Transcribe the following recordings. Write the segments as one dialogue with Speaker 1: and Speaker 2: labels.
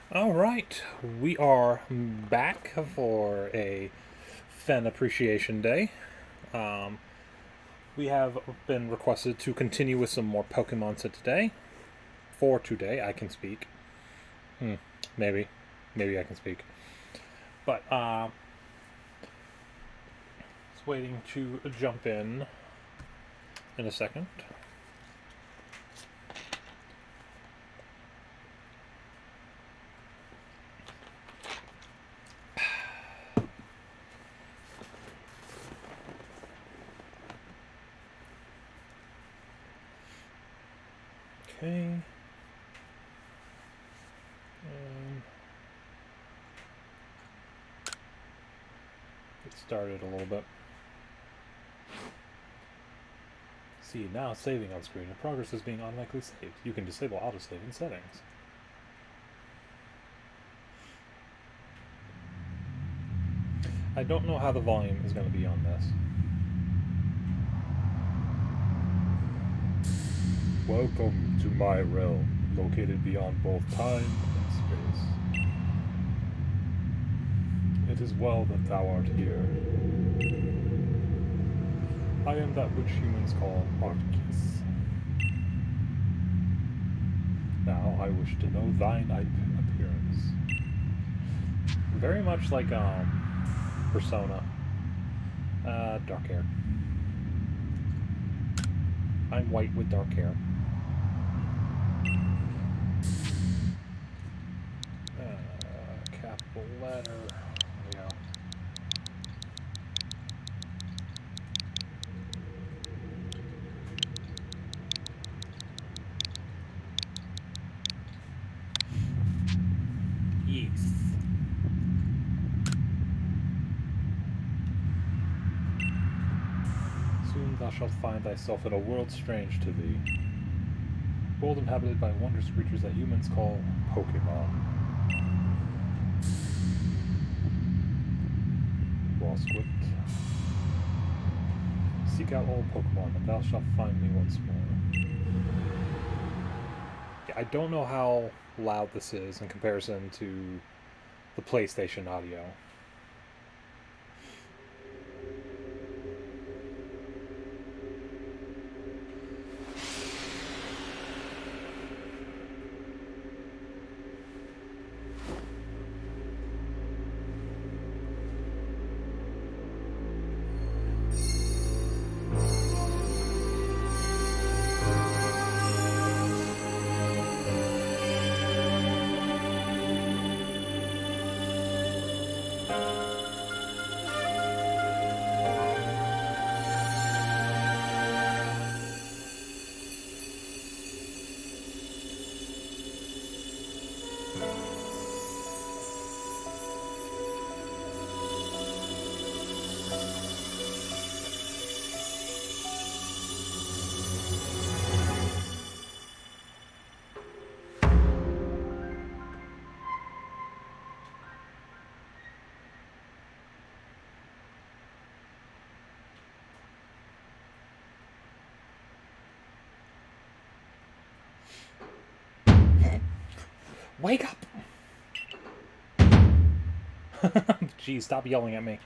Speaker 1: All right, we are back for a Phoen Appreciation Day. Um, we have been requested to continue with some more Pokemon today. For today, I can speak. Hmm, maybe, maybe I can speak. But just waiting to jump in a second. Okay. Get started a little bit. See, now saving on screen. Your progress is being automatically saved. You can disable autosave in settings. I don't know how the volume is going to be on this. Welcome to my realm, located beyond both time and space. It is well that thou art here. I am that which humans call Arcus. Now I wish to know thine appearance. Very much like Persona. Dark hair. I'm white with dark hair. Capital letter. There we go. Yes. Soon thou shalt find thyself in a world strange to thee. World inhabited by wondrous creatures that humans call Pokemon. Rosquit. Seek out all Pokemon, and thou shalt find me once more. Yeah, I don't know how loud this is in comparison to the PlayStation audio. Wake up! Geez, stop yelling at me.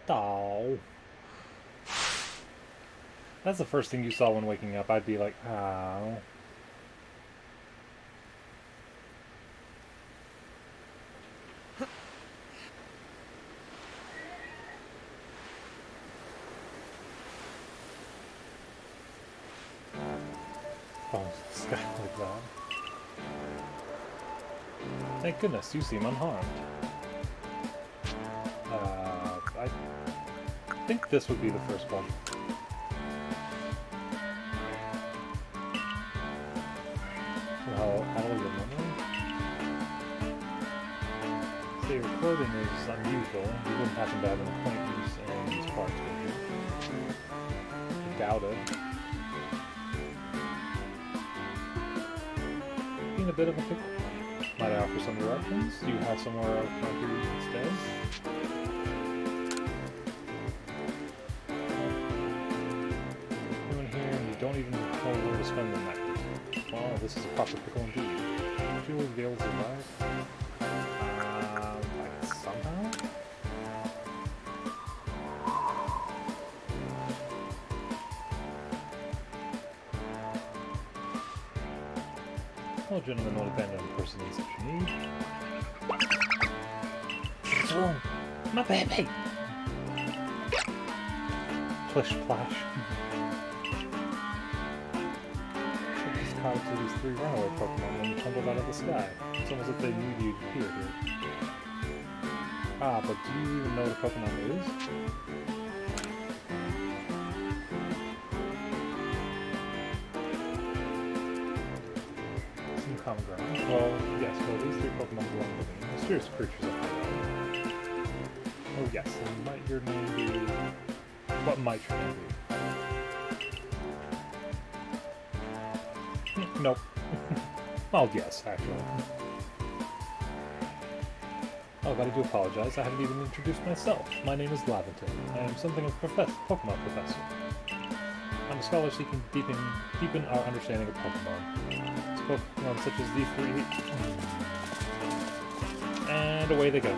Speaker 1: Oh. That's the first thing you saw when waking up. I'd be like, oh. Oh, this guy like that. Thank goodness, you seem unharmed. I think this would be the first one. How old am I? So your clothing is unusual. You wouldn't happen to have an acquaintance in these parts, would you? I doubt it. Being a bit of a pickle. Might I offer some directions? Do you have somewhere around here you can stay? You're in here and you don't even know where to spend the night. Well, this is a proper pickle indeed. Would you be able to survive? Like somehow? Oh, gentlemen, will abandon a person in such need. Oh, my baby! Plish splash. Just caught up to these 3 runaway Pokemon when you tumbled out of the sky. It's almost as if they knew you'd appear here. Ah, but do you even know what a Pokemon is? Some common ground. Well, yes, these 3 Pokemon belong to me. Mysterious creatures of my own. Oh yes, and might your name be... What might your name be? Nope. Well, yes, actually. Oh, but I do apologize. I haven't even introduced myself. My name is Laventon. I am something of a Pokemon professor. I'm a scholar seeking to deepen our understanding of Pokemon. It's Pokemon such as these 3... And away they go.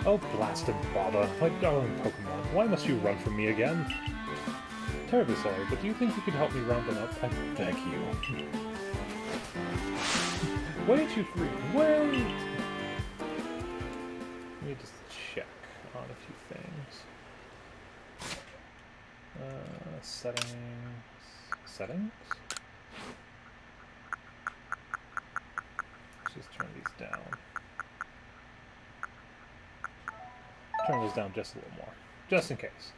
Speaker 1: Oh, blast and bother. My darling Pokemon, why must you run from me again? Terribly sorry, but do you think you could help me round them up? I beg you. Wait, you 3, wait! Let me just check on a few things. Settings... Settings? Let's just turn these down. Turn those down just a little more, just in case.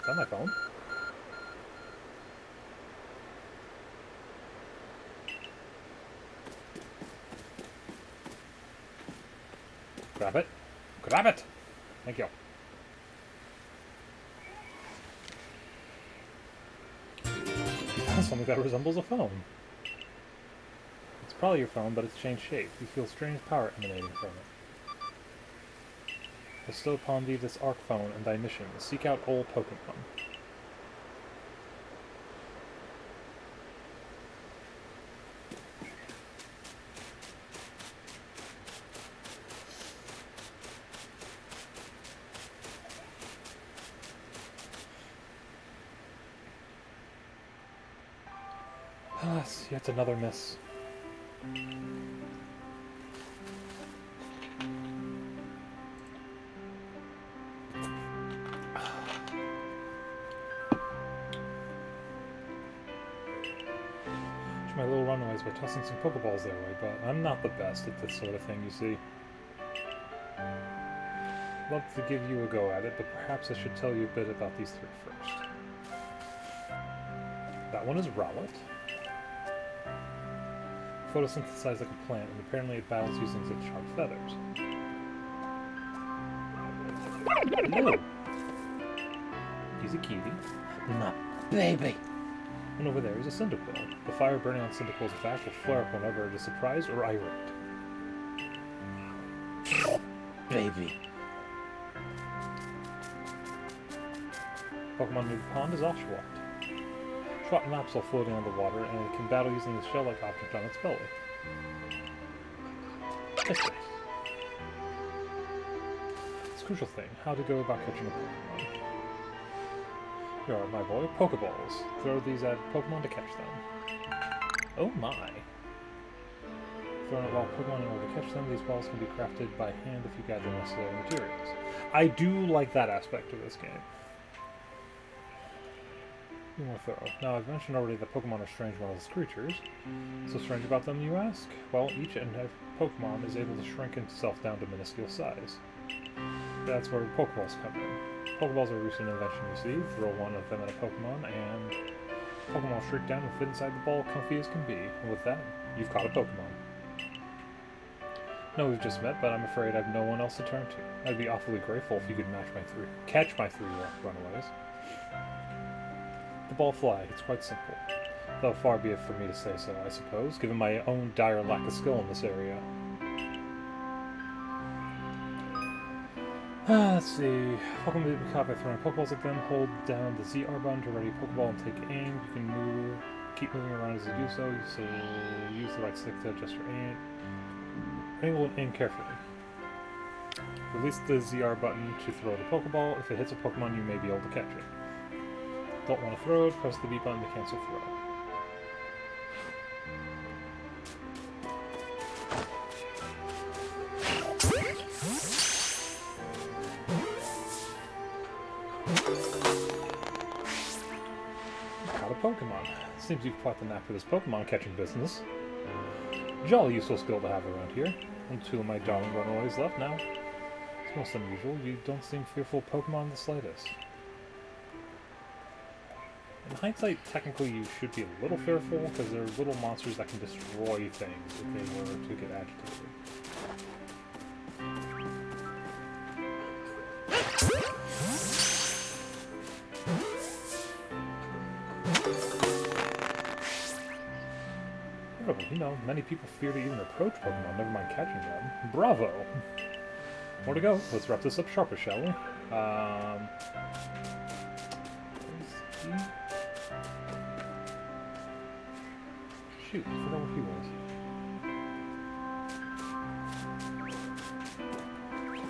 Speaker 1: Is that my phone? Grab it. Grab it! Thank you. Something that resembles a phone. It's probably your phone, but it's changed shape. You feel strange power emanating from it. Bestow upon thee this Arc Phone and thy mission. Seek out old Pokemon. Alas, yet another miss. My little runaways by tossing some Pokeballs their way, but I'm not the best at this sort of thing, you see. Love to give you a go at it, but perhaps I should tell you a bit about these 3 first. That one is Rowlet. Photosynthesized like a plant, and apparently it battles using its sharp feathers. Hello! He's a cutie. My baby! And over there is a Cyndaquil. The fire burning on Cyndaquil's back will flare up whenever it is surprised or irate. Baby. Pokemon near the pond is Oshawott. Oshawott naps while floating on the water, and it can battle using the shell-like object on its belly. It's a crucial thing, how to go about catching a Pokemon. Here are, my boy, Pokeballs. Throw these at Pokemon to catch them. Oh my! Thrown at wild Pokemon in order to catch them, these balls can be crafted by hand if you gather the necessary materials. I do like that aspect of this game. Be more thorough. Now, I've mentioned already that Pokemon are strange wildest creatures. So strange about them, you ask? Well, each and every Pokemon is able to shrink itself down to minuscule size. That's where Pokeballs come in. Pokeballs are a recent invention, you see. Throw one of them at a Pokemon, and Pokemon will shrink down and fit inside the ball comfy as can be. And with that, you've caught a Pokemon. No, we've just met, but I'm afraid I've no one else to turn to. I'd be awfully grateful if you could catch my three runaways. The ball fly, it's quite simple. Though far be it for me to say so, I suppose, given my own dire lack of skill in this area. Let's see. Pokemon may be caught by throwing Pokeballs at them. Hold down the ZR button to ready a Pokeball and take aim. You can keep moving around as you do so. So use the right stick to adjust your aim. Angle and aim carefully. Release the ZR button to throw the Pokeball. If it hits a Pokemon, you may be able to catch it. Don't want to throw it, press the B button to cancel throw. Caught a Pokemon. Seems you've caught the knack for this Pokemon catching business. Jolly useful skill to have around here. And two of my darling runaways left now. It's most unusual. You don't seem fearful of Pokemon in the slightest. In hindsight, technically you should be a little fearful, because they're little monsters that can destroy things if they were to get agitated. Oh, you know, many people fear to even approach Pokemon, never mind catching them. Bravo! More to go. Let's wrap this up sharper, shall we? Shoot, I forgot what he was.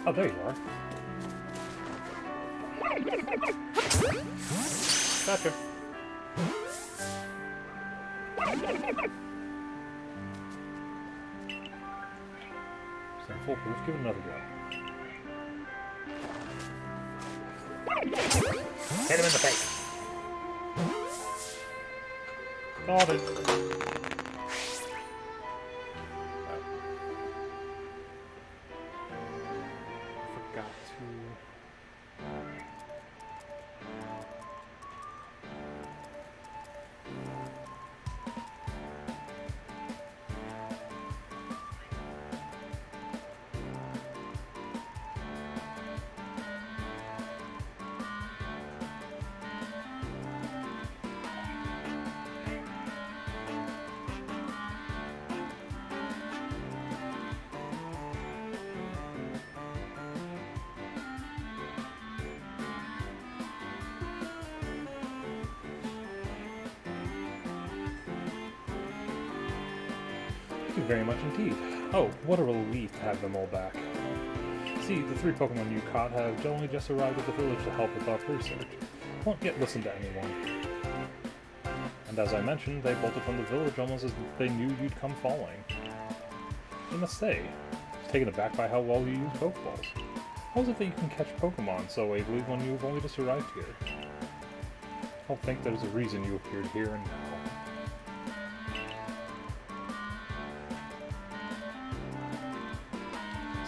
Speaker 1: Oh, there you are. Gotcha. So foolproof, give it another go. Hit him in the face. Got it. Forgot to... Thank you very much indeed. Oh, what a relief to have them all back. See, the 3 Pokemon you caught have only just arrived at the village to help with our research. Won't yet listen to anyone. And as I mentioned, they bolted from the village almost as they knew you'd come falling. I must say, I was taken aback by how well you use Pokeballs. How is it that you can catch Pokemon so ably when you've only just arrived here? I don't think there's a reason you appeared here and now.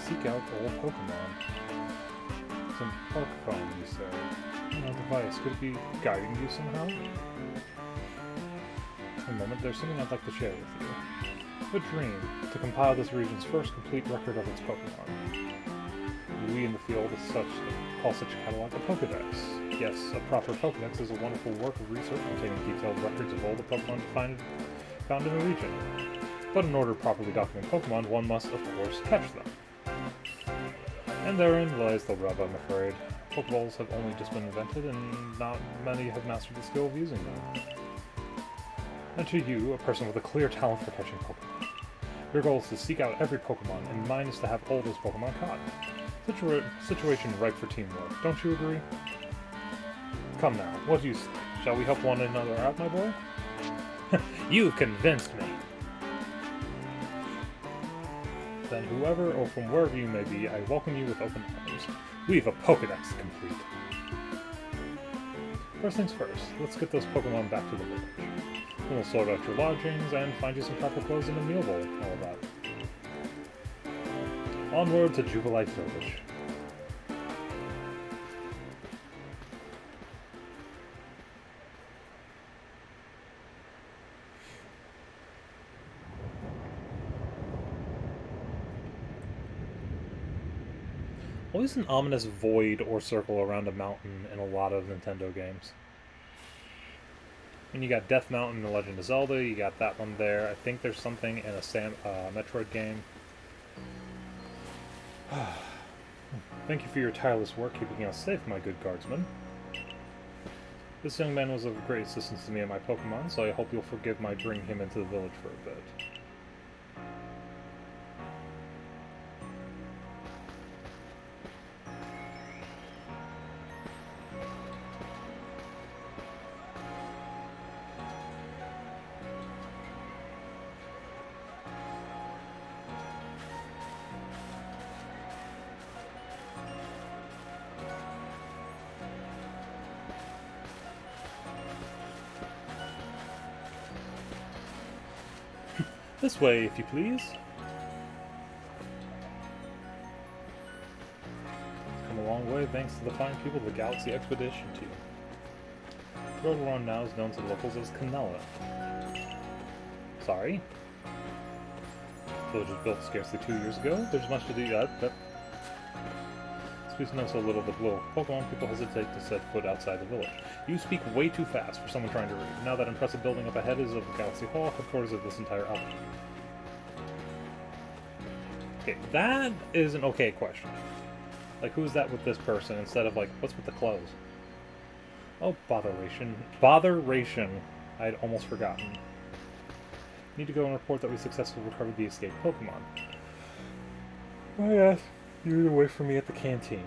Speaker 1: Seek out old Pokemon. Some Pokemon, you say. No device. Could it be guiding you somehow? A moment, there's something I'd like to share with you. A dream, to compile this region's first complete record of its Pokemon. We in the field call such a catalog a Pokedex. Yes, a proper Pokedex is a wonderful work of research containing detailed records of all the Pokemon found in a region. But in order to properly document Pokemon, one must, of course, catch them. And therein lies the rub, I'm afraid. Pokeballs have only just been invented, and not many have mastered the skill of using them. And to you, a person with a clear talent for catching Pokemon, your goal is to seek out every Pokemon, and mine is to have all those Pokemon caught. Situation ripe for teamwork, don't you agree? Come now, what do you say? Shall we help one another out, my boy? You've convinced me! Then whoever or from wherever you may be, I welcome you with open arms. We've a Pokedex complete. First things first, let's get those Pokemon back to the village. Then we'll sort out your lodgings and find you some proper clothes and a meal bowl, all that. Onward to Jubilite Village. Always an ominous void or circle around a mountain in a lot of Nintendo games. And you got Death Mountain in The Legend of Zelda, you got that one there. I think there's something in a Metroid game. Thank you for your tireless work keeping us safe, my good guardsman. This young man was of great assistance to me and my Pokemon, so I hope you'll forgive my bringing him into the village for a bit. This way, if you please. Come a long way thanks to the fine people of the Galaxy Expedition Team. The road we're on now is known to the locals as Canella. Sorry. The village was built scarcely 2 years ago. There's much to do yet, but since we know so little of the little Pokemon, people hesitate to set foot outside the village. You speak way too fast for someone trying to read. Now that impressive building up ahead is of the Galaxy Hall, headquarters of this entire outfit. Okay, that is an okay question. Like, who's that with this person instead of, like, what's with the clothes? Oh, botheration. Botheration. I'd almost forgotten. Need to go and report that we successfully recovered the escaped Pokemon. Oh, yes. You're away from me at the canteen.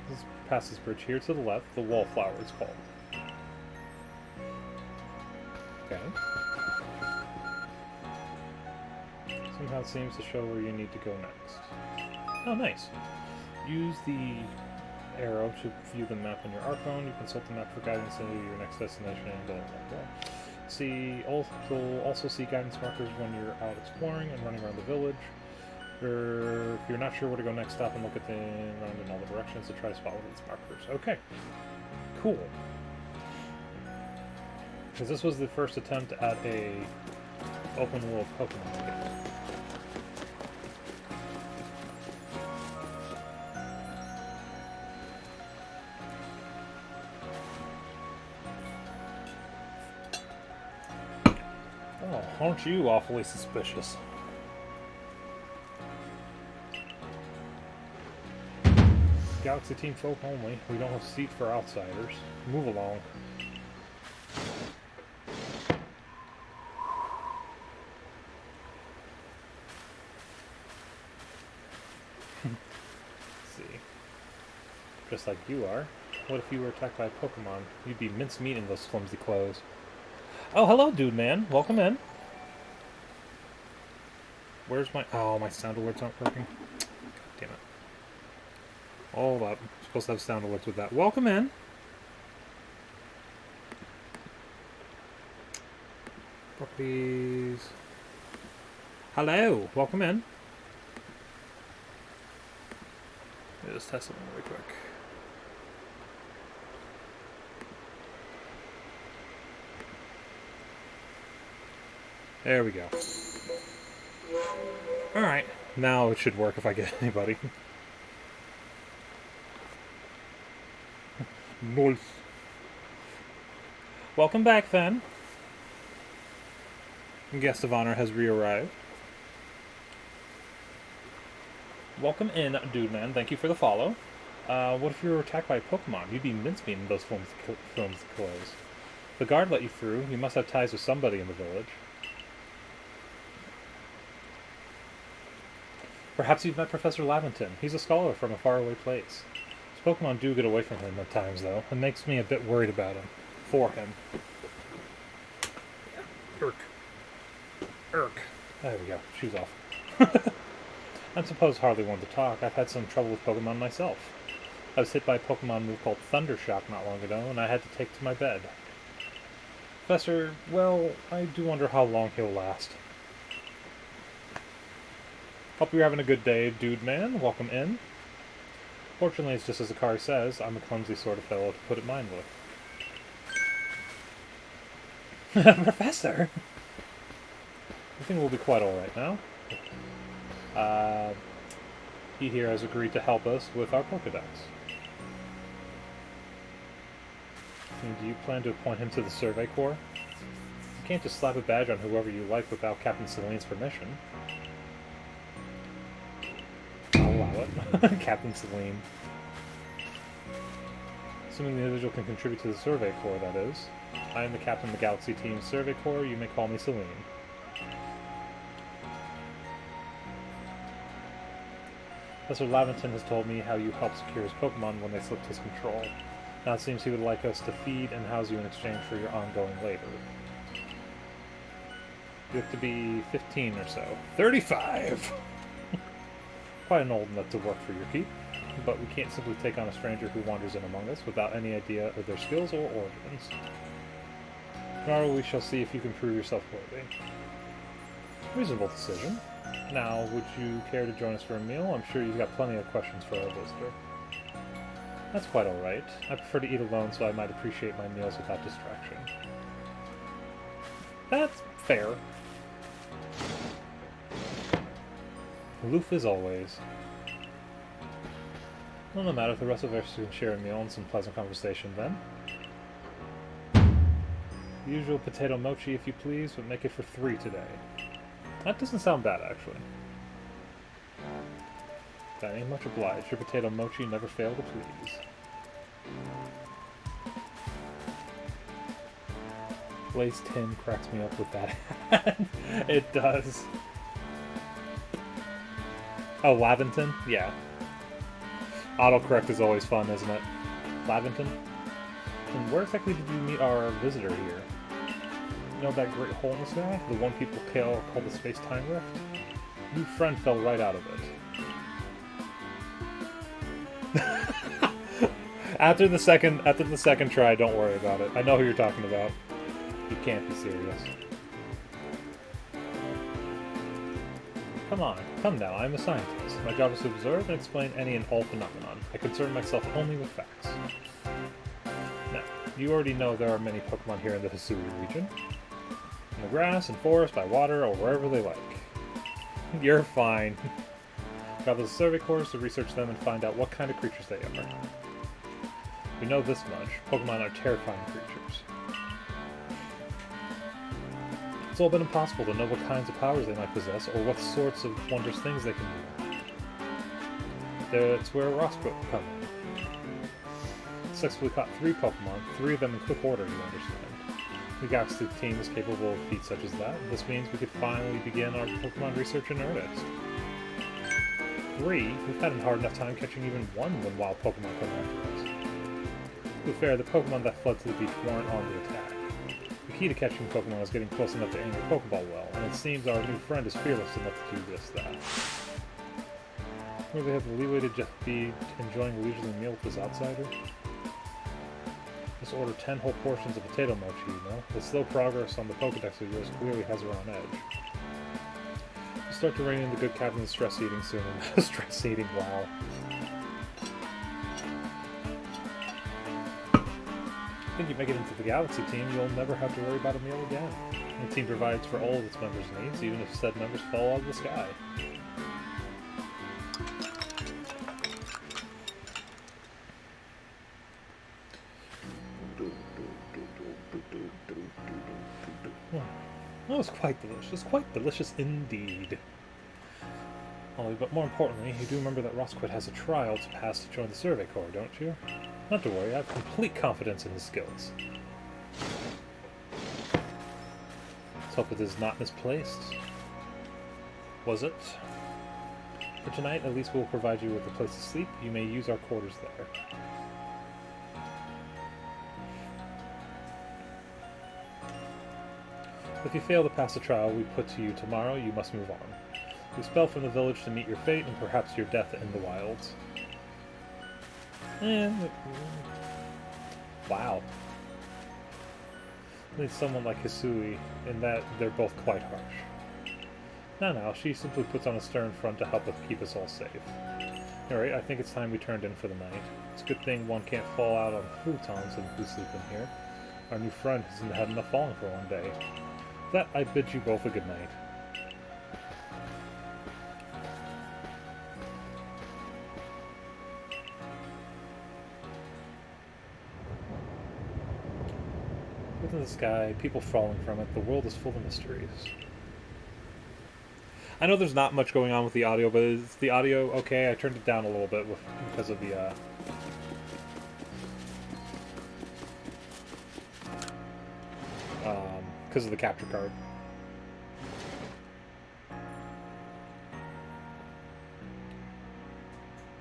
Speaker 1: Let's pass this bridge here to the left. The Wallflower is called. Okay. Somehow it seems to show where you need to go next. Oh, nice. Use the arrow to view the map on your iPhone. You consult the map for guidance to your next destination and blah, blah, blah. You'll also see guidance markers when you're out exploring and running around the village. If you're not sure where to go next, stop and look at around in all the directions to try to spot one of its markers. Okay. Cool. Because this was the first attempt at a open world Pokemon game. Oh, aren't you awfully suspicious? Galaxy Team folk only. We don't have seat for outsiders. Move along. Let's see. Just like you are. What if you were attacked by a Pokemon? You'd be mincemeat in those flimsy clothes. Oh, hello, dude, man. Welcome in. Where's my... Oh, my sound alerts aren't working. God damn it. Hold up. I'm supposed to have sound alerts with that. Welcome in. Puppies. Hello. Welcome in. Let me just test something really quick. There we go. Alright. Now it should work if I get anybody. Nice. Welcome back, Phoen. Guest of honor has re-arrived. Welcome in, dude man. Thank you for the follow. What if you were attacked by a Pokemon? You'd be mincemeat in those films clothes. The guard let you through. You must have ties with somebody in the village. Perhaps you've met Professor Lavington. He's a scholar from a faraway place. His Pokemon do get away from him at times, though. It makes me a bit worried about him. For him. Irk. Irk. There we go. Shoes off. I'm supposed hardly one to talk. I've had some trouble with Pokemon myself. I was hit by a Pokemon move called Thundershock not long ago, and I had to take to my bed. Professor, well, I do wonder how long he'll last. Hope you're having a good day, dude man. Welcome in. Fortunately, it's just as the card says. I'm a clumsy sort of fellow, to put it mildly. Professor! I think we'll be quite alright now. He here has agreed to help us with our Pokedex. And do you plan to appoint him to the Survey Corps? You can't just slap a badge on whoever you like without Captain Celine's permission. Allow Captain Celine. Assuming the individual can contribute to the Survey Corps, that is. I am the captain of the Galaxy Team Survey Corps. You may call me Celine. Professor Laventon has told me how you helped secure his Pokemon when they slipped his control. Now it seems he would like us to feed and house you in exchange for your ongoing labor. You have to be 15 or so. 35! Quite an old nut to work for your keep, but we can't simply take on a stranger who wanders in among us without any idea of their skills or origins. Tomorrow we shall see if you can prove yourself worthy. Reasonable decision. Now, would you care to join us for a meal? I'm sure you've got plenty of questions for our visitor. That's quite alright. I prefer to eat alone, so I might appreciate my meals without distraction. That's fair. Aloof as always. Well, no matter, the rest of us can share a meal and some pleasant conversation then. The usual potato mochi, if you please, but make it for 3 today. That doesn't sound bad, actually. That ain't much obliged. Your potato mochi never fail to please. Blaze Tin cracks me up with that hat. It does. Oh, Laventon? Yeah. Autocorrect is always fun, isn't it? Laventon? And where exactly did you meet our visitor here? You know that great hole in the sky? The one people call the space-time rift? New friend fell right out of it. After the second try, don't worry about it. I know who you're talking about. You can't be serious. Come on, come now, I'm a scientist. My job is to observe and explain any and all phenomenon. I concern myself only with facts. Now, you already know there are many Pokemon here in the Hisui region. In the grass and forest, by water, or wherever they like. You're fine. Travel to the Survey Corps to research them and find out what kind of creatures they are. We know this much. Pokemon are terrifying creatures. It's all been impossible to know what kinds of powers they might possess, or what sorts of wondrous things they can do. That's where Roscoe come in. Successfully caught 3 Pokemon, 3 of them in quick order, you understand. The Galaxy team is capable of feats such as that. This means we could finally begin our Pokemon research in earnest. 3? We've had a hard enough time catching even 1 when wild Pokemon come after us. To be fair, the Pokemon that fled to the beach weren't on the attack. The key to catching Pokemon is getting close enough to aim your Pokeball well, and it seems our new friend is fearless enough to do just that. Will they have the leeway to just be enjoying a leisurely meal with this outsider? Just order 10 whole portions of potato mochi, you know? The slow progress on the Pokedex of yours clearly has her on edge. You start to rein in the good captain's stress eating soon. Stress eating, wow. I think you make it into the Galaxy team, you'll never have to worry about a meal again. The team provides for all of its members' needs, even if said members fall out of the sky. That was quite delicious indeed. Only, but more importantly, you do remember that Rosquith has a trial to pass to join the Survey Corps, don't you? Not to worry, I have complete confidence in his skills. Let's hope it is not misplaced. Was it? For tonight, at least we'll provide you with a place to sleep. You may use our quarters there. If you fail to pass the trial we put to you tomorrow, you must move on. You expel from the village to meet your fate and perhaps your death in the wilds. Wow. Needs someone like Hisui, in that they're both quite harsh. Now, she simply puts on a stern front to help us keep us all safe. Alright, I think it's time we turned in for the night. It's a good thing one can't fall out on futons and we sleep in here. Our new friend hasn't had enough falling for one day. With that, I bid you both a good night. Within the sky, people falling from it, the world is full of mysteries. I know there's not much going on with the audio, but is the audio okay? I turned it down a little bit because of the capture card.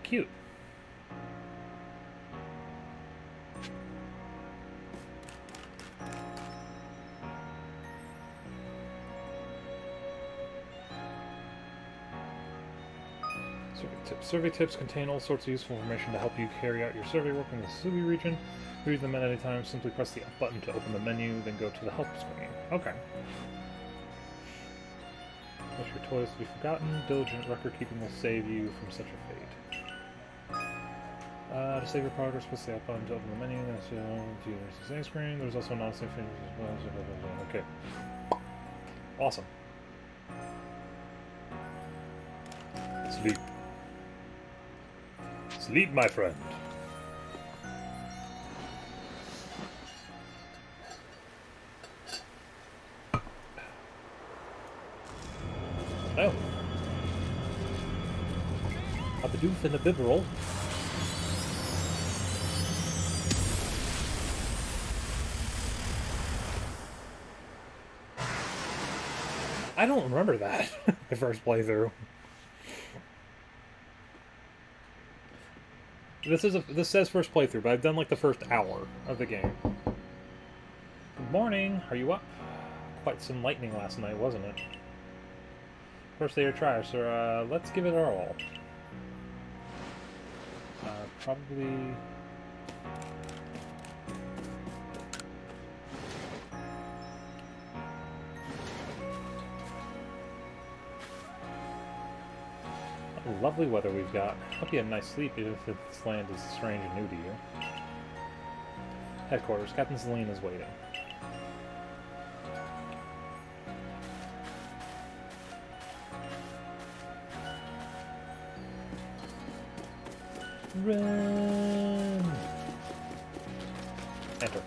Speaker 1: Cute. Survey tips contain all sorts of useful information to help you carry out your survey work in the Subi region. Read them at any time. Simply press the up button to open the menu, then go to the help screen. Okay. Wish your toys to be forgotten. Diligent record keeping will save you from such a fate. To save your progress, press the up button to open the menu. That's the same screen. There's also a non-save thing. Okay. Awesome. Sleep. Sleep, my friend. Oh. A Bidoof and a Bibberel. I don't remember that. My first playthrough. This says first playthrough, but I've done like the first hour of the game. Good morning. Are you up? Quite some lightning last night, wasn't it? First day of trial, so let's give it our all. Probably. Lovely weather we've got. Hope you had a nice sleep, even if this land is strange and new to you. Headquarters. Captain Celine is waiting. Run! Enter.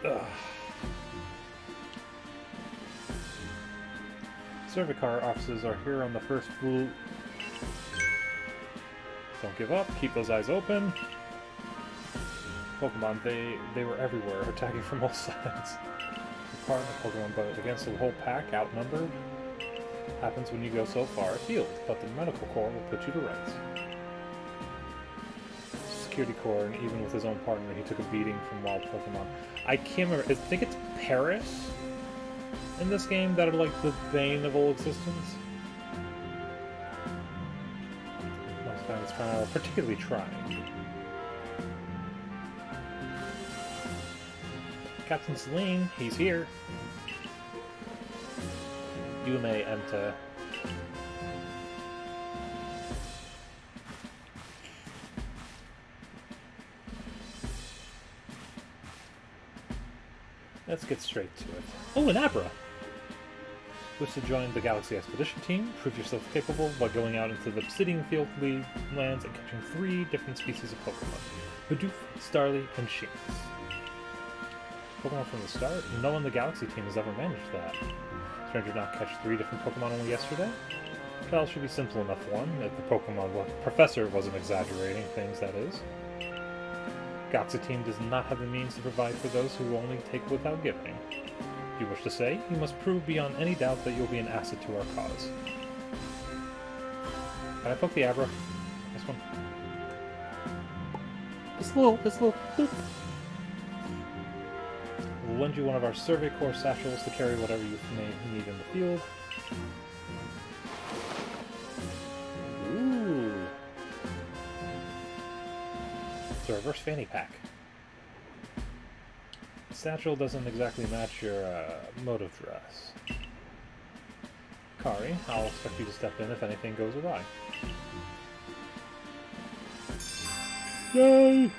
Speaker 1: Ugh. Survey car offices are here on the first floor. Don't give up. Keep those eyes open. Pokemon, they were everywhere, attacking from all sides. Part of the Pokemon, but against the whole pack, outnumbered. Happens when you go so far afield, but the Medical Corps will put you to rights. Security Corps, and even with his own partner, he took a beating from wild Pokemon. I can't remember. I think it's Paris in this game that are like the bane of all existence. I find it's particularly trying. Captain Celine, he's here. You may enter. Let's get straight to it. Oh, an Abra! Wish to join the Galaxy Expedition team? Prove yourself capable by going out into the Obsidian Field lands and catching 3 different species of Pokemon. Bidoof, Starly, and Shinx. Pokemon from the start? No one in the Galaxy team has ever managed that. Stranger did not catch 3 different Pokemon only yesterday? Trial should be simple enough for one, if the Pokemon professor wasn't exaggerating things, that is. Galaxy team does not have the means to provide for those who only take without giving. If you wish to say, you must prove beyond any doubt that you'll be an asset to our cause. Can I poke the Abra? This one? This little boop. We'll lend you one of our Survey Corps satchels to carry whatever you may need in the field. Ooh. It's a reverse fanny pack. The satchel doesn't exactly match your mode of dress. Kari, I'll expect you to step in if anything goes awry. Yay!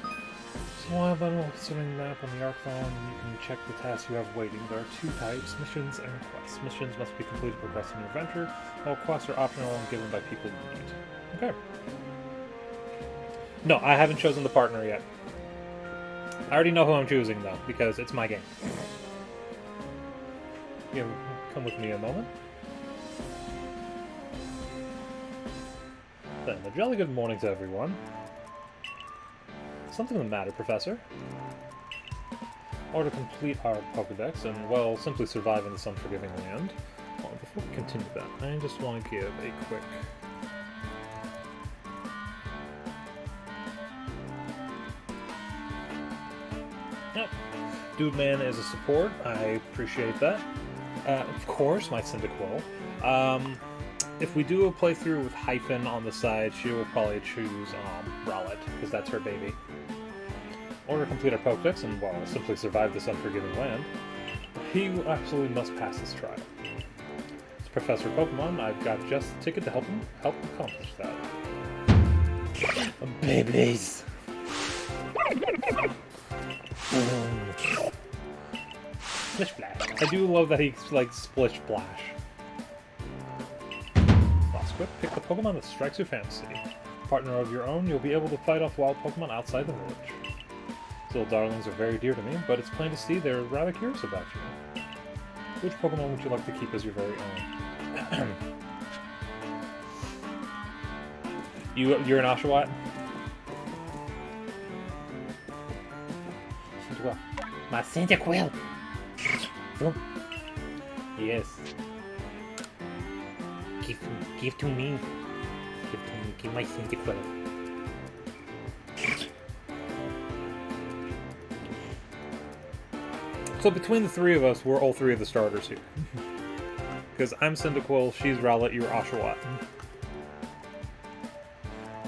Speaker 1: So while I'm swimming the map on the ARC phone, you can check the tasks you have waiting. There are 2 types, missions and quests. Missions must be completed to progress in your venture, while quests are optional and given by people you meet. Okay. No, I haven't chosen the partner yet. I already know who I'm choosing, though, because it's my game. You come with me a moment. Then, a jolly good morning to everyone. Something the matter, Professor? Or to complete our Pokedex and, well, simply survive in this unforgiving land. Well, before we continue that, I just want to give a quick... Yep. Dude Man is a support. I appreciate that. Of course, my Cyndaquil. If we do a playthrough with Hyphen on the side, she will probably choose Rowlet, because that's her baby. Or to complete our Pokedex and, well, simply survive this unforgiving land, he absolutely must pass this trial. As Professor Pokemon, I've got just a ticket to help him accomplish that. Babies! Splish Splash. I do love that he's like Splish Splash. Last quick, pick the Pokemon that strikes your fancy. Partner of your own, you'll be able to fight off wild Pokemon outside the village. These little darlings are very dear to me, but it's plain to see they're rather curious about you. Which Pokemon would you like to keep as your very own? You're an Oshawott? My Cyndaquil! Yes. Give to me. Give my Cyndaquil. So between the three of us, we're all three of the starters here. Because I'm Cyndaquil, she's Rowlet, you're Oshawott.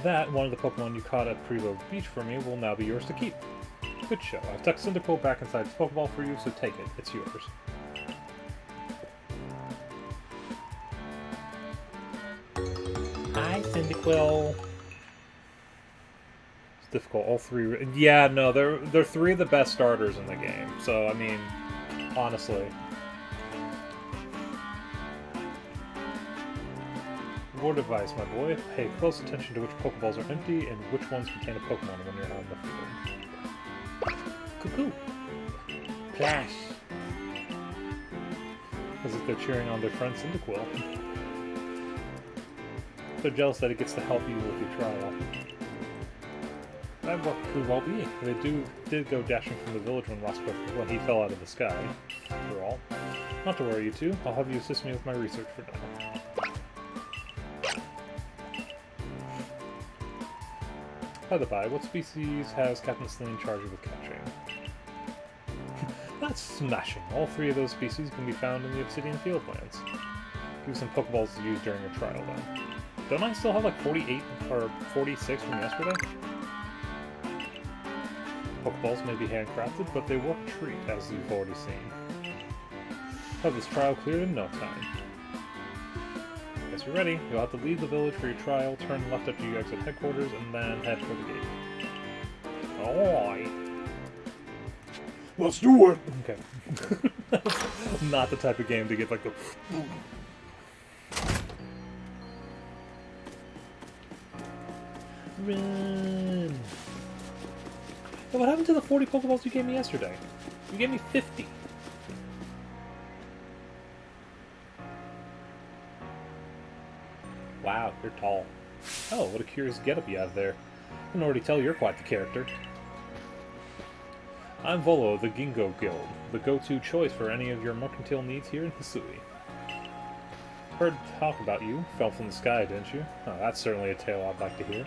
Speaker 1: That, one of the Pokemon you caught at Prevo Beach for me, will now be yours to keep. Good show. I've tucked Cyndaquil back inside its Pokeball for you, so take it. It's yours. Hi, Cyndaquil. It's difficult. All three... Yeah, no, they're three of the best starters in the game. So, I mean, honestly. Word advice, my boy. Pay close attention to which Pokeballs are empty and which ones contain a Pokemon when you're out in the field. Cuckoo! Plash! As if they're cheering on their friend Cyndaquil. They're jealous that it gets to help you with your trial. That could well be. They did go dashing from the village when he fell out of the sky. After all. Not to worry, you two. I'll have you assist me with my research for now. By the by, what species has Captain Sling charged with catching? That's smashing. All three of those species can be found in the Obsidian Fieldlands. Give some Pokeballs to use during your trial, then. Don't I still have like 48 or 46 from yesterday? Pokeballs may be handcrafted, but they work a treat, as you've already seen. Have this trial cleared in no time. Guess you're ready. You'll have to leave the village for your trial, turn left after you exit headquarters, and then head for the gate. Alright.
Speaker 2: Let's do it!
Speaker 1: Okay. Not the type of game to get like the... Run! Hey, what happened to the 40 Pokeballs you gave me yesterday? You gave me 50. Wow, you're tall. Oh, what a curious getup you have there. I can already tell you're quite the character. I'm Volo of the Gingo Guild, the go-to choice for any of your mercantile needs here in Hisui. Heard talk about you. Fell from the sky, didn't you? Oh, that's certainly a tale I'd like to hear.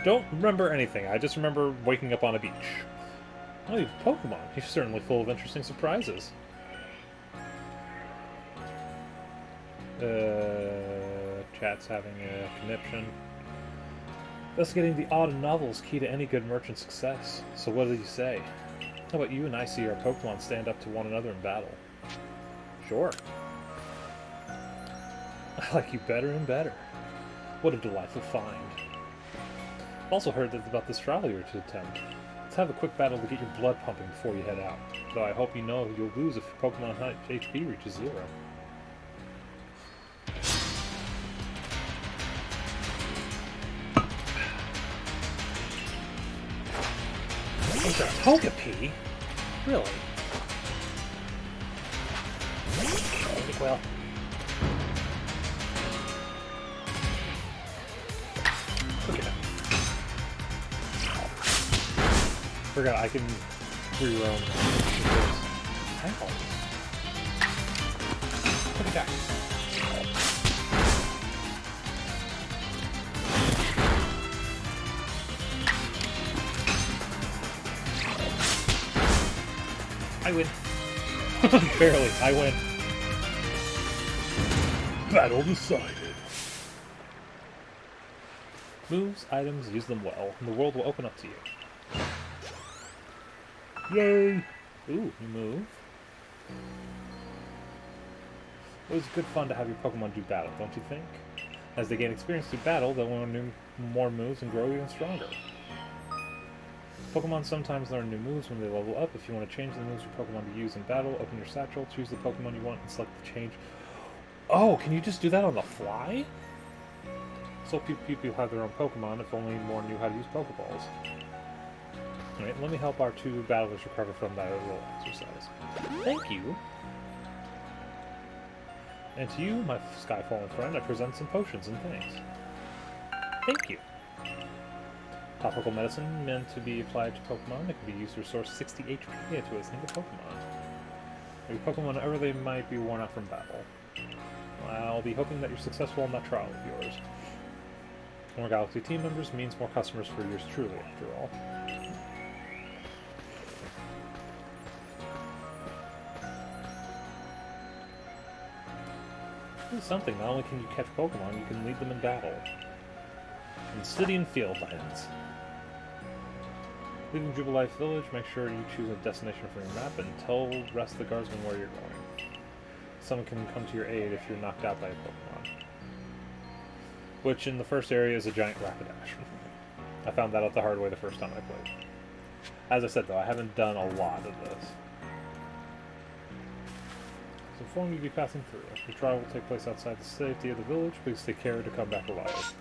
Speaker 1: Don't remember anything. I just remember waking up on a beach. Oh, you've Pokemon. You're certainly full of interesting surprises. Chat's having a conniption. Investigating the odd and novel is key to any good merchant's success. So what do you say? How about you and I see our Pokemon stand up to one another in battle? Sure. I like you better and better. What a delightful find. I've also heard that about this trial you're to attempt. Let's have a quick battle to get your blood pumping before you head out. Though I hope you know you'll lose if your Pokemon HP reaches 0. Togepi? Really? Well. Look at that. Forgot I can reroam. Ow. Look at that. I win. Barely, I win. Battle decided. Moves, items, use them well, and the world will open up to you. Yay! Ooh, you move. It was good fun to have your Pokemon do battle, don't you think? As they gain experience through battle, they'll learn more moves and grow even stronger. Pokemon sometimes learn new moves when they level up. If you want to change the moves your Pokemon to use in battle, open your satchel, choose the Pokemon you want, and select the change. Oh, can you just do that on the fly? So people have their own Pokemon, if only more knew how to use Pokeballs. Alright, let me help our two battlers recover from that little exercise. Thank you! And to you, my Skyfallen friend, I present some potions and things. Thank you! Topical medicine meant to be applied to Pokemon. It can be used to restore 60 HP to a single Pokemon. Your Pokemon, whenever they might be worn out from battle. I'll be hoping that you're successful in that trial of yours. More Galaxy team members means more customers for yours truly, after all. This is something. Not only can you catch Pokemon, you can lead them in battle. In city and field lands. Leaving Jubilife Village, make sure you choose a destination for your map and tell the rest of the guardsmen where you're going. Someone can come to your aid if you're knocked out by a Pokemon. Which, in the first area, is a giant Rapidash. I found that out the hard way the first time I played. As I said, though, I haven't done a lot of this. So before you'll be passing through. Your trial will take place outside the safety of the village. Please take care to come back alive.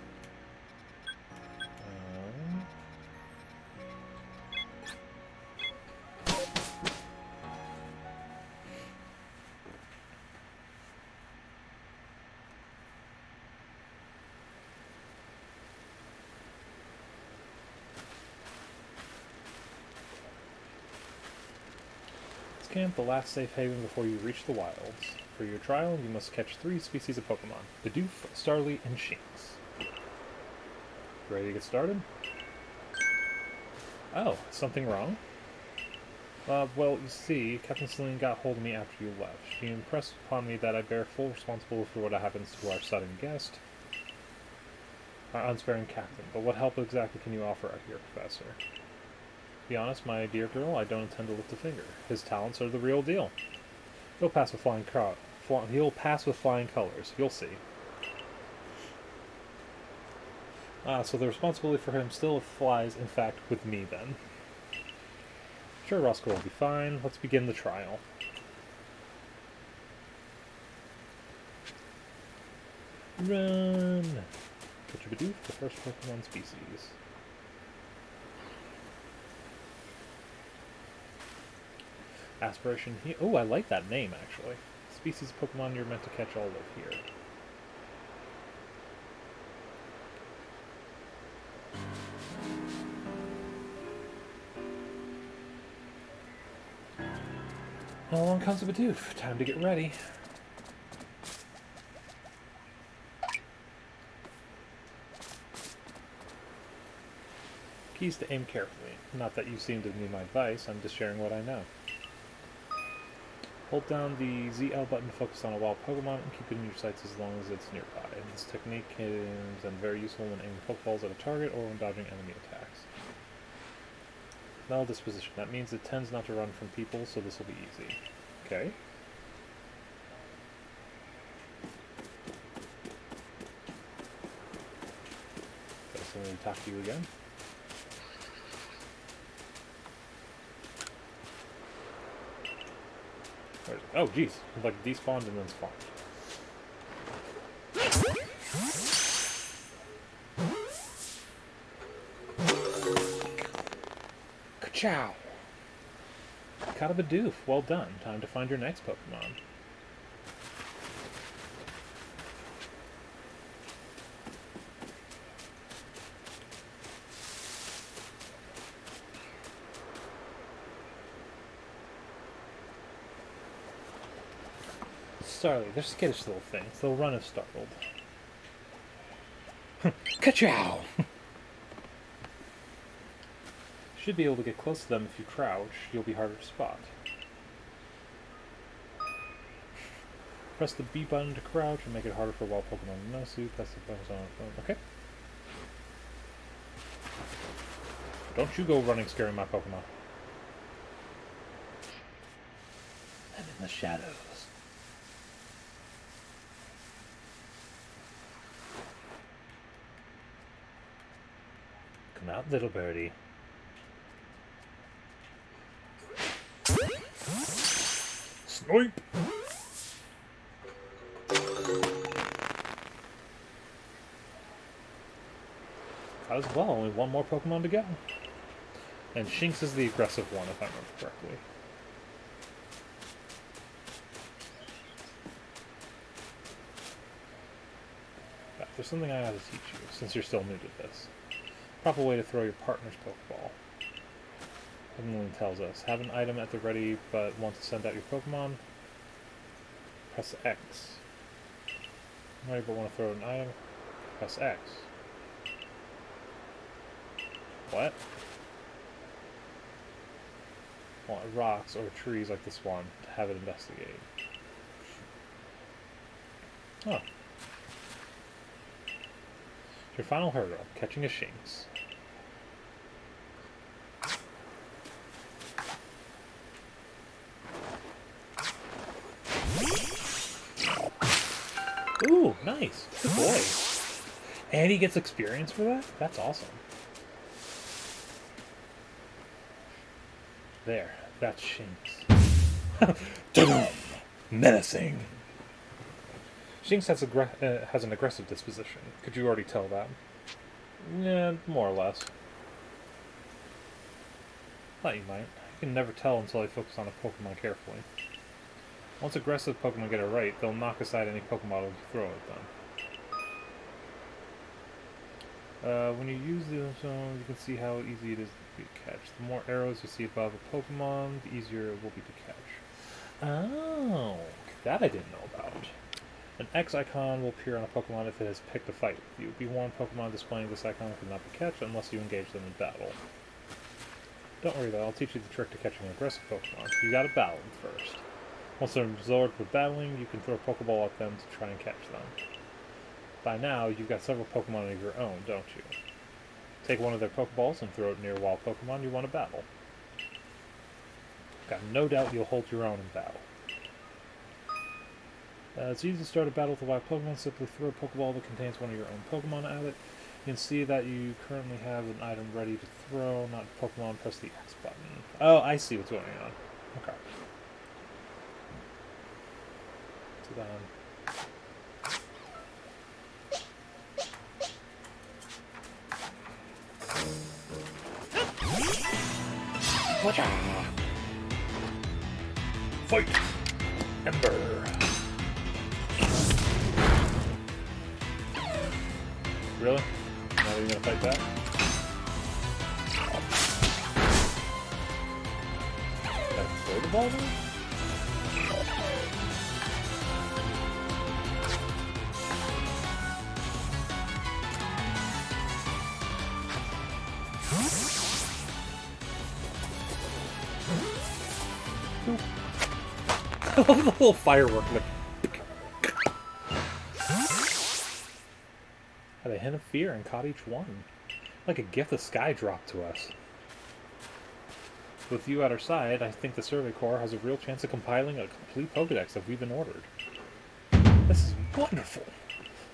Speaker 1: Camp, the last safe haven before you reach the wilds. For your trial, you must catch 3 species of Pokemon. Bidoof, Starly, and Shinx. Ready to get started? Oh, something wrong? Well, you see, Captain Celine got hold of me after you left. She impressed upon me that I bear full responsibility for what happens to our sudden guest, our unsparing captain. But what help exactly can you offer out here, Professor? Be honest, my dear girl, I don't intend to lift a finger. His talents are the real deal. He'll pass with flying colors. You'll see. So the responsibility for him still flies, in fact, with me, then. Sure, Roscoe will be fine. Let's begin the trial. Run! Catch a Bidoof, the first Pokemon species. Aspiration here. Oh, I like that name, actually. Species of Pokemon you're meant to catch all live here. Along comes a Bidoof. Time to get ready. Keys to aim carefully. Not that you seem to need my advice, I'm just sharing what I know. Hold down the ZL button to focus on a wild Pokemon and keep it in your sights as long as it's nearby. This technique is very useful when aiming Pokeballs at a target or when dodging enemy attacks. Maledisposition. That means it tends not to run from people, so this will be easy. Okay. Guess I'm going to talk to you again. Oh, jeez. Like, despawned and then spawned. Ka-chow! Caught a Bidoof. Well done. Time to find your next Pokemon. Starly, they're skittish little things. They'll run if startled. Ka-chow! Should be able to get close to them if you crouch. You'll be harder to spot. Press the B button to crouch and make it harder for wild Pokemon to notice you. Press the buttons on the phone. Okay. Don't you go running scaring my Pokemon. I'm in the shadows. Come out, little birdie. Snipe! As well, only one more Pokemon to go. And Shinx is the aggressive one, if I remember correctly. But there's something I gotta teach you, since you're still new to this. Proper way to throw your partner's Pokeball. Emily tells us, have an item at the ready, but want to send out your Pokemon? Press X. Ready, but want to throw an item? Press X. What? Want rocks or trees like this one to have it investigate. Huh. Your final hurdle, catching a Shinx. Ooh, nice. Good boy. And he gets experience for that? That's awesome. There, that's Shinx. Menacing. Shinx has an aggressive disposition. Could you already tell that? Yeah, more or less. Thought you might. You can never tell until I focus on a Pokemon carefully. Once aggressive Pokemon get it right, they'll knock aside any Pokemon you throw at them. When you use this, you can see how easy it is to catch. The more arrows you see above a Pokemon, the easier it will be to catch. Oh, that I didn't know about. An X icon will appear on a Pokemon if it has picked a fight with you. Be warned, Pokemon displaying this icon cannot be catched unless you engage them in battle. Don't worry though, I'll teach you the trick to catching aggressive Pokemon. You gotta battle them first. Once they're absorbed with battling, you can throw a Pokeball at them to try and catch them. By now, you've got several Pokemon of your own, don't you? Take one of their Pokeballs and throw it near wild Pokemon you want to battle. Got no doubt you'll hold your own in battle. It's easy to start a battle with a wild Pokemon. Simply throw a Pokeball that contains one of your own Pokemon at it. You can see that you currently have an item ready to throw, not Pokemon. Press the X button. Oh, I see what's going on. Okay. So then... Fight! Ember! Really? Now you're gonna fight that? Gotta throw the ball then? I love the little firework. Had a hint of fear and caught each one. Like a gift the sky dropped to us. With you at our side, I think the Survey Corps has a real chance of compiling a complete Pokedex if we've been ordered. This is wonderful!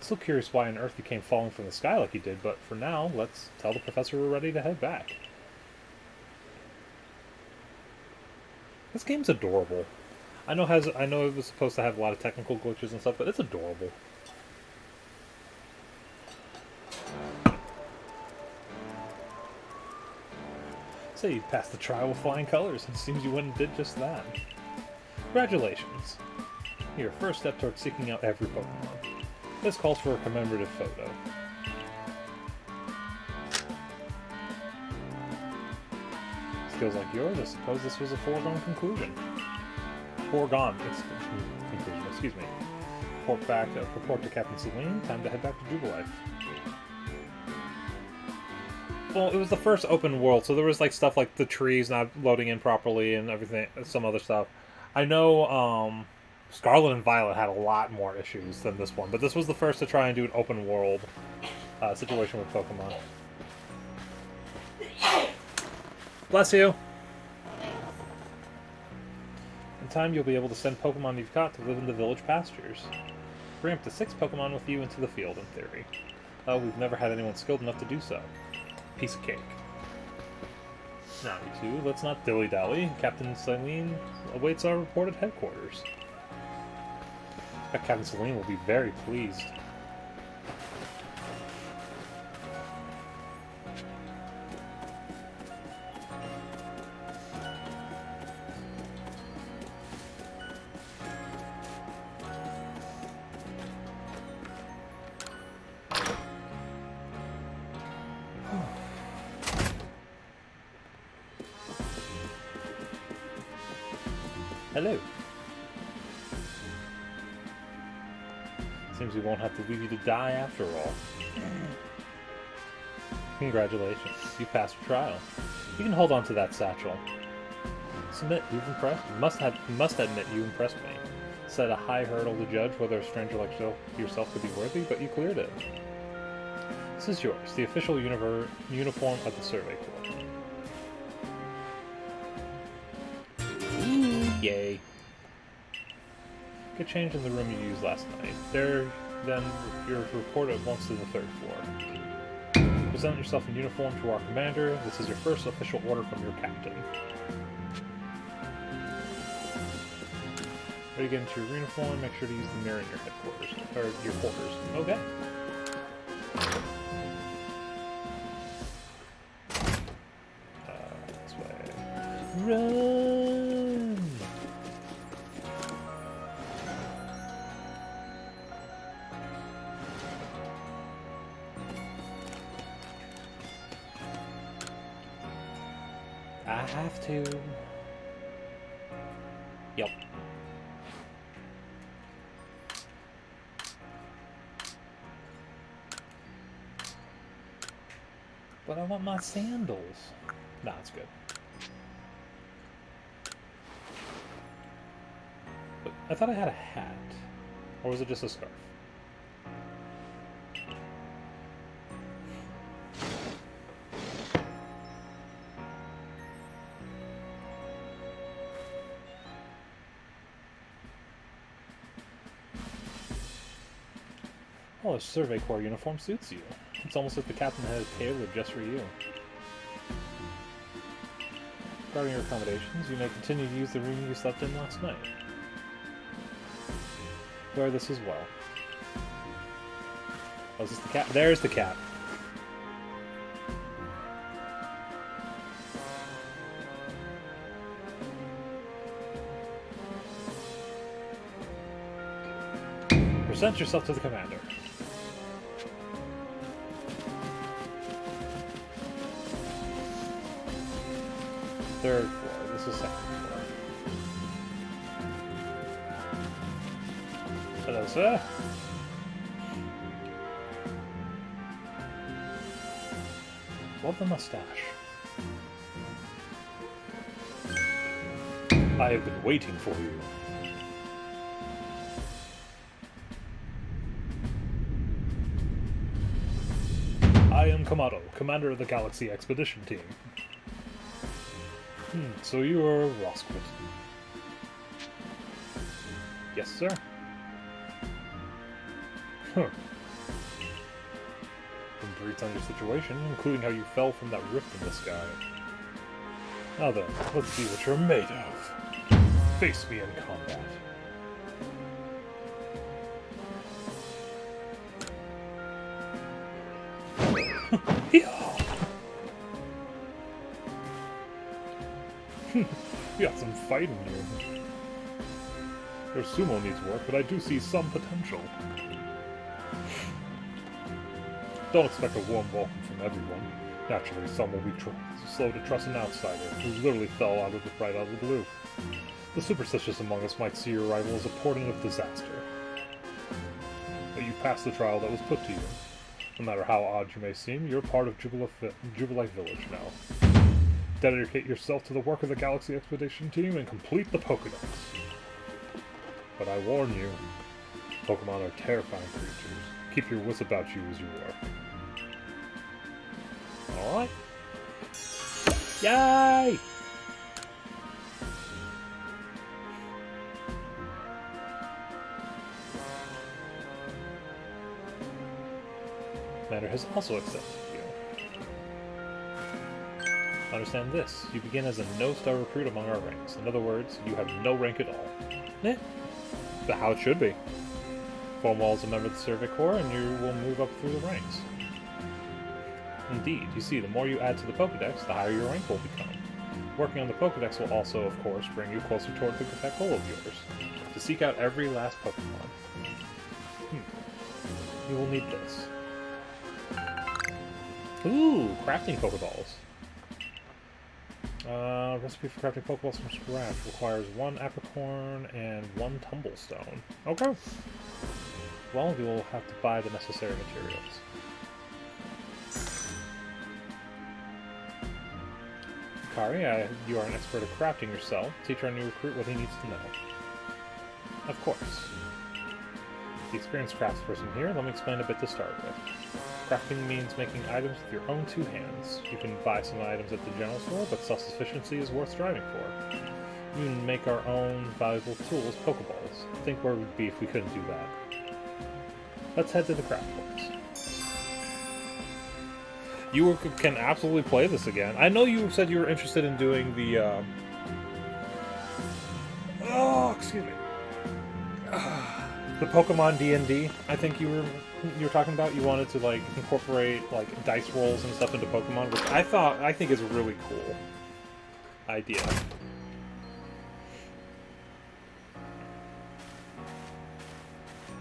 Speaker 1: Still curious why on earth you came falling from the sky like you did, but for now, let's tell the professor we're ready to head back. This game's adorable. I know it was supposed to have a lot of technical glitches and stuff, but it's adorable. So you passed the trial with flying colors, and it seems you went and did just that. Congratulations. Your first step towards seeking out every Pokemon. This calls for a commemorative photo. Skills like yours, I suppose this was a foregone conclusion. Conclusion, excuse me. Report to Captain Celine, time to head back to Jubilife. Well, it was the first open world, so there was like stuff like the trees not loading in properly and everything, some other stuff. I know Scarlet and Violet had a lot more issues than this one, but this was the first to try and do an open world situation with Pokemon. Bless you! In time, you'll be able to send Pokemon you've caught to live in the village pastures. Bring up to 6 Pokemon with you into the field, in theory. Oh, we've never had anyone skilled enough to do so. Piece of cake. Now, you two, let's not dilly-dally. Captain Celine awaits our report at headquarters. Captain Celine will be very pleased. Hello. Seems we won't have to leave you to die after all. Congratulations, you passed your trial. You can hold on to that satchel. Submit, you've impressed. You must admit you impressed me. Set a high hurdle to judge whether a stranger like yourself could be worthy, but you cleared it. This is yours, the official uniform of the Survey Corps. Yay. Get changed in the room you used last night. Then you're reported at once to the 3rd floor. Present yourself in uniform to our commander. This is your first official order from your captain. Ready to get into your uniform, make sure to use the mirror in your headquarters. Or your quarters. Okay. This way. Run! I have to. Yep. But I want my sandals. Nah, it's good. But I thought I had a hat. Or was it just a scarf? Oh, a Survey Corps uniform suits you. It's almost like the captain had it tailored just for you. Regarding your accommodations, you may continue to use the room you slept in last night. Wear this as well. Oh, is this the cap? There's the cap. Present yourself to the commander. Third floor. This is second floor. Hello, sir. Love the mustache. I have been waiting for you. I am Kamado, commander of the Galaxy Expedition Team. So you are Rosquit. Yes, sir. Huh. Some briefs on your situation, including how you fell from that rift in the sky. Now then, let's see what you're made of. Face me in combat. You got some fight in you. Your sumo needs work, but I do see some potential. Don't expect a warm welcome from everyone. Naturally, some will be slow to trust an outsider who literally fell right out of the blue. The superstitious among us might see your arrival as a portent of disaster. But you passed the trial that was put to you. No matter how odd you may seem, you're part of Jubilite Village now. Dedicate yourself to the work of the Galaxy Expedition Team and complete the Pokédex. But I warn you, Pokemon are terrifying creatures. Keep your wits about you as you are. Alright. Yay! Matter has also accepted you. Understand this. You begin as a no-star recruit among our ranks. In other words, you have no rank at all. Eh. But how it should be. Form well as a member of the Survey Corps, and you will move up through the ranks. Indeed, you see, the more you add to the Pokédex, the higher your rank will become. Working on the Pokédex will also, of course, bring you closer toward that goal of yours. To seek out every last Pokémon. You will need this. Ooh, crafting Pokeballs. Recipe for crafting Pokeballs from scratch requires 1 apricorn and 1 tumblestone. Okay. Well, you will have to buy the necessary materials. Kari, you are an expert at crafting yourself. Teach our new recruit what he needs to know. Of course. The experienced craftsperson here, let me explain a bit to start with. Crafting means making items with your own 2 hands. You can buy some items at the general store, but self-sufficiency is worth striving for. You can make our own valuable tools, Pokeballs. Think where we'd be if we couldn't do that. Let's head to the Craftworks. You can absolutely play this again. I know you said you were interested in doing the, oh, excuse me. The Pokemon D&D, I think you were talking about. You wanted to like incorporate like dice rolls and stuff into Pokemon, which I think is a really cool idea.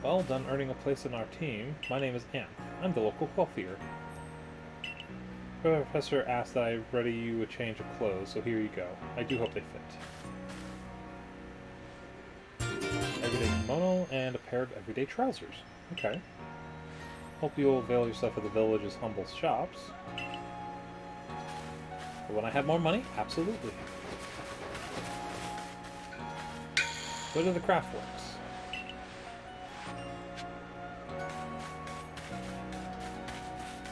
Speaker 1: Well done earning a place in our team. My name is Ann. I'm the local coiffeur. The professor asked that I ready you a change of clothes, so here you go. I do hope they fit. Everyday kimono and a pair of everyday trousers. Okay. Hope you'll avail yourself of the village's humble shops. But when I have more money, absolutely. Go to the Craftworks.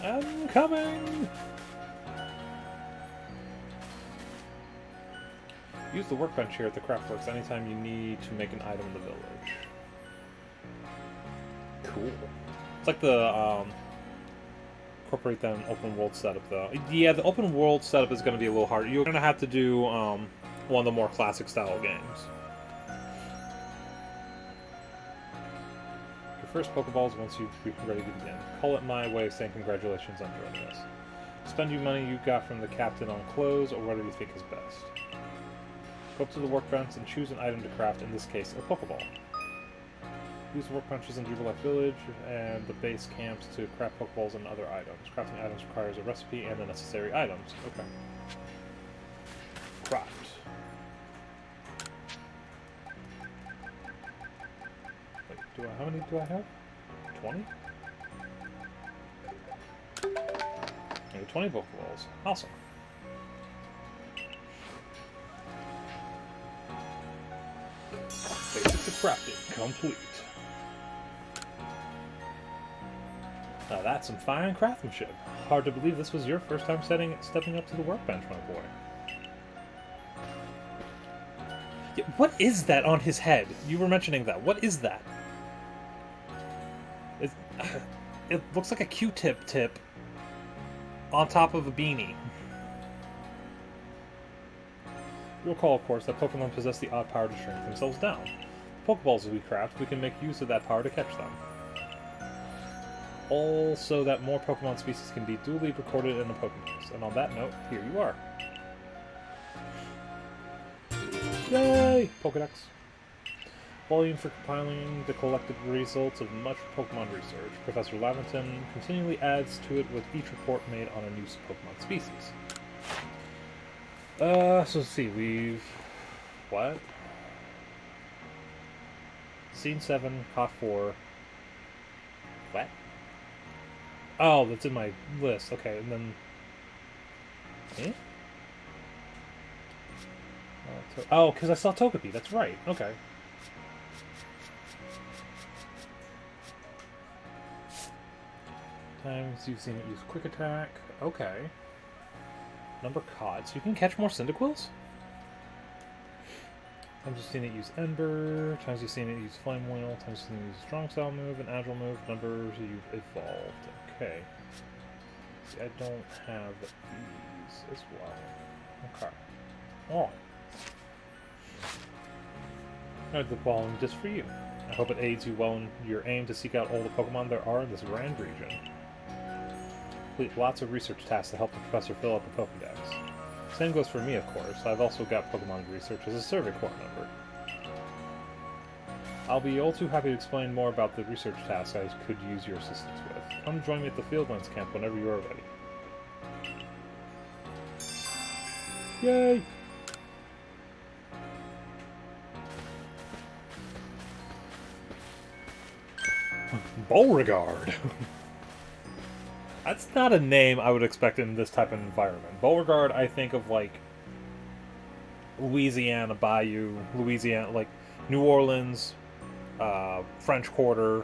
Speaker 1: I'm coming! Use the workbench here at the Craftworks anytime you need to make an item in the village. Cool. It's like the, incorporate that in open world setup, though. Yeah, the open world setup is going to be a little hard. You're going to have to do, one of the more classic style games. Your first Pokeballs once you're ready to begin. Call it my way of saying congratulations on joining us. Spend your money you got from the captain on clothes or whatever you think is best. Go up to the workbench and choose an item to craft, in this case, a Pokeball. Use workbenches in Jubilite Village and the base camps to craft Pokeballs and other items. Crafting items requires a recipe and the necessary items. Okay. Craft. Wait, how many do I have? 20? I have 20 Pokeballs. Awesome. Basics of crafting complete. Now that's some fine craftsmanship. Hard to believe this was your first time stepping up to the workbench, my boy. Yeah, what is that on his head? You were mentioning that. What is that? It looks like a Q-tip tip on top of a beanie. You'll recall, of course, that Pokemon possess the odd power to shrink themselves down. The Pokeballs we craft, we can make use of that power to catch them. All so that more Pokemon species can be duly recorded in the Pokédex. And on that note, here you are. Yay! Pokedex. Volume for compiling the collected results of much Pokemon research. Professor Lavington continually adds to it with each report made on a new Pokemon species. So let's see, we've... What? Scene 7, Caught 4. What? Oh, that's in my list. Okay, and then... Eh? Oh, because I saw Togepi. That's right. Okay. Times you've seen it use Quick Attack. Okay. Number caught. So you can catch more Cyndaquils? Times you've seen it use Ember. Times you've seen it use Flame Wheel. Times you've seen it use a Strong Style move, an Agile move. Numbers you've evolved. Okay. See, I don't have these as well. Okay. Alright. I have the ball just for you. I hope it aids you well in your aim to seek out all the Pokemon there are in this grand region. Complete lots of research tasks to help the professor fill out the Pokedex. Same goes for me, of course. I've also got Pokemon research as a Survey Corps member. I'll be all too happy to explain more about the research tasks I could use your assistance with. Come join me at the Fieldlands camp whenever you are ready. Yay! Beauregard! That's not a name I would expect in this type of environment. Beauregard, I think of like Louisiana Bayou, Louisiana, like New Orleans, French Quarter.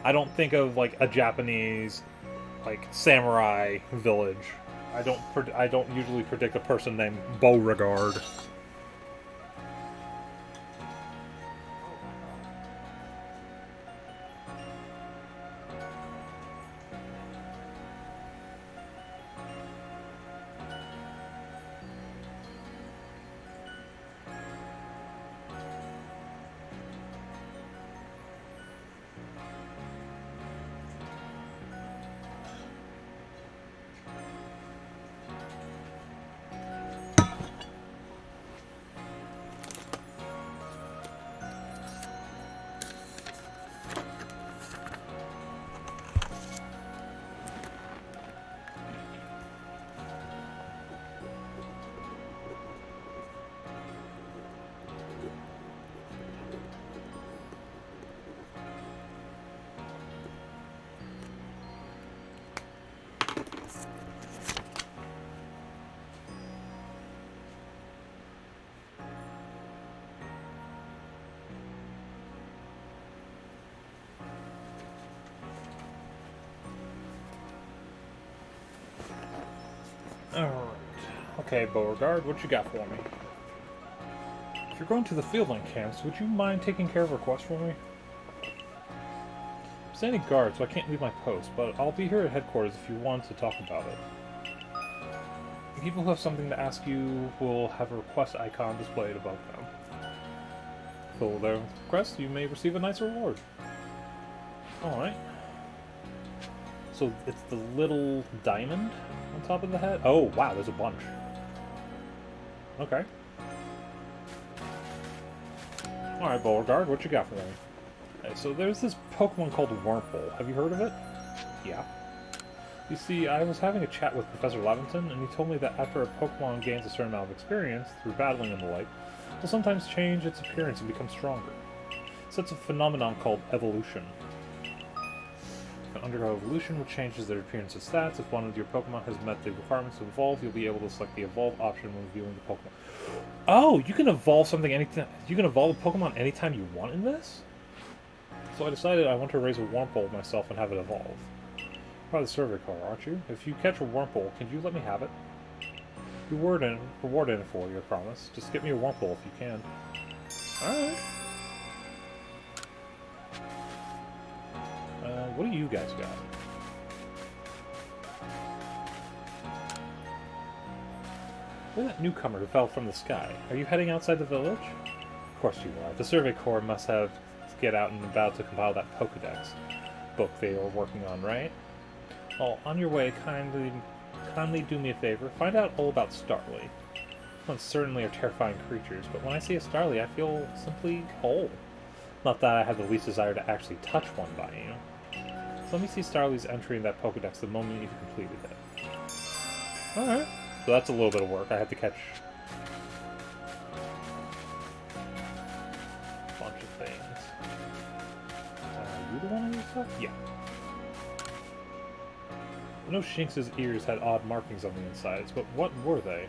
Speaker 1: I don't think of like a Japanese, like samurai village. I don't usually predict a person named Beauregard. Alright. Okay, Beauregard, what you got for me? If you're going to the Fieldland camps, would you mind taking care of a request for me? I'm standing guard, so I can't leave my post, but I'll be here at headquarters if you want to talk about it. People who have something to ask you will have a request icon displayed above them. Fulfill their request, you may receive a nice reward. Alright. So it's the little diamond on top of the head? Oh, wow, there's a bunch. Okay. Alright, Beauregard, what you got for me? Okay, so there's this Pokemon called Wurmple. Have you heard of it? Yeah. You see, I was having a chat with Professor Lavington, and he told me that after a Pokemon gains a certain amount of experience, through battling and the like, it will sometimes change its appearance and become stronger. So it's a phenomenon called evolution. Can undergo evolution, which changes their appearance and stats. If one of your Pokemon has met the requirements to evolve, you'll be able to select the evolve option when viewing the Pokemon. Oh, you can evolve something anytime. You can evolve a Pokemon anytime you want in this? So I decided I want to raise a Wurmple myself and have it evolve. Probably the Survey Corps, aren't you? If you catch a Wurmple, can you let me have it? Reward in it for you, I promise. Just get me a Wurmple if you can. Alright. What do you guys got? Look at that newcomer who fell from the sky. Are you heading outside the village? Of course you are. The Survey Corps must have to get out and about to compile that Pokedex book they were working on, right? Well, on your way, kindly do me a favor. Find out all about Starly. Pokemon certainly are terrifying creatures, but when I see a Starly, I feel simply whole. Not that I have the least desire to actually touch one by you. So let me see Starly's entry in that Pokedex the moment you've completed it. Alright. So that's a little bit of work. I have to catch a bunch of things. You the one on your stuff? Yeah. I know Shinx's ears had odd markings on the insides, but what were they?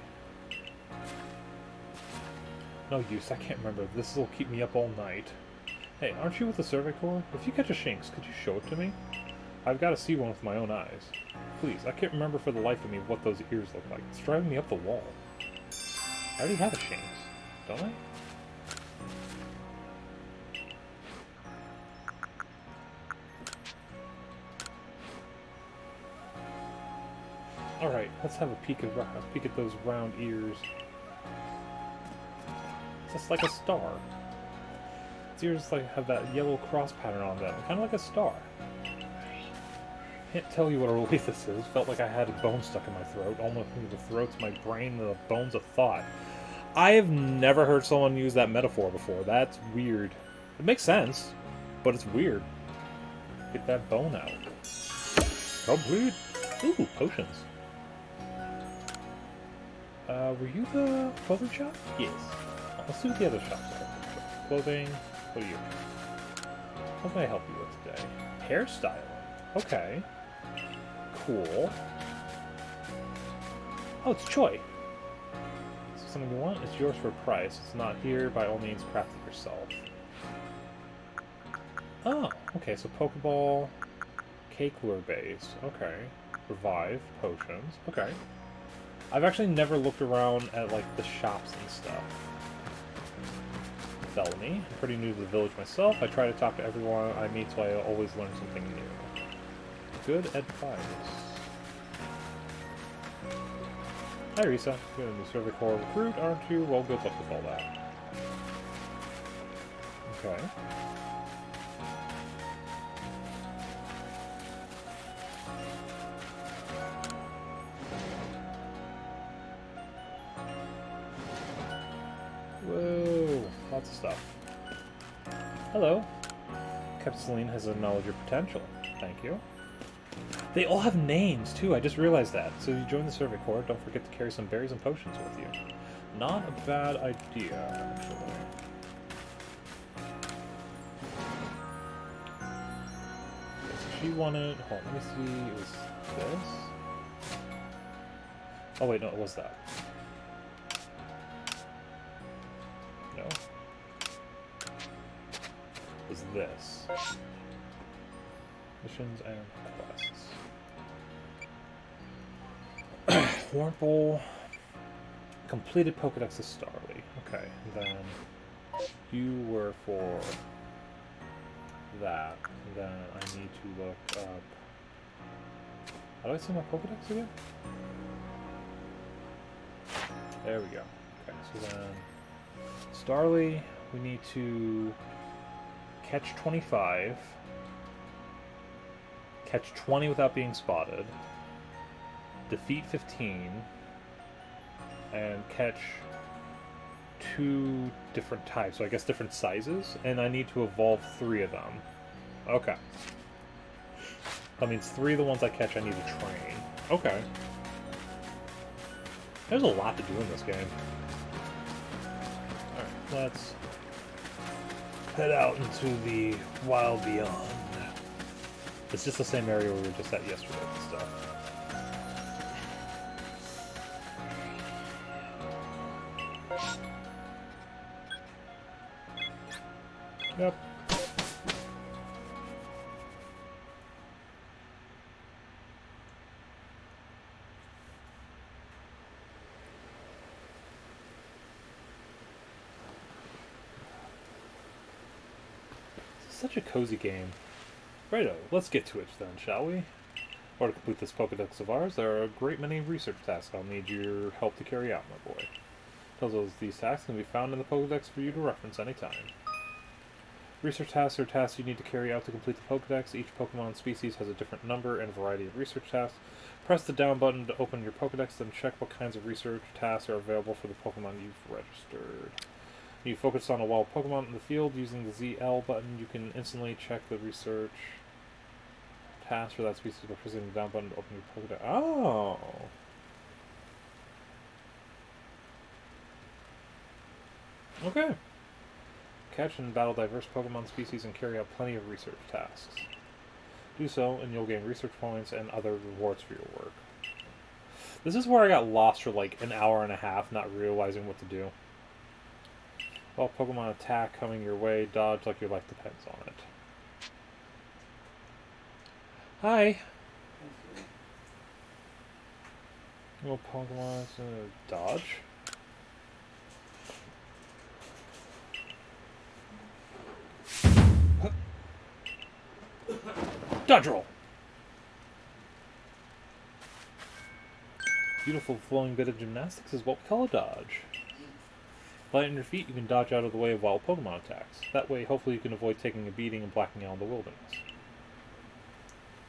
Speaker 1: No use, I can't remember. This will keep me up all night. Hey, aren't you with the Survey Corps? If you catch a Shinx, could you show it to me? I've got to see one with my own eyes. Please, I can't remember for the life of me what those ears look like. It's driving me up the wall. I already have a Shinx, don't I? Alright, let's have a peek at those round ears. It's just like a star. Its ears have that yellow cross pattern on them, kind of like a star. Can't tell you what a relief this is. Felt like I had a bone stuck in my throat, almost into the throats of my brain and the bones of thought. I have never heard someone use that metaphor before. That's weird. It makes sense, but it's weird. Get that bone out. Complete. Ooh, potions. Were you the clothing shop? Yes. Let's see what the other shops are. Clothing. What are you? What can I help you with today? Hairstyling. Okay. Cool. Oh, it's Choi. Is there something you want? It's yours for a price. It's not here. By all means, craft it yourself. Oh, okay. So Pokeball, Cake Lure based. Okay. Revive, potions. Okay. I've actually never looked around at, like, the shops and stuff. Felony. I'm pretty new to the village myself. I try to talk to everyone I meet so I always learn something new. Good advice. Hi, Risa. You're a new Survey Corps recruit, aren't you? Well, good luck with all that. Okay. Whoa, lots of stuff. Hello. Capsuline has acknowledged your potential. Thank you. They all have names, too. I just realized that. So you join the Survey Corps, don't forget to carry some berries and potions with you. Not a bad idea, actually. So she wanted... Hold on, let me see. It was this? Oh, wait, no, it was that. No. It was this. Missions and quests. Wurmple. Completed Pokedex of Starly. Okay, then you were for that. Then I need to look up... How do I see my Pokedex again? There we go. Okay, so then Starly, we need to catch 25, catch 20 without being spotted, defeat 15, and catch 2 different types, so I guess different sizes, and I need to evolve 3 of them. Okay. That means 3 of the ones I catch I need to train. Okay. There's a lot to do in this game. Alright, let's head out into the wild beyond. It's just the same area we were just at yesterday and stuff. Yep. Such a cozy game. Righto, let's get to it then, shall we? Or to complete this Pokedex of ours, there are a great many research tasks I'll need your help to carry out, my boy. Puzzles these tasks can be found in the Pokedex for you to reference anytime. Research tasks are tasks you need to carry out to complete the Pokedex. Each Pokemon species has a different number and variety of research tasks. Press the down button to open your Pokedex, then check what kinds of research tasks are available for the Pokemon you've registered. You focus on a wild Pokemon in the field using the ZL button. You can instantly check the research task for that species by pressing the down button to open your Pokedex. Oh! Okay. Catch and battle diverse Pokemon species and carry out plenty of research tasks. Do so, and you'll gain research points and other rewards for your work. This is where I got lost for like an hour and a half, not realizing what to do. While Pokemon attack coming your way, dodge like your life depends on it. Hi! Well, Pokemon dodge. Dodge roll! Beautiful flowing bit of gymnastics is what we call a dodge. Light on your feet, you can dodge out of the way of wild Pokemon attacks. That way, hopefully you can avoid taking a beating and blacking out in the wilderness.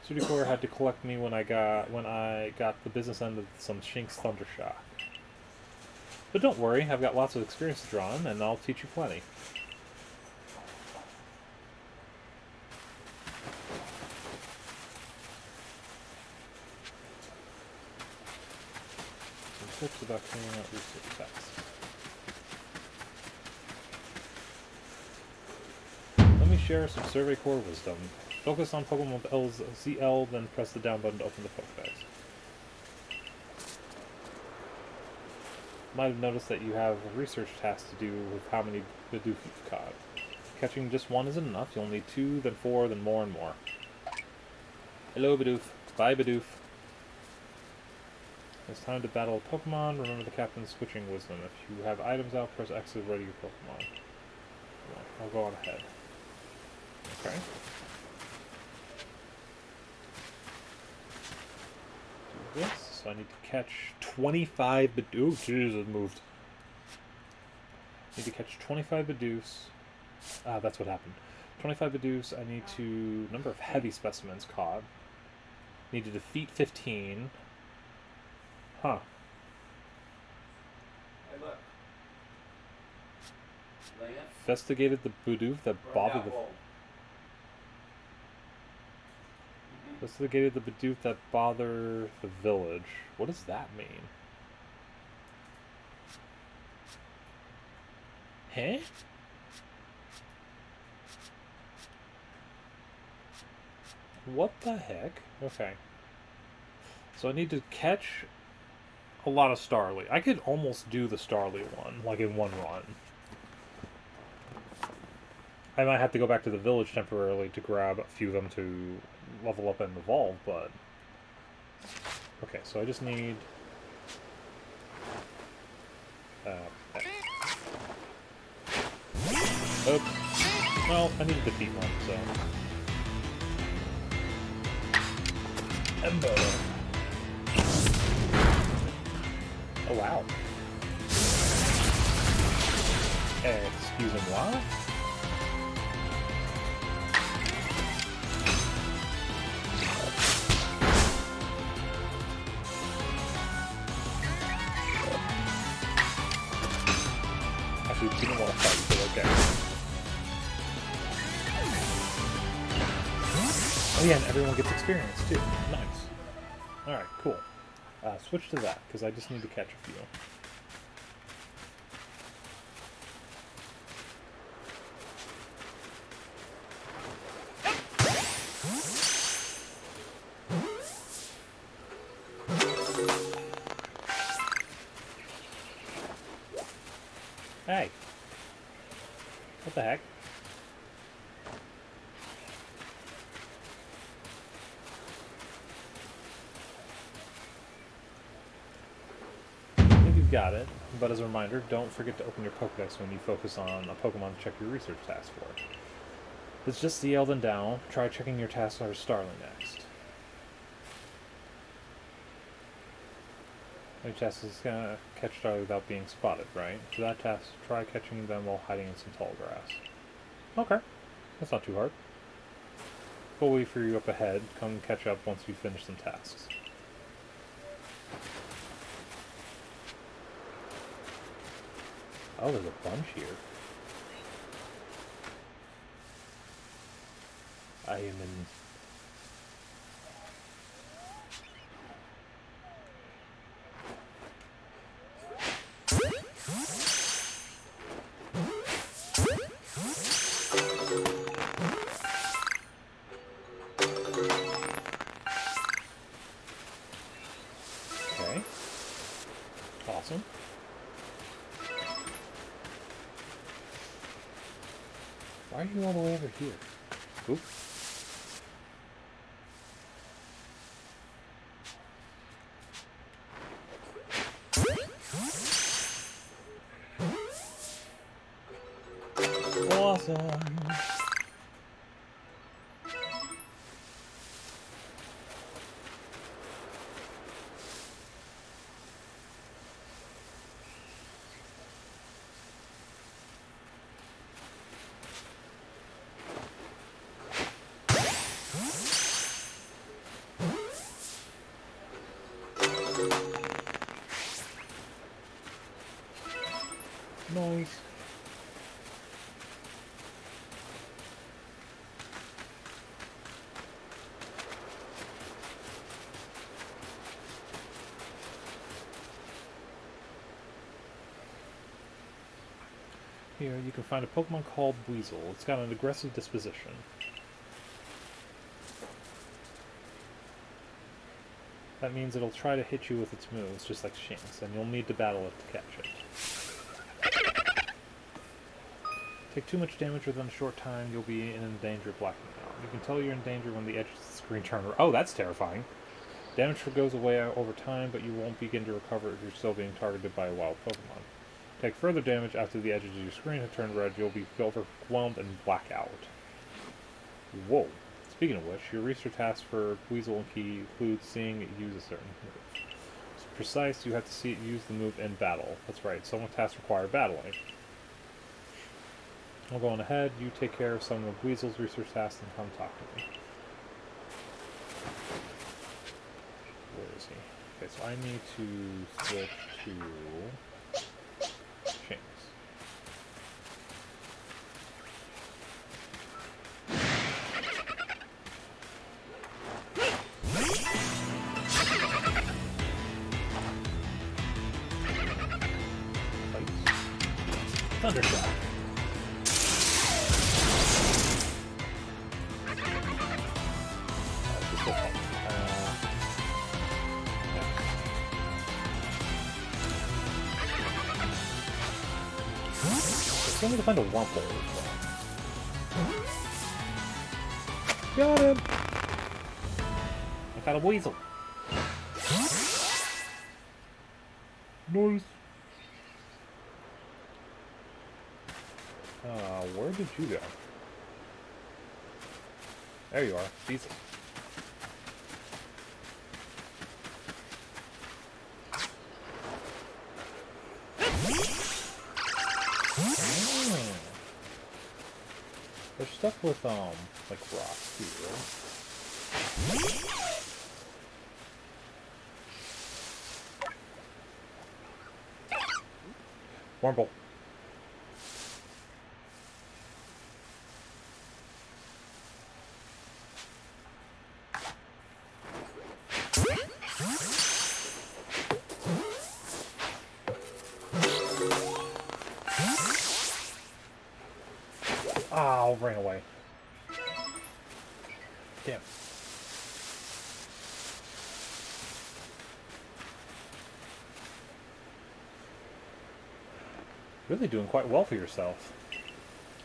Speaker 1: Sudicor had to collect me when I got the business end of some Shink's Thundershock. But don't worry, I've got lots of experience to draw on, and I'll teach you plenty. Some tips about carrying out research tasks. Let me share some Survey Core wisdom. Focus on Pokemon with ZL, then press the down button to open the Pokedex. Might have noticed that you have a research task to do with how many Bidoof you've caught. Catching just one isn't enough, you'll need 2, then 4, then more and more. Hello Bidoof. Bye Bidoof. It's time to battle a Pokemon. Remember the captain's switching wisdom. If you have items out, press X to ready your Pokemon. I'll go on ahead. Okay. Do this. So I need to catch 25 Bidoof. Ooh, jeez, it moved. Need to catch 25 Bidoofs. That's what happened. 25 Bidoofs. I need to... Number of heavy specimens caught. Need to defeat 15. Huh.
Speaker 2: Hey, look.
Speaker 1: Investigated the Bidoof that bothered the... Investigated the Bidoof that bother the village. What does that mean? Huh? What the heck? Okay. So I need to catch a lot of Starly. I could almost do the Starly one, like in one run. I might have to go back to the village temporarily to grab a few of them to level up and evolve, but... Okay, so I just need... Oops. Well, I need to defeat one, so... Embo! Oh, wow. Excusez-moi? Actually, didn't want to fight, but okay. Oh yeah, and everyone gets experience, too. Nice. Alright, cool. Switch to that, because I just need to catch a few. Hey! What the heck? Got it, but as a reminder, don't forget to open your Pokedex when you focus on a Pokemon to check your research task for. It's just the Elden down. Try checking your task for Starly next. Your task is gonna catch Starly without being spotted, right? For that task, try catching them while hiding in some tall grass. Okay. That's not too hard. We'll wait for you up ahead. Come catch up once we finish some tasks. Oh, there's a bunch here. I am in... Okay. Awesome. Why are you all the way over here? Oop. Awesome. Nice. Here, you can find a Pokemon called Weasel. It's got an aggressive disposition. That means it'll try to hit you with its moves, just like Shinx, and you'll need to battle it to catch it. Take too much damage within a short time, you'll be in danger of blacking out. You can tell you're in danger when the edges of the screen turn around. Oh, that's terrifying. Damage goes away over time, but you won't begin to recover if you're still being targeted by a wild Pokemon. Take further damage after the edges of your screen have turned red, you'll be overwhelmed and black out. Whoa. Speaking of which, your research task for Weasel and Key includes seeing it use a certain move. It's precise, you have to see it use the move in battle. That's right, some tasks require battling. I'll go on ahead, you take care of some of Weasel's research tasks and come talk to me. Where is he? Okay, so I need to switch to... Shinx. Thundershot. I need to find a Wurmple as well. Got him! I got a Weasel. Nice. Where did you go? There you are. Diesel. They're stuck with, like rocks here. Wurmple. Oh, ran away. Damn. Really doing quite well for yourself.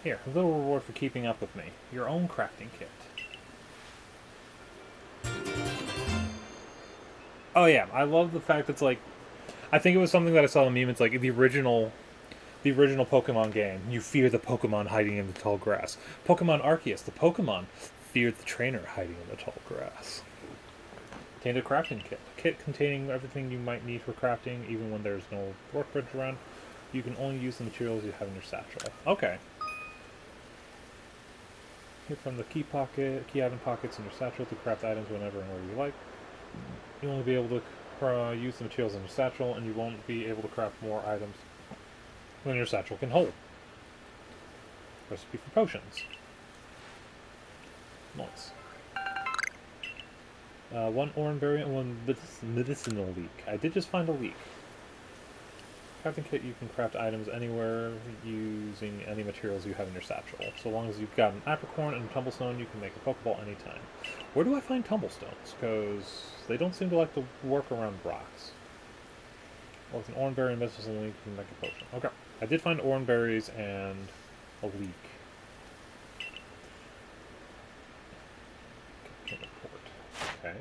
Speaker 1: Here, a little reward for keeping up with me. Your own crafting kit. Oh yeah, I love the fact it's like... I think it was something that I saw in the meme. It's like the original Pokemon game. You fear the Pokemon hiding in the tall grass. Pokemon Arceus, the Pokemon feared the trainer hiding in the tall grass. Contained a crafting kit. A kit containing everything you might need for crafting, even when there's no workbench around. You can only use the materials you have in your satchel. Okay. Here from the key item pockets in your satchel to craft items whenever and wherever you like. You'll only be able to use the materials in your satchel, and you won't be able to craft more items than your satchel can hold. Recipe for potions. Nice. One oranberry and one medicinal leek. I did just find a leek. Crafting kit, you can craft items anywhere using any materials you have in your satchel. So long as you've got an apricorn and a tumblestone, you can make a Pokeball anytime. Where do I find tumblestones? Because they don't seem to like to work around rocks. Or with an oranberry and medicinal leek, you can make a potion. Okay. I did find oranberries and a leek. Report. Okay.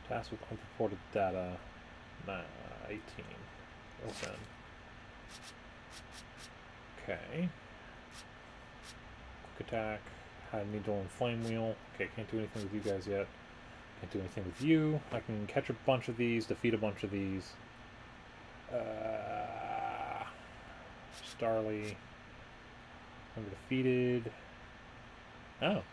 Speaker 1: Task with unreported data. 18. Open. Okay. Quick attack. Had needle and flame wheel. Okay, can't do anything with you guys yet. Can't do anything with you. I can catch a bunch of these, defeat a bunch of these. Starly. Number defeated. Oh.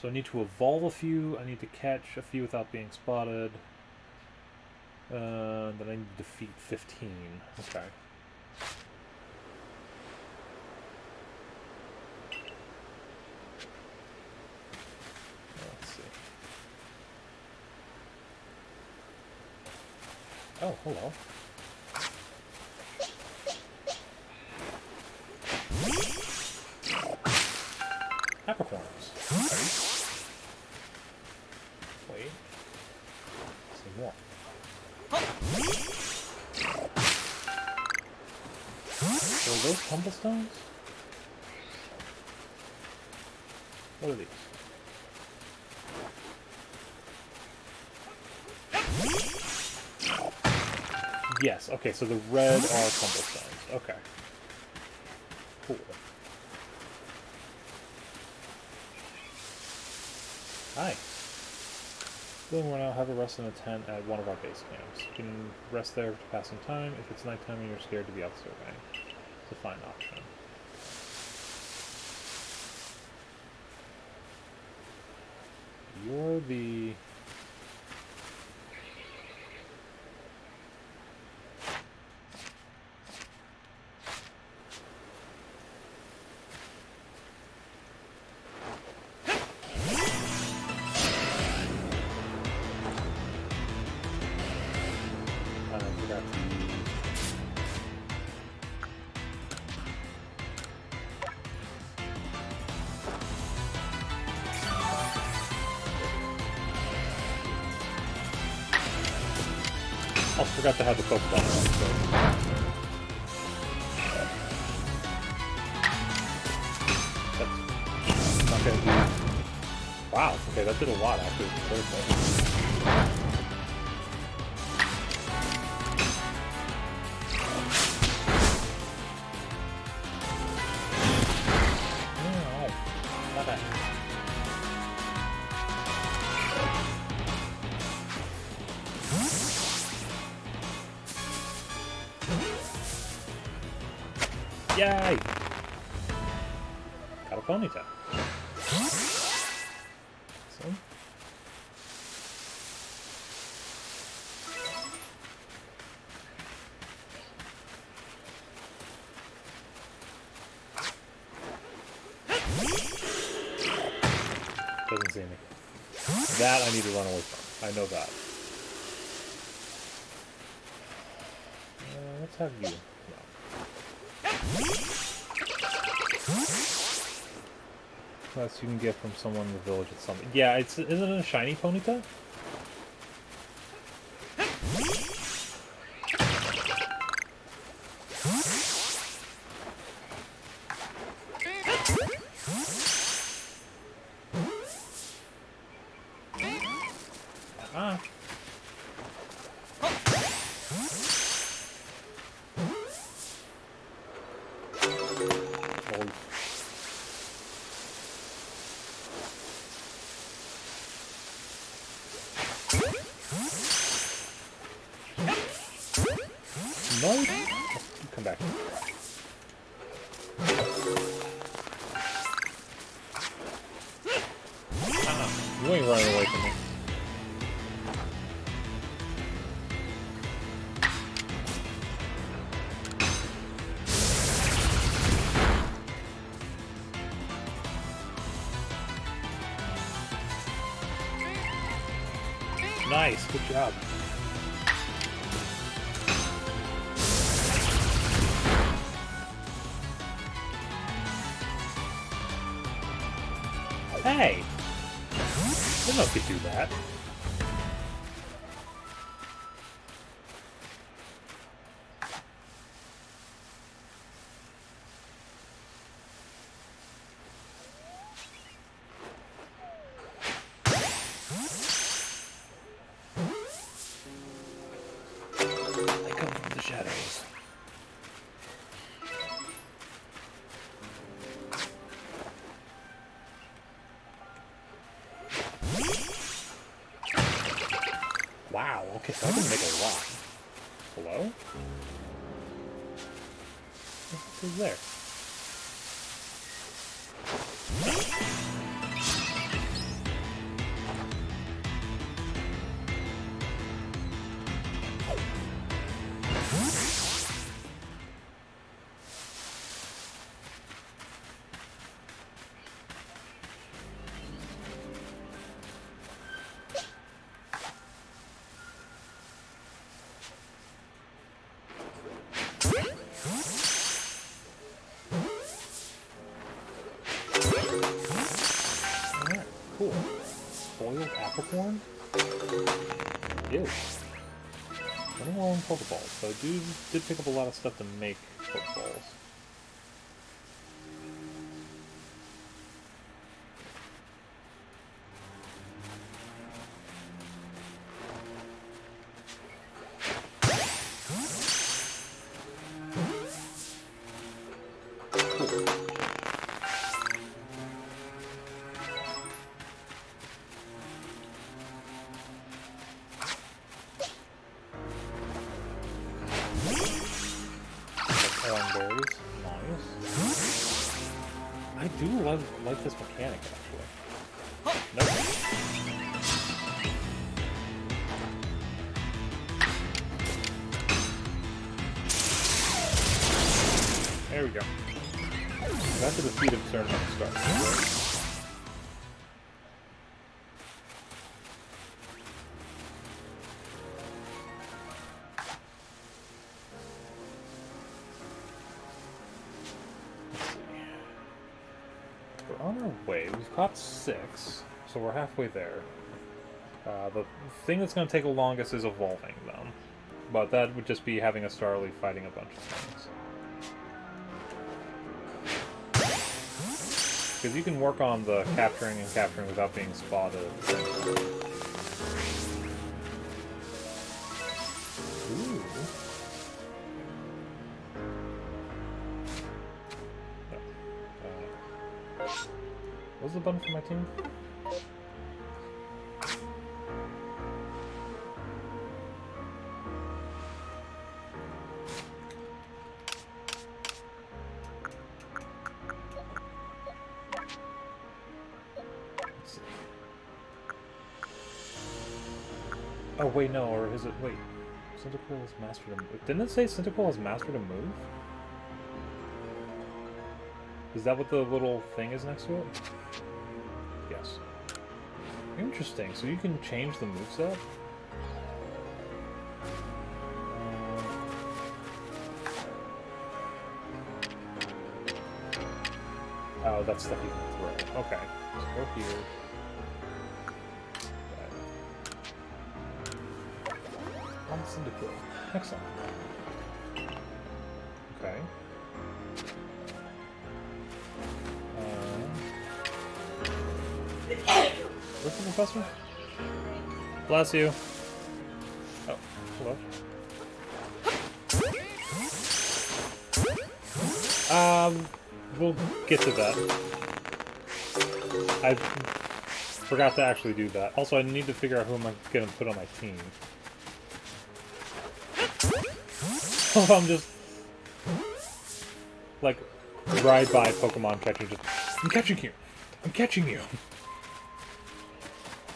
Speaker 1: So I need to evolve a few. I need to catch a few without being spotted. Then I need to defeat 15. Okay. Let's see. Oh, hello. Apricorns. Okay. Wait. Some more. So are those tumblestones? What are these? Yes, okay, so the red are tumblestones. Okay. Cool. Hi. Feeling worn out, have a rest in a tent at one of our base camps. You can rest there to pass some time. If it's nighttime and you're scared to be out surveying, it's a fine option. You're the... I forgot to have the Pokeball on, so... That's not gonna do... Wow, okay, that did a lot after the third one. No, not bad. Yay! Got a ponytail. So. Doesn't see me. That I need to run away from. I know that. Let's have you. Plus you can get from someone in the village at some... Yeah, isn't it a shiny Ponyta? running away from me. Nice, good job. Hey! I didn't know if you do that. I come from the shadows. Wow, okay, so I can make a lot. Hello? Who's there? Alright, cool. Boiled apple Ew. I don't want Pokeballs, but I did pick up a lot of stuff to make Pokeballs. Berries. Nice. I do like this mechanic, actually. Nope. There we go. That's a defeat of turn on the start. On our way, we've caught 6, so we're halfway there. The thing that's going to take the longest is evolving them, but that would just be having a Starly fighting a bunch of things. Because you can work on the capturing without being spotted. Ooh. What's the button for my team? Let's see. Oh wait, no, or is it? Wait, Cyndaquil has mastered a move. Didn't it say Cyndaquil has mastered a move? Is that what the little thing is next to it? Yes. Interesting. So you can change the moveset? Oh, that's stuff you can throw. Okay. So go here. On Cyndaquil. Excellent. Okay. What's the professor? Bless you. Oh, hello. We'll get to that. I forgot to actually do that. Also, I need to figure out who am I gonna put on my team. Oh, I'm just like ride by Pokemon catcher. Just I'm catching you. I'm catching you.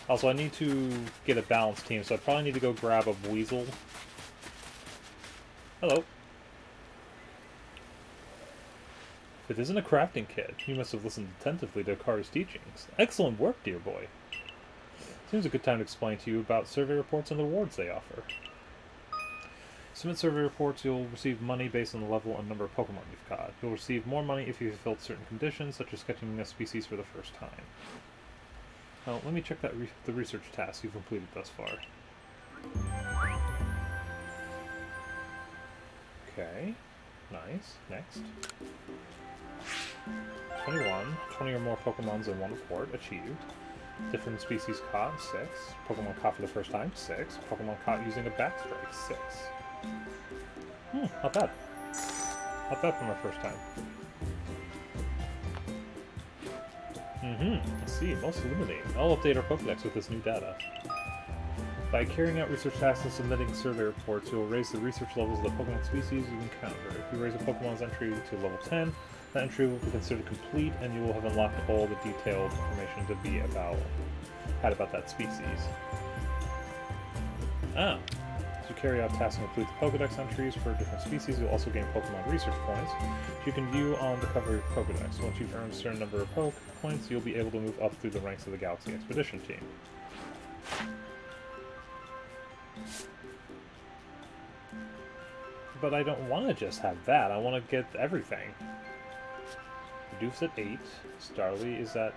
Speaker 1: Also, I need to get a balanced team, so I probably need to go grab a weasel. Hello. If it isn't a crafting kit, you must have listened attentively to Akari's teachings. Excellent work, dear boy. Seems a good time to explain to you about survey reports and the rewards they offer. Submit survey reports, you'll receive money based on the level and number of Pokemon you've caught. You'll receive more money if you've fulfilled certain conditions, such as catching a species for the first time. Now, let me check that the research task you've completed thus far. Okay, nice. Next. 21. 20 or more Pokemons in one report. Achieved. Different species caught. 6. Pokemon caught for the first time. 6. Pokemon caught using a backstrike. 6. Not bad. Not bad for my first time. I see. Most illuminating. I'll update our Pokedex with this new data. By carrying out research tasks and submitting survey reports, you'll raise the research levels of the Pokemon species you encounter. If you raise a Pokemon's entry to level 10, that entry will be considered complete, and you will have unlocked all the detailed information to be about that species. As you carry out tasks and complete the Pokedex entries for different species, you'll also gain Pokemon research points, which you can view on the cover of your Pokedex. Once you've earned a certain number of Poke points, you'll be able to move up through the ranks of the Galaxy Expedition team. But I don't want to just have that. I want to get everything. Doof's at 8. Starly is at...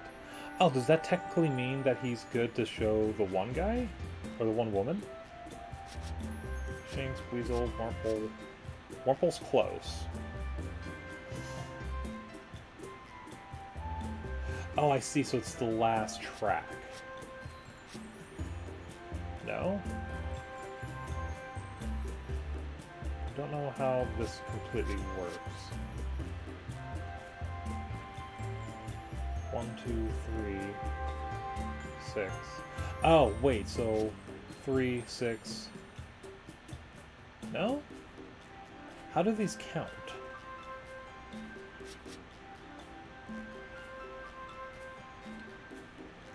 Speaker 1: Oh, does that technically mean that he's good to show the one guy? Or the one woman? Shanks, Weasel, Wurmple... Wurmple's close. Oh, I see, so it's the last track. No? I don't know how this completely works. 1, 2, 3, 6. Oh, wait, so 3, 6. No? How do these count?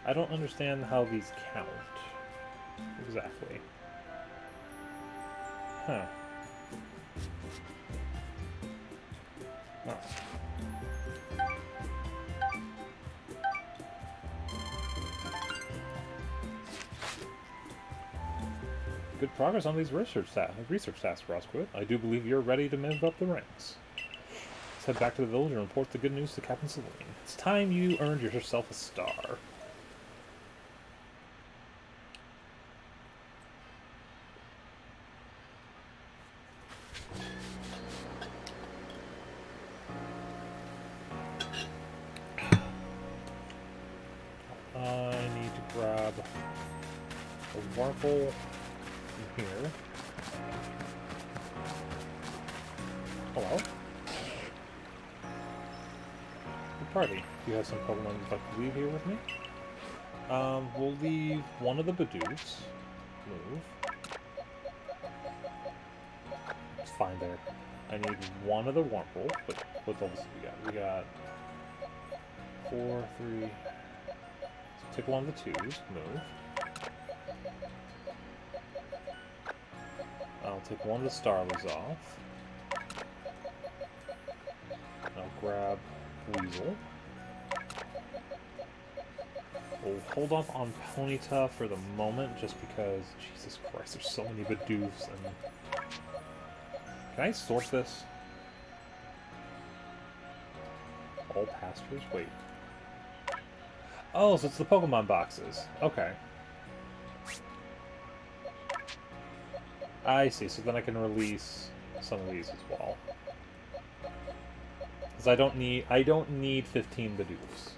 Speaker 1: I don't understand how these count. Exactly. Huh. Oh. Good progress on these research tasks, Rosquith. I do believe you're ready to move up the ranks. Let's head back to the village and report the good news to Captain Celine. It's time you earned yourself a star. I need to grab a Wurmple from here. Hello. Good party. Do you have some Pokemon you'd like to leave here with me? We'll leave one of the Bidoofs. Move. It's fine there. I need one of the Wurmple. But what levels do we got? We got 4, 3... Take one of the 2s, move. I'll take one of the Starlies off. I'll grab Weasel. We'll hold off on Ponyta for the moment, just because, Jesus Christ, there's so many Bidoofs and... Can I source this? All pastures? Wait. Oh, so it's the Pokemon boxes. Okay. I see, so then I can release some of these as well. Because I don't need 15 Bidoofs.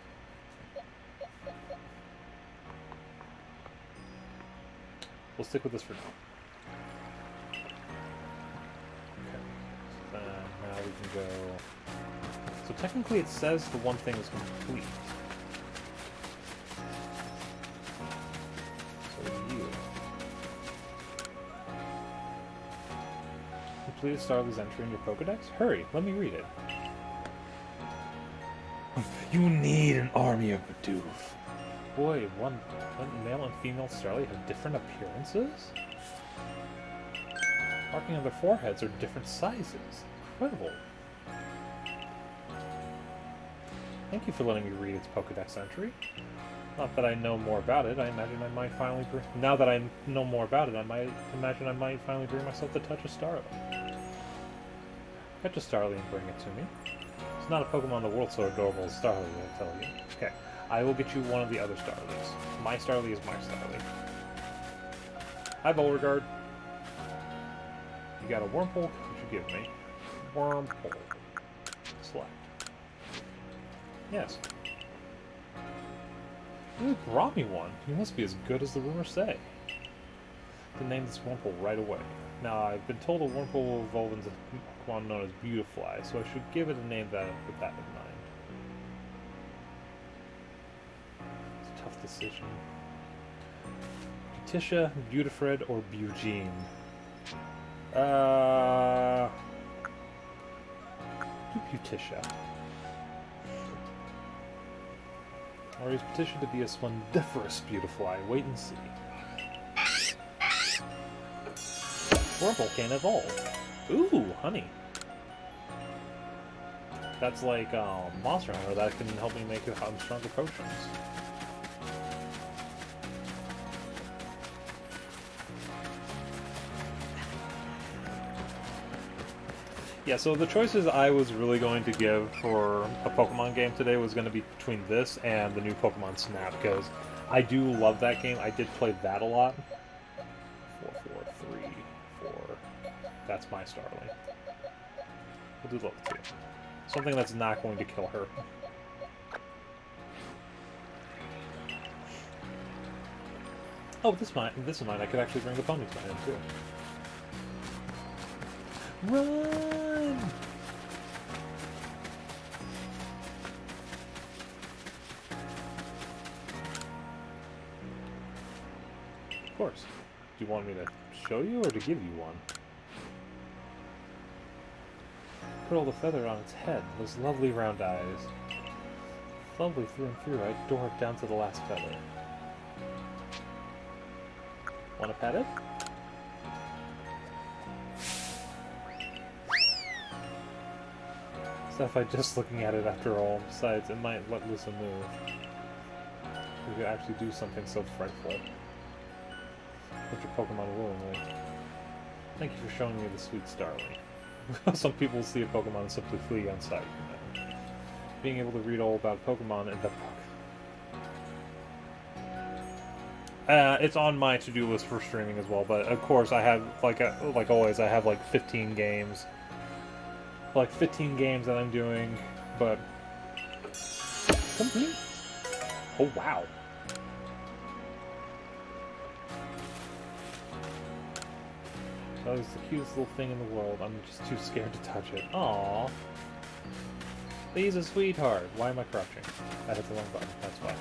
Speaker 1: We'll stick with this for now. Okay. So then now we can go... So technically it says the one thing is complete. Completed Starly's entry in your Pokedex? Hurry, let me read it. You need an army of Bidoof. Boy, one male and female Starly have different appearances? Marking on their foreheads are different sizes. Incredible. Thank you for letting me read its Pokedex entry. Not that I know more about it, I imagine I might finally now that I know more about it, I might imagine I might finally bring myself to touch a Starly. Catch a Starly and bring it to me. It's not a Pokemon in the world so adorable as Starly, I tell you. Okay, I will get you one of the other Starlies. My Starly is my Starly. Hi, Beauregard. You got a Wurmple? What you give me? Wurmple. Select. Yes. You brought me one. You must be as good as the rumors say. To name this Wurmple right away. Now, I've been told a Wurmple will evolve into a Pokemon known as Beautifly, so I should give it a name with that in mind. It's a tough decision. Beauticia, Beautifred, or Bugene? Do Beauticia. Or is Beauticia to be a splendiferous Beautifly? Wait and see. Wurmple can evolve. Ooh, honey. That's like Monster Hunter that can help me make stronger potions. Yeah, so the choices I was really going to give for a Pokemon game today was going to be between this and the new Pokemon Snap, because I do love that game. I did play that a lot. 4, 4, 3, 4. That's my Starling. We'll do level 2. Something that's not going to kill her. Oh, this is mine. I could actually bring the ponies to him too. Run! Of course. Do you want me to show you or to give you one? Curl the feather on its head, those lovely round eyes. Lovely through and through, I adore it down to the last feather. Want to pet it? Stuff by just looking at it after all. Besides, it might let loose a move. We could actually do something so frightful. Put your Pokemon willingly. Thank you for showing me the sweet Starling. Some people see a Pokemon and simply flee on sight. Being able to read all about Pokemon in the book. It's on my to-do list for streaming as well, but of course I have, like always, I have like 15 games. Like 15 games that I'm doing, but... Complete! Oh, wow. That is the cutest little thing in the world. I'm just too scared to touch it. Aww. He's a sweetheart. Why am I crouching? I hit the wrong button. That's why.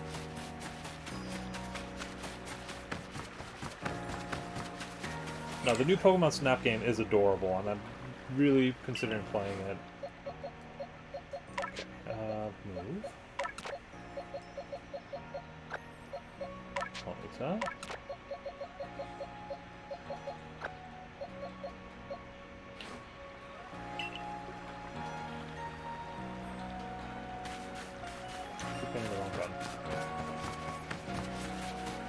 Speaker 1: Now, the new Pokemon Snap game is adorable, and I'm really considering playing it. Move. Ponyta. Keep hitting the wrong button.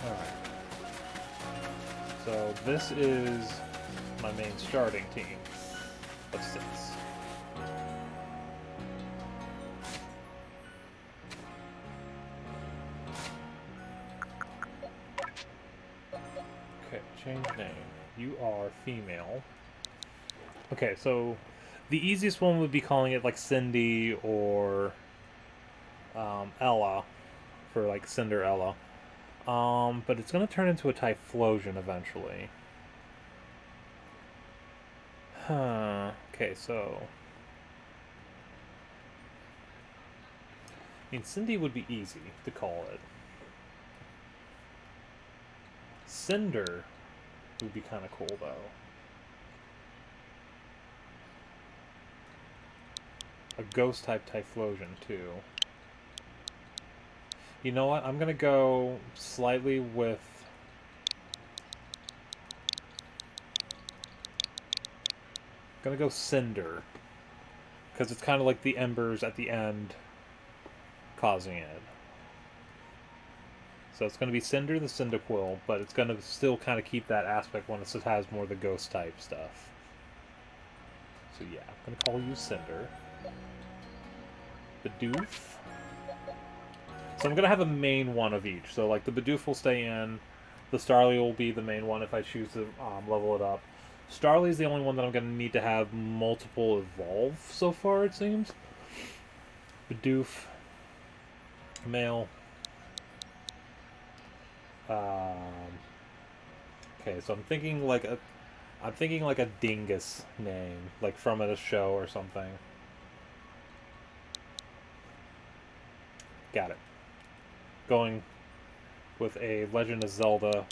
Speaker 1: Alright. So this is my main starting team of 6. Okay, change name. You are female. Okay, so the easiest one would be calling it like Cindy or Ella for like Cinderella. But it's going to turn into a Typhlosion eventually. Huh. Okay, so... I mean, Cindy would be easy to call it. Cinder would be kind of cool, though. A Ghost-type Typhlosion, too. You know what? I'm gonna go slightly with... gonna go Cinder. Because it's kind of like the embers at the end causing it. So it's going to be Cinder the Cyndaquil, but it's going to still kind of keep that aspect when it has more of the ghost type stuff. So yeah, I'm going to call you Cinder. Bidoof. So I'm going to have a main one of each. So like the Bidoof will stay in. The Starly will be the main one if I choose to level it up. Starly is the only one that I'm going to need to have multiple evolve so far, it seems. Bidoof. Male. Okay, so I'm thinking like a dingus name, like from a show or something. Got it. Going with a Legend of Zelda.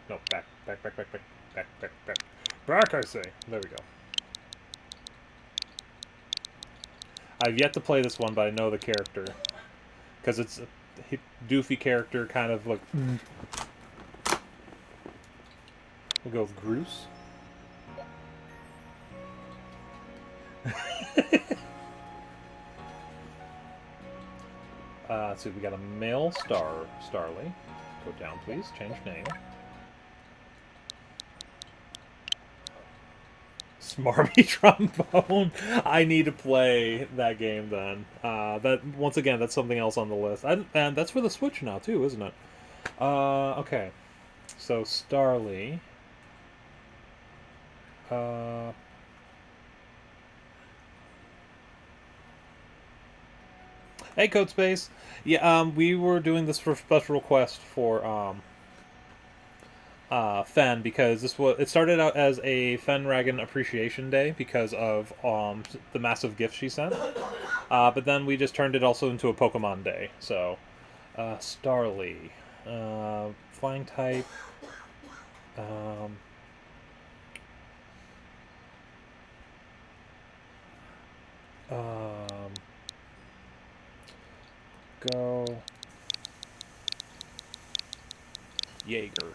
Speaker 1: No, back, I say. There we go. I've yet to play this one, but I know the character because it's a doofy character, kind of like. We'll go with Groose. Let's see, we got a male Starly. Go down, please. Change name. Smarmy Trombone. I need to play that game then. That once again, that's something else on the list. And that's for the Switch now too, isn't it? Okay. So Starly. Hey, Codespace. Yeah, we were doing this for special request for Phoen because it started out as a Fenragon Appreciation Day because of the massive gifts she sent. But then we just turned it also into a Pokemon Day. So, Starly, flying type. Go Jaeger.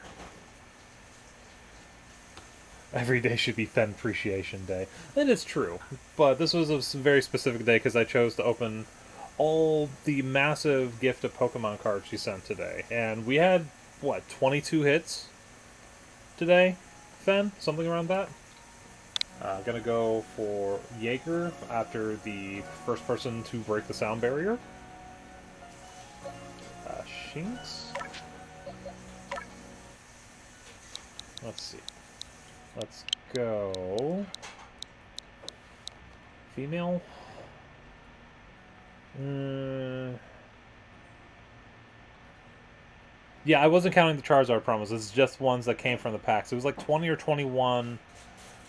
Speaker 1: Every day should be Phoen Appreciation Day. That is true, but this was a very specific day because I chose to open all the massive gift of Pokemon cards she sent today, and we had what 22 hits today, Phoen, something around that. Gonna go for Jaeger after the first person to break the sound barrier. Shinx. Let's see. Let's go. Female. Yeah, I wasn't counting the Charizard promos. It's just ones that came from the packs. It was like 20 or 21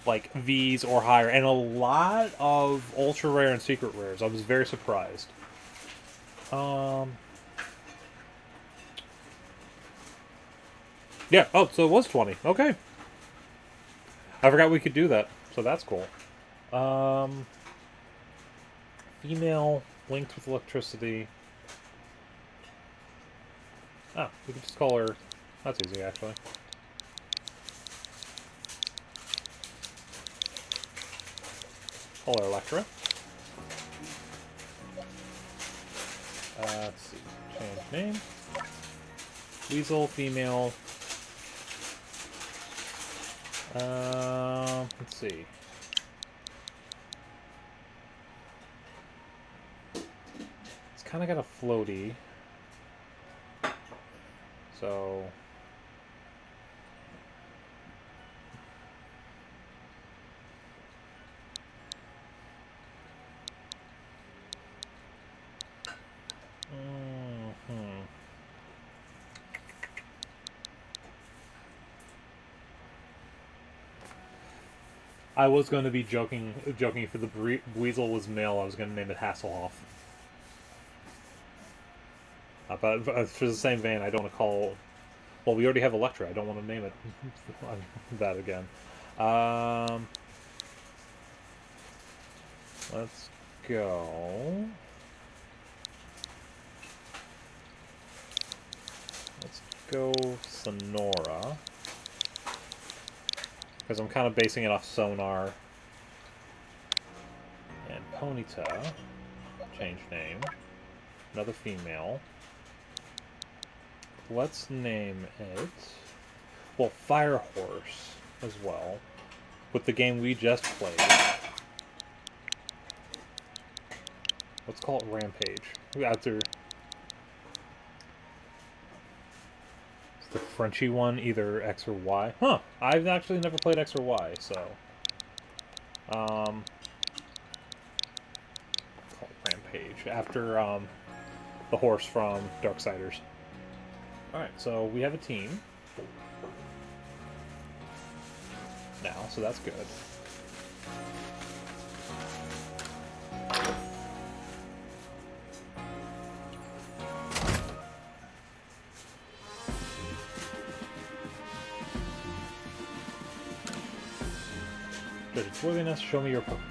Speaker 1: like V's or higher, and a lot of ultra rare and secret rares. I was very surprised. Yeah, oh, so it was 20. Okay. I forgot we could do that, so that's cool. Female, linked with electricity. Oh, we could just call her... That's easy, actually. Call her Electra. Let's see. Change name. Weasel, female. Let's see. It's kind of got a floaty. So... I was going to be joking if the Weasel was male, I was going to name it Hasselhoff. But for the same vein, I don't want to call... Well, we already have Electra. I don't want to name it that again. Let's go... go Sonora. Because I'm kind of basing it off Sonar. And Ponyta. Change name. Another female. Let's name it... Well, Fire Horse as well. With the game we just played. Let's call it Rampage. After... It's the Frenchy one, either X or Y. Huh! I've actually never played X or Y, so... Call it Rampage. After, the horse from Darksiders. Alright, so we have a team. Now, so that's good. Judge its worthiness, show me your Pokedex.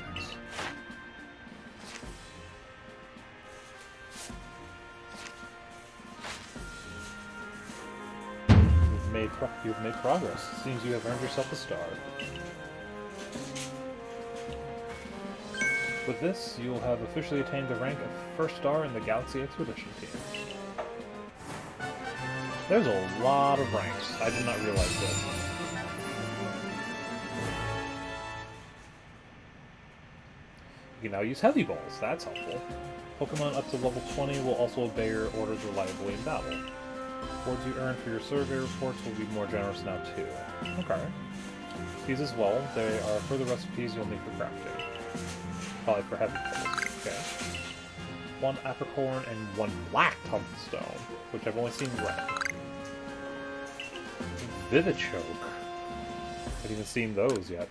Speaker 1: You've made progress. Seems you have earned yourself a star. With this, you will have officially attained the rank of first star in the Galaxy Expedition team. There's a lot of ranks. I did not realize this. You can now use Heavy Balls. That's helpful. Pokemon up to level 20 will also obey your orders reliably in battle. Rewards you earn for your survey reports will be more generous now too. Okay. These as well, they are further recipes you'll need for crafting. Probably for heavy balls. Okay. 1 apricorn and 1 black tumblestone, which I've only seen red. Vivichoke. I haven't even seen those yet.